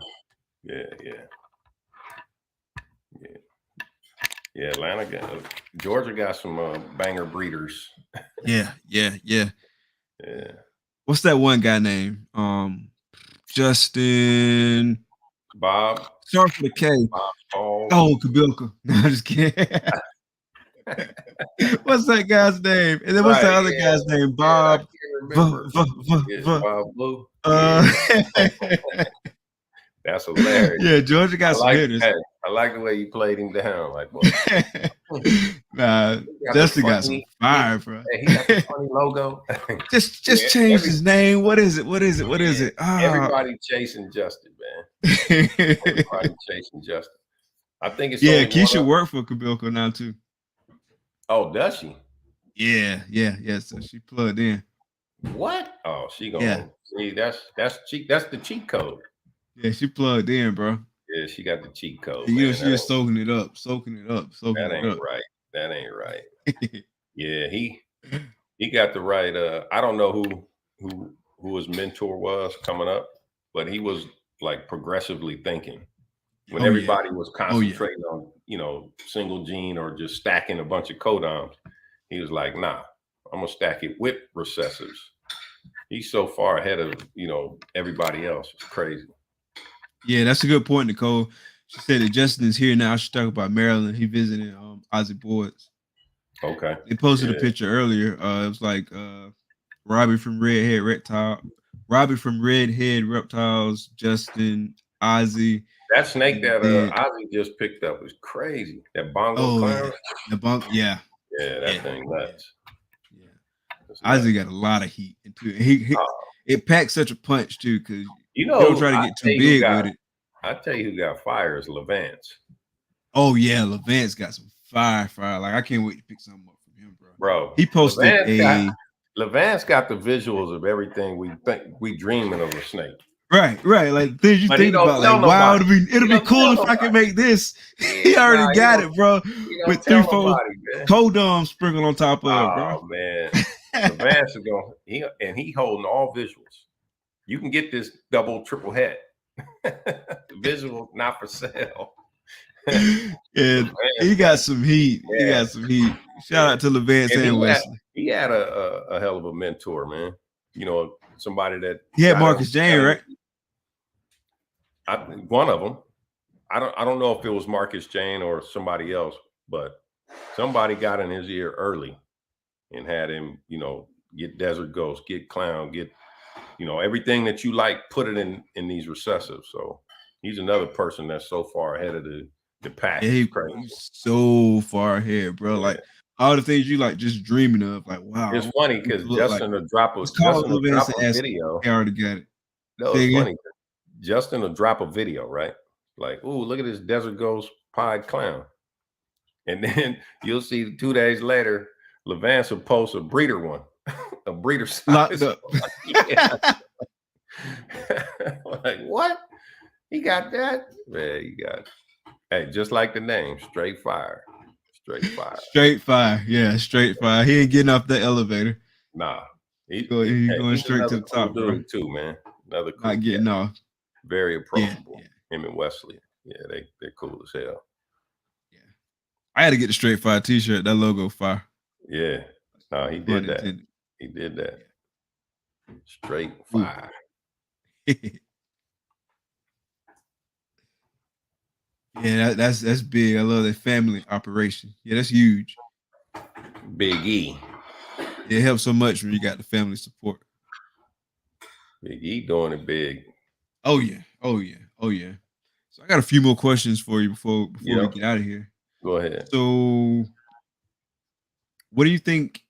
Yeah. Atlanta Georgia got some banger breeders. Yeah. Yeah. What's that one guy name? Justin. Bob. Start for the K. Bob Paul. Oh, Kabilka. No, I'm just kidding. What's that guy's name? And then what's the other guy's name? Bob. I can't remember. Bob Blue. That's hilarious. Yeah, Georgia got some hitters. I like the way you played him down. Like, boy. Nah, Justin got some fire, bro. He got the funny logo. just change his name. What is it? Everybody chasing Justin, man. Everybody chasing Justin. I think it's Keisha worked for Kabilka now too. Oh, does she? Yeah. So she plugged in. What? Oh, she gonna see. That's cheat. That's the cheat code. Yeah, she plugged in, bro. Yeah, she got the cheat code. You know, she just soaking it up. That ain't right. Yeah, he got the right. I don't know who his mentor was coming up, but he was like progressively thinking. When everybody was concentrating on, single gene or just stacking a bunch of codons, he was like, nah, I'm gonna stack it with recessives. He's so far ahead of, everybody else. It's crazy. Yeah, that's a good point, Nicole. She said that Justin is here now. She talked about Maryland. He visited Ozzy Boards. Okay. They posted a picture earlier. It was like Robbie from Redhead Reptiles, Justin, Ozzy. That snake that Ozzy just picked up was crazy. That bongo clown. The bunk, yeah. Yeah, that thing nuts. Yeah. Ozzy got a lot of heat into it. He it packs such a punch too, because you don't try to get too big with it. I tell you who got fire is Levance. Oh yeah, Levance got some fire. Like I can't wait to pick something up from him, bro. He posted Levance got the visuals of everything we dreaming of a snake. Right. Like things you think about, like, wow, it'll be cool if I can make this. He already got it, bro. With 3-4 codons sprinkled on top of it, bro. Oh man. Levance is he holding all visuals. You can get this double, triple head. Visual not for sale. Yeah, he got some heat. Shout out to Levance and Wesley. He had a hell of a mentor, man. Somebody that he had Marcus Jane, right? One of them. I don't know if it was Marcus Jane or somebody else, but somebody got in his ear early and had him, get desert ghost, get clown, get, you know, everything that you like, put it in these recessives. So he's another person that's so far ahead of the pack. Yeah, It's crazy. he's so far ahead, bro. Yeah. Like all the things you like just dreaming of. Like, wow, I It's want funny it because to look like. It's called Justin will Lil drop Vance a and video. I already got it. No, Say it's again? funny. Justin will drop a video, right? Like, ooh, look at this desert ghost pied clown. And then you'll see 2 days later, Levance will post a breeder one, a breeder Locked size. up. Yeah. Like, what? He got that? Man, you got, hey, just like the name, straight fire. Straight fire. Straight fire. Yeah, straight fire. He ain't getting off the elevator. Nah. He going He's straight to another the cool top, bro. dude too, man. Another cool Not getting cat. off. Very Yeah, approachable. Him and Wesley. Yeah, they're cool as hell. yeah. I had to get the straight fire t-shirt. That logo fire. Yeah. No, he Pun did that. intended. He did that. Yeah. Straight Ooh. fire. Yeah, that's big. I love that family operation. Yeah, that's huge. Big E. It helps so much when you got the family support. Big E doing it big. Oh yeah. Oh yeah. Oh yeah. So I got a few more questions for you before we Yep. get out of here. Go ahead. So what do you think,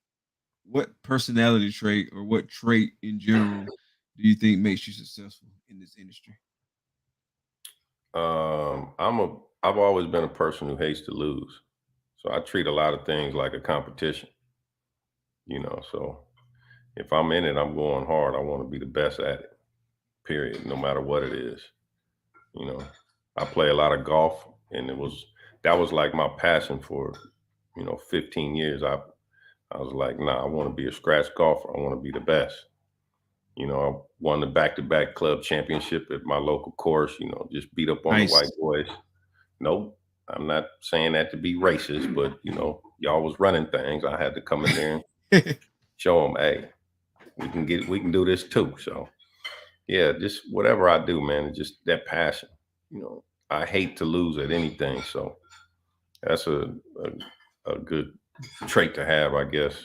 what personality trait or what trait in general do you think makes you successful in this industry? I've always been a person who hates to lose. So I treat a lot of things like a competition, you know. So if I'm in it, I'm going hard. I want to be the best at it, period, no matter what it is. You know, I play a lot of golf, and that was like my passion for, 15 years. I was like, nah, I want to be a scratch golfer. I want to be the best. You know, I won the back-to-back club championship at my local course, just beat up on the white Nice. boys. Nope. I'm not saying that to be racist, but y'all was running things. I had to come in there and show them, hey, we can do this too. So yeah, just whatever I do, man, it's just that passion. I hate to lose at anything. So that's a good trait to have, I guess.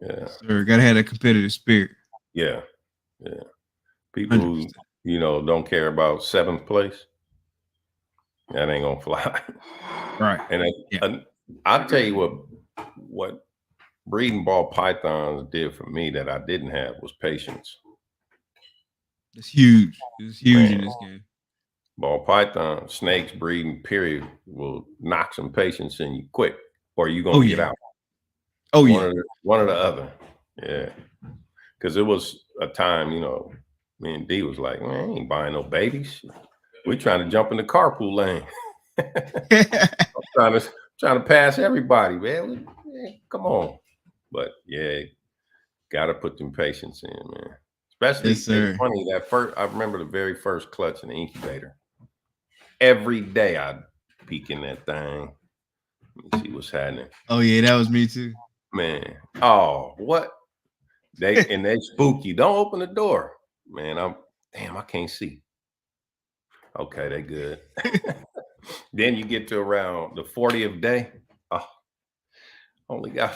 Yeah. Yes, sir. Gotta have that competitive spirit. Yeah. Yeah. People 100%. who, don't care about seventh place, that ain't gonna fly. Right. And I'll tell you what breeding ball pythons did for me that I didn't have was patience. It's huge. It's huge in Man, this game. ball python, snakes breeding, period, will knock some patience in you quick, or you're gonna get out. Oh yeah. One or the other. Yeah. Because it was a time, me and D was like, man, I ain't buying no babies. We trying to jump in the carpool lane. I'm trying to pass everybody, man. Come on. But yeah, gotta put them patience in, man. Especially, Yes, sir. it's funny I remember the very first clutch in the incubator. Every day I'd peek in that thing. Let me see what's happening. Oh yeah, that was me too. Man. Oh, what? They spook you. Don't open the door. Man, I can't see. Okay, they good. Then you get to around the 40th day. Oh, only got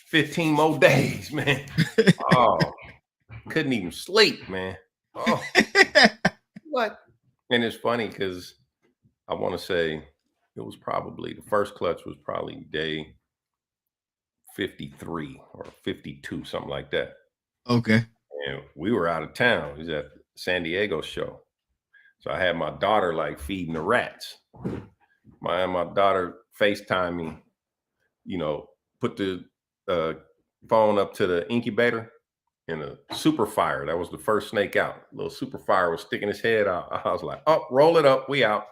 15 more days, man. Oh, couldn't even sleep, man. Oh, what? And it's funny because I want to say it was probably the first clutch was probably day 53 or 52, something like that. Okay. And we were out of town. It was at San Diego show. So I had my daughter like feeding the rats. My daughter FaceTime me, put the phone up to the incubator, and a super fire. That was the first snake out. Little super fire was sticking his head out. I was like, oh, roll it up. We out.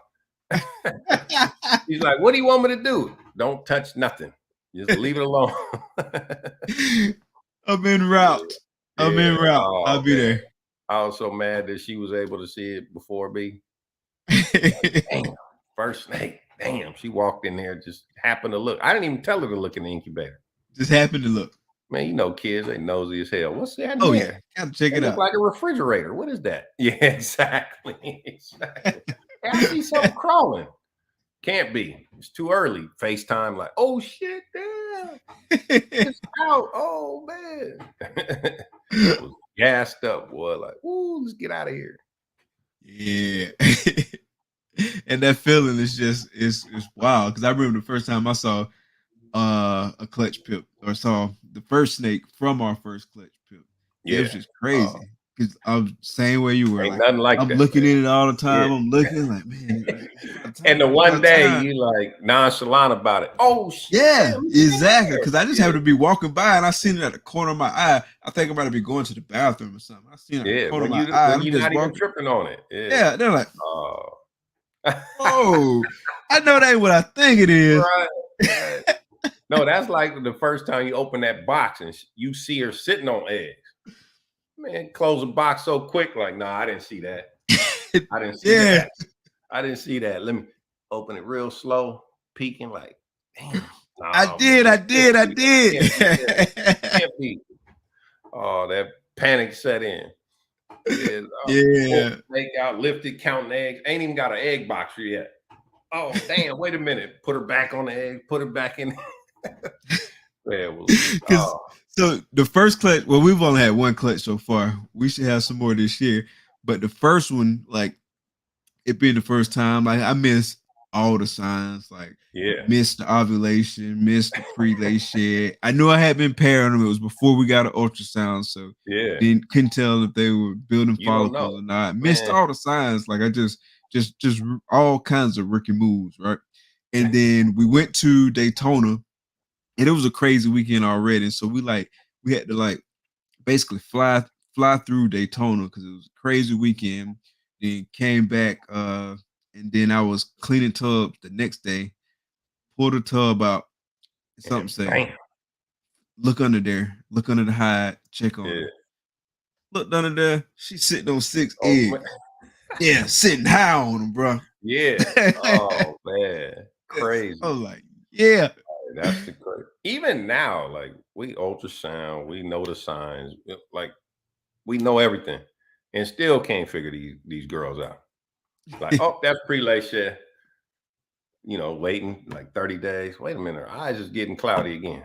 He's like, what do you want me to do? Don't touch nothing. Just leave it alone. I'm en route. I'm en route. Oh, I'll be there. I was so mad that she was able to see it before me. Damn, first snake. Damn, she walked in there, just happened to look. I didn't even tell her to look in the incubator. Just happened to look. Man, kids, they nosy as hell. What's that? Oh there? yeah, gotta check it Look out. like a refrigerator. What is that? Yeah, exactly. Exactly. I see something crawling. Can't be. It's too early. FaceTime, like, oh shit, damn, it's out. Oh man. Was gassed up, boy. Like, ooh, let's get out of here. Yeah. And that feeling is just it's wild. Cause I remember the first time I saw a clutch pip or saw the first snake from our first clutch pip. It was Yeah. just crazy. Cause I'm the same way you were. Ain't Like nothing like I'm that, looking man. in it all the time. Yeah. I'm looking like, man, it's about And the time. It's one about day time. you like nonchalant about it. Oh shit, Yeah, damn, it's in exactly. there. Because I just Yeah. happened to be walking by and I seen it at the corner of my eye. I think I'm about to be going to the bathroom or something. I seen it at the Yeah. corner of When my eye. when And I'm you're just not even walking. tripping on it. Yeah. Yeah, they're like, Oh. oh, I know that ain't what I think it is. Right. Right. No, that's like the first time you open that box and you see her sitting on eggs. Man, close the box so quick. Like, nah, I didn't see that. I didn't see Yeah, that. I didn't see that. Let me open it real slow, peeking like, damn. I Nah, did. man. I did. I Can't be there. did. Can't be. Oh, that panic set in. Yeah, pull Yeah. the snake out, lifted, counting eggs. Ain't even got an egg box yet. Oh, damn, wait a minute. Put her back on the egg, put her back in. Yeah, it was just, Because so the first clutch, well, we've only had one clutch so far. We should have some more this year. But the first one, like it being the first time, like I missed all the signs, like yeah, missed the ovulation, missed the pre-lay shed. I knew I had been pairing them. It was before we got an ultrasound, so yeah. couldn't tell if they were building You don't follicles know, or not. Missed man. all the signs. Like I just all kinds of rookie moves, right? And then we went to Daytona, and it was a crazy weekend already. So we had to like basically fly through Daytona because it was a crazy weekend. Then came back, and then I was cleaning tubs the next day. Pulled the tub out. Something And say, bam. look under there, look under the hide, check on Yeah. her. Looked under there, she's sitting on 6 Oh man. eggs. Yeah, sitting high on them, bro. Yeah. Oh man. I Crazy. was like, yeah, That's the crazy. Even now, like we ultrasound, we know the signs, like we know everything, and still can't figure these girls out. Like, oh, that's pre-lay shed. Waiting like 30 days. Wait a minute, her eyes is getting cloudy again.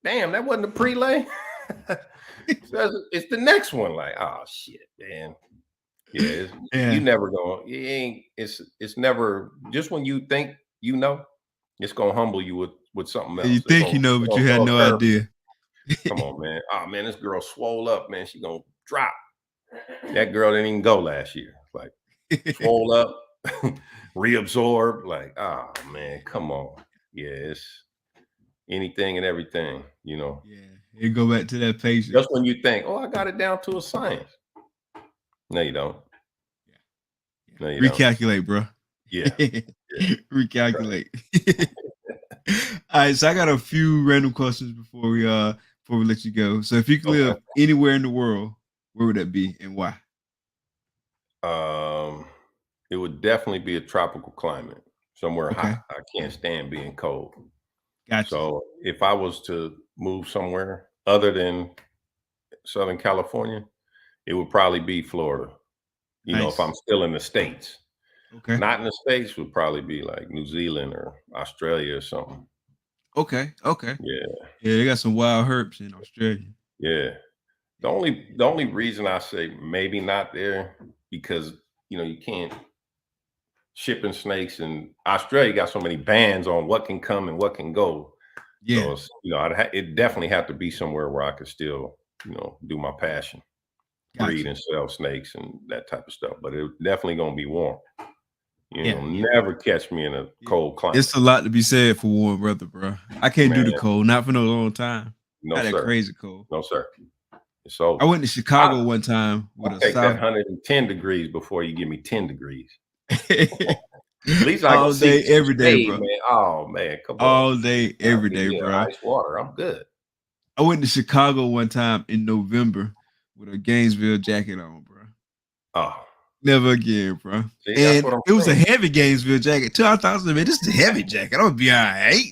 Damn, that wasn't a pre-lay. It's the next one. Like, oh shit, man. Yeah, you yeah. never go. You ain't. It's never. Just when you think it's gonna humble you with something You else. It's think gonna, you know, it's but gonna you had throw a no curve. idea. Come on, man. Oh man, this girl swole up, man. She gonna drop. That girl didn't even go last year. Like swole up, reabsorb. Like, oh man, come on. Yeah, it's anything and everything. Yeah, you go back to that patience. Just when you think, oh, I got it down to a science. No, you don't. Yeah. No, you don't. Recalculate, bro. Yeah. Yeah. Right. Recalculate. All right, so I got a few random questions before we let you go. So if you could Okay. live anywhere in the world, where would that be and why? It would definitely be a tropical climate, somewhere Okay, hot. I can't stand being cold. gotcha. So if I was to move somewhere other than Southern California, it would probably be Florida. If I'm Nice. still in the States. Okay. Not in the States would probably be like New Zealand or Australia or something. Okay. Okay. Yeah, Yeah, they got some wild herbs in Australia. yeah. The only reason I say maybe not there because you can't shipping snakes and Australia got so many bans on what can come and what can go. Yeah, So it definitely have to be somewhere where I could still do my passion, breed gotcha. and sell snakes and that type of stuff. But it definitely gonna be warm. Yeah, yeah, Never catch me in a yeah. cold climate, It's a lot to be said for warm weather, bro. I can't do the man. cold, not for no long time. No Not that sir, crazy cold. no sir. It's I over. went to I Chicago one time with I'll a take that south 110 degrees before you give me 10 degrees. At least I can all see day, some every day, shade, bro. man. Oh man, come on. All day, Nah, every give day, me bro. ice water. I'm good. I went to Chicago one time in November with a Gainesville jacket on, bro. Oh, Never again, bro. see, that's And what I'm it was a saying. heavy Gainesville jacket too. I thought, man, this is a heavy jacket. I'm gonna be all right. Hey,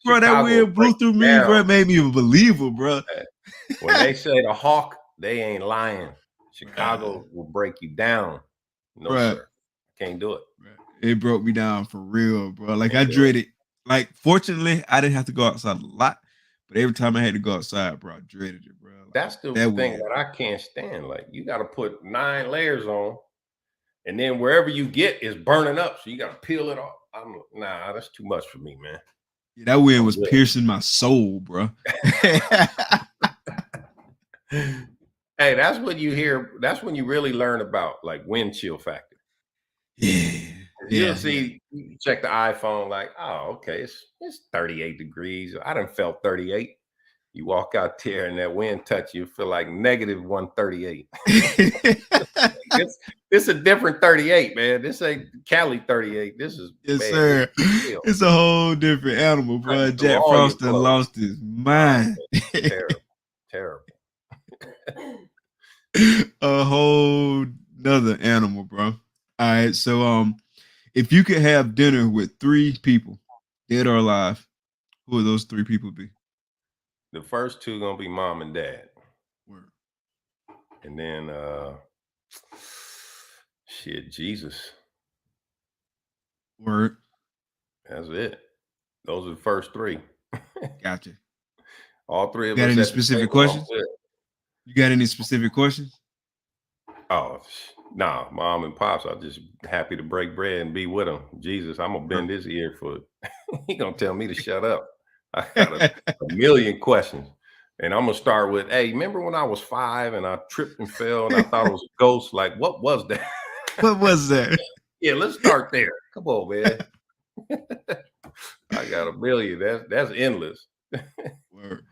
Bro, that Chicago will wind blew break through you me, bro. down. It made me a believer, bro. Hey, when they say the hawk, they ain't lying. Bruh, Chicago will break you down. No, bruh, sir. Can't do it. bruh. It broke me down for real, bro. Like I Can't do it. dreaded. Like, fortunately, I didn't have to go outside a lot, But every time I had to go outside, bro, I dreaded it, bro. Like, That's the that thing wind. that I can't stand. Like you got to put 9 layers on, and then wherever you get is burning up, so you got to peel it off. Nah, that's too much for me, man. Yeah, that wind I'm was good. piercing my soul, bro. Hey, that's when you hear. That's when you really learn about like wind chill factor. Yeah, You'll yeah. see, you check the iPhone, like, oh, okay, it's 38 degrees. I done felt 38. You walk out there and that wind touch you, feel like negative 138. This a different 38, man. This ain't Cali 38. This is Yes, man, this sir. is real. It's a whole different animal, bro. Cutting through Jack all your Frost done clothes. lost his Oh, mind. terrible, terrible. A whole another animal, bro. All right, so if you could have dinner with 3 people, dead or alive, who would those 3 people be? The first 2 gonna be mom and dad, Word. and then shit, Jesus. Word. That's it. Those are the first 3. Gotcha. All 3 You of got us any at the specific table. I'm questions? good. You got any specific questions? Oh, nah, mom and pops. I'm just happy to break bread and be with them. Jesus, I'm gonna bend his ear for it. He gonna tell me to shut up. I got a million questions, and I'm gonna start with, "Hey, remember when I was 5 and I tripped and fell and I thought it was a ghost? Like, what was that?" What was that? Yeah, let's start there. Come on, man. I got a million. That's endless. Word.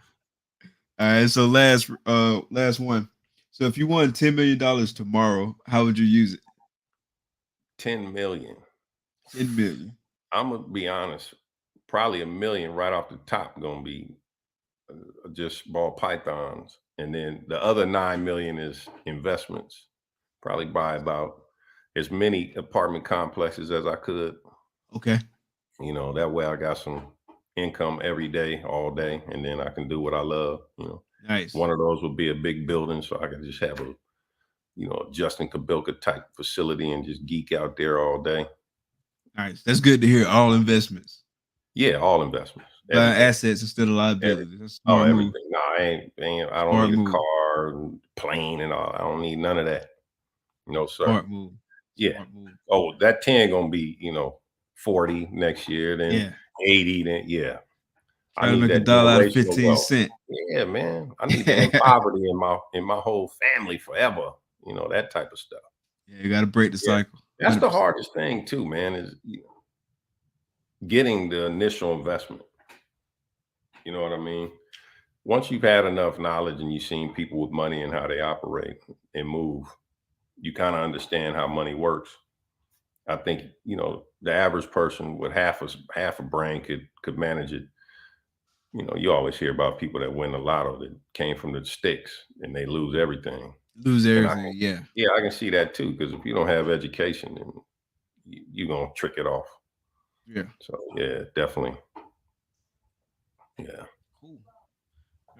All right, so last one. So if you won $10 million tomorrow, how would you use it? 10 million. 10 million. I'm gonna be honest. Probably a million right off the top gonna be just ball pythons, and then the other 9 million is investments. Probably buy about as many apartment complexes as I could. Okay. That way I got some income every day, all day, and then I can do what I love. Nice. One of those would be a big building, so I can just have a Justin Kabilka type facility and just geek out there all day. Nice. That's good to hear. All investments. Yeah, all investments, Buying everything. assets instead of liabilities. That's a Oh, smart move. everything. No, I don't Smart need a move. car and plane and all. I don't need none of that. No, sir. Smart move. Yeah. Smart move. Oh, that 10 gonna be, 40 next year, then Yeah. 80, then yeah. I Try to need make a that dollar out of generational 15 wealth. cents. Yeah, man. I need to end poverty in my whole family forever. That type of stuff. Yeah, you got to break the Yeah. cycle. That's the 100%. hardest thing too, man, is getting the initial investment. You know what I mean? Once you've had enough knowledge and you've seen people with money and how they operate and move, you kind of understand how money works. I think the average person with half a brain could manage it. You always hear about people that win the lotto that came from the sticks and they lose everything. Lose And everything. Yeah. I can see that too, because if you don't have education, then you're gonna trick it off. Yeah. So yeah, definitely. Yeah. Cool.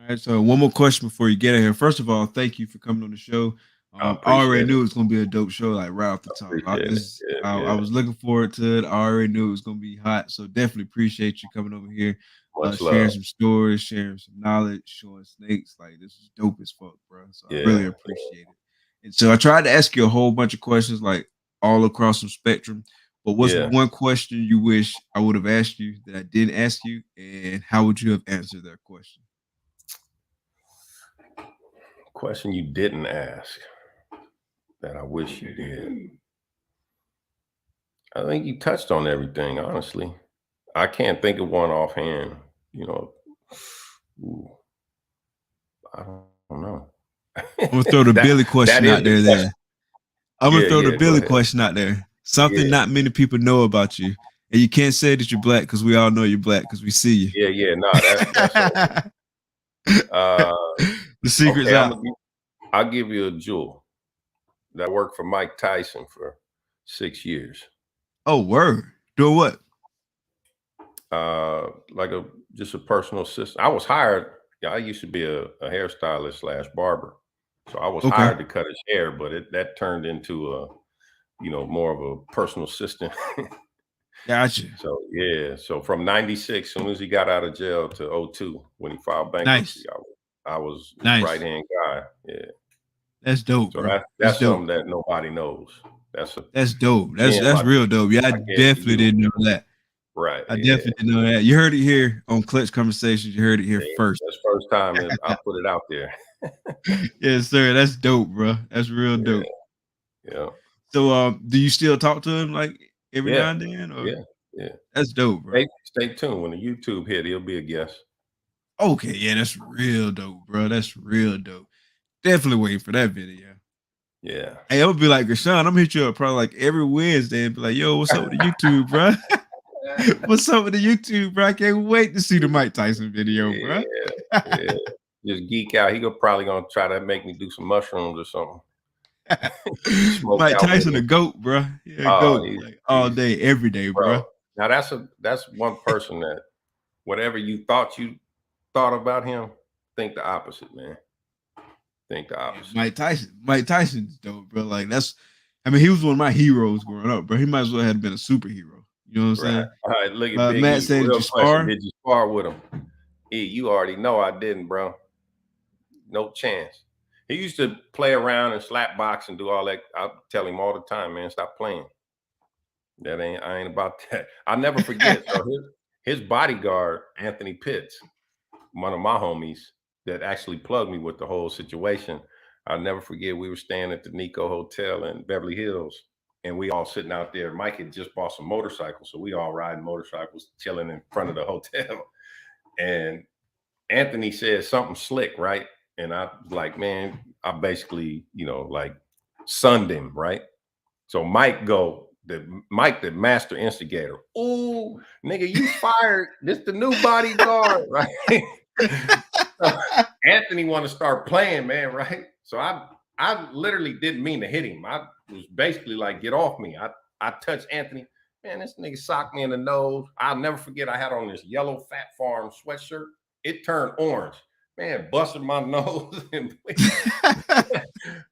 All right. So one more question before you get in here. First of all, thank you for coming on the show. I I already appreciate it. knew it was gonna be a dope show, like right off the top. Appreciate it. I Yeah. was looking forward to it. I already knew it was gonna be hot. So definitely appreciate you coming over here, Much sharing love. some stories, sharing some knowledge, showing snakes. Like this is dope as fuck, bro. So I really Yeah. appreciate it. And so I tried to ask you a whole bunch of questions, like all across the spectrum. But what's Yeah. one question you wish I would have asked you that I didn't ask you, and how would you have answered that question? Question you didn't ask that I wish you did. I think you touched on everything, honestly. I can't think of one offhand. You know, Ooh, I don't know. I'm gonna throw the that Billy that question is out the there. question. Then I'm gonna Yeah, throw the yeah. Go Billy ahead. question out there. Something Yeah, not many people know about you, and you can't say that you're black because we all know you're black because we see you. yeah, yeah. Nah, that's over. Uh, The secret's okay. out. I'll give you a jewel. That worked for Mike Tyson for 6 years. Oh, word. Doing what? Like just a personal assistant. I was hired. Yeah, I used to be a hairstylist / barber, so I was Okay. hired to cut his hair, but that turned into a more of a personal assistant. Gotcha. So yeah, so from '96, soon as he got out of jail to '02, when he filed bankruptcy, Nice. I was his right Nice. hand guy. Yeah. That's dope, So bro. That's that's dope. something that nobody knows. That's a That's dope. gem That's real dope. Yeah, I I gave to definitely you. didn't know that. Right. I Yeah. definitely didn't know that. You heard it here on Clutch Conversations. You heard it here Yeah. first. That's first time I put it out there. Yes, sir. That's dope, bro. That's real Yeah. dope. Yeah. So, do you still talk to him like every Yeah. now and then, or Yeah. Yeah. that's dope, bro? Stay tuned. When the YouTube hit, he'll be a guest. Okay, yeah, that's real dope, bro. That's real dope. Definitely waiting for that video. Yeah. Hey, I'm gonna be like, Rashawn, I'm gonna hit you up probably like every Wednesday and be like, yo, what's up with the YouTube, bro? What's up with the YouTube, bro? I can't wait to see the Mike Tyson video, bro. Yeah. Yeah. Just geek out. He probably gonna try to make me do some mushrooms or something. Smoke Mike out with Tyson, a me. goat, bro. Yeah, a Oh, goat, like all day, every day, bro. bro. Now that's one person that whatever you thought about him, think the opposite, man. Think the Yeah, opposite. Mike Tyson's dope, bro. Like I mean, he was one of my heroes growing up, bro. He might as well have been a superhero. You know what I'm Right. saying? All right. Look at Big Matt E. said, did Real you question. spar? Did you spar with him? E, you already know I didn't, bro. No chance. He used to play around and slap box and do all that. I tell him all the time, man, stop playing. I ain't about that. I'll never forget. So his bodyguard, Anthony Pitts, one of my homies that actually plugged me with the whole situation. I'll never forget. We were staying at the Nico Hotel in Beverly Hills, and we all sitting out there. Mike had just bought some motorcycles, so we all riding motorcycles, chilling in front of the hotel. And Anthony said something slick, right? And I was like, man, I basically, like sunned him, right? So Mike, the master instigator. Ooh, nigga, you fired. This the new bodyguard, right? Anthony want to start playing, man, right? So I literally didn't mean to hit him. I was basically like, get off me. I touched Anthony. Man, this nigga socked me in the nose. I'll never forget. I had on this yellow Fat Farm sweatshirt. It turned orange. Man, busted my nose.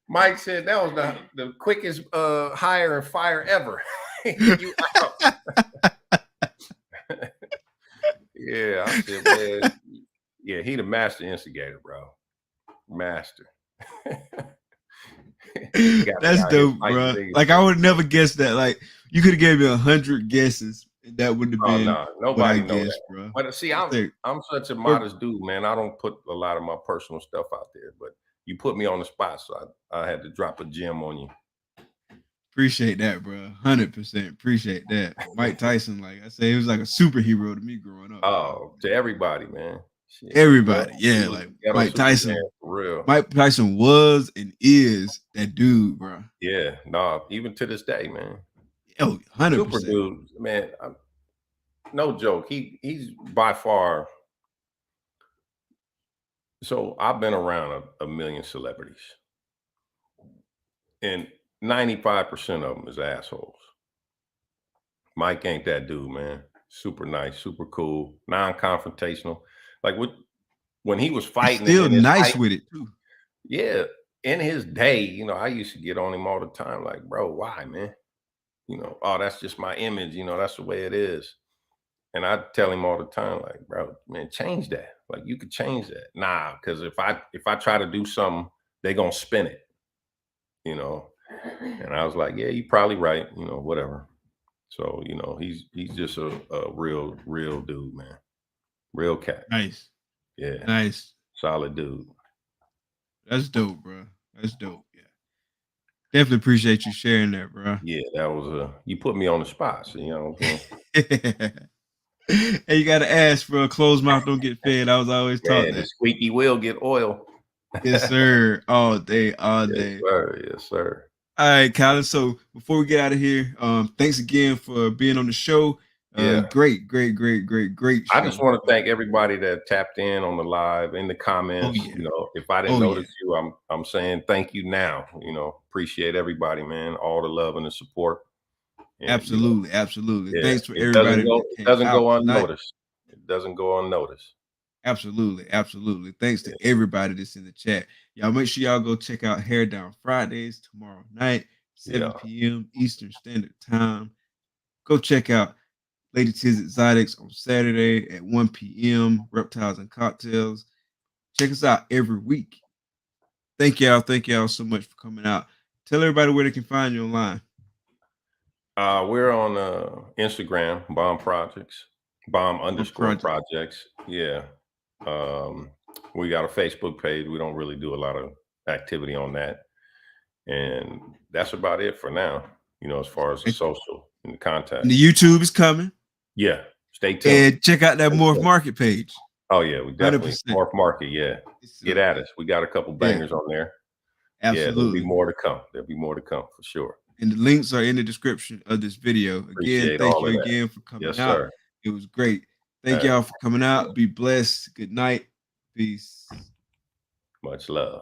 Mike said that was the quickest hire and fire ever. You out. Yeah, I said, man. Yeah, he the master instigator, bro. Master. That's dope, bro. Like I would never guess that. Like you could have gave me 100 guesses, and that wouldn't have Oh been no, what I nobody know guessed, that. bro. But see, That's like, I'm such a modest dude, man. I don't put a lot of my personal stuff out there. But you put me on the spot, so I had to drop a gem on you. appreciate that, bro. 100% appreciate that. Mike Tyson, like I say, he was like a superhero to me growing up. Oh, to everybody, man. Shit. Everybody, He yeah, was like ghetto Mike Superman Tyson. for real. Mike Tyson was and is that dude, bro. Yeah, no, even to this day, man. Oh, Super 100%. dude, man. No joke. He's by far. So I've been around a million celebrities, and 95% of them is assholes. Mike ain't that dude, man. Super nice, super cool, non-confrontational. Like when he was He's fighting and still in his nice height, with it too. yeah, in his day, I used to get on him all the time. Like, bro, why, man? Oh, that's just my image. That's the way it is. And I tell him all the time, like, bro, man, change that. Like, you could change that. Nah, because if I try to do something, they gonna spin it, you know. And I was like, yeah, you're probably right, whatever. So, he's just a real dude, man. Real cat. Nice, Yeah. nice. Solid dude. That's dope, bro. That's dope. Yeah, definitely appreciate you sharing that, bro. Yeah, that was you put me on the spot. So, you know what I'm saying? Hey, you gotta ask, bro. Closed mouth don't get fed. I was always taught Man, the that. squeaky wheel get oil. Yes, sir. All day, all Yes, day. sir. Yes, sir. All right, Kylan. So before we get out of here, thanks again for being on the show. Yeah. Great I show. just want to thank everybody that tapped in on the live, in the comments. Oh, yeah. If I didn't Oh, notice yeah. you, I'm saying thank you now. Appreciate everybody, man. All the love and the support. And, Absolutely, absolutely. yeah, Thanks for everybody that it came doesn't out go tonight. unnoticed. It doesn't go unnoticed. Absolutely. Thanks to Yeah. everybody that's in the chat. Y'all make sure y'all go check out Hair Down Fridays tomorrow night, 7 Yeah. p.m. Eastern Standard Time. Go check out Lady Tiz Exotics on Saturday at 1 p.m. Reptiles and Cocktails. Check us out every week. Thank y'all. Thank y'all so much for coming out. Tell everybody where they can find you online. We're on Instagram, Bomb Projects, Bomb_projects. Yeah. We got a Facebook page. We don't really do a lot of activity on that. And that's about it for now, you know, as far as the social and the contact. And the YouTube is coming. Yeah. Stay tuned. And check out that MorphMarket page. Oh, yeah. We definitely 100%. MorphMarket. Yeah. Get at us. We got a couple bangers on there. Absolutely. Yeah, there'll be more to come. There'll be more to come for sure. And the links are in the description of this video. Again, thank you again for coming out. Sir. It was great. Thank y'all for coming out. Be blessed. Good night. Peace. Much love.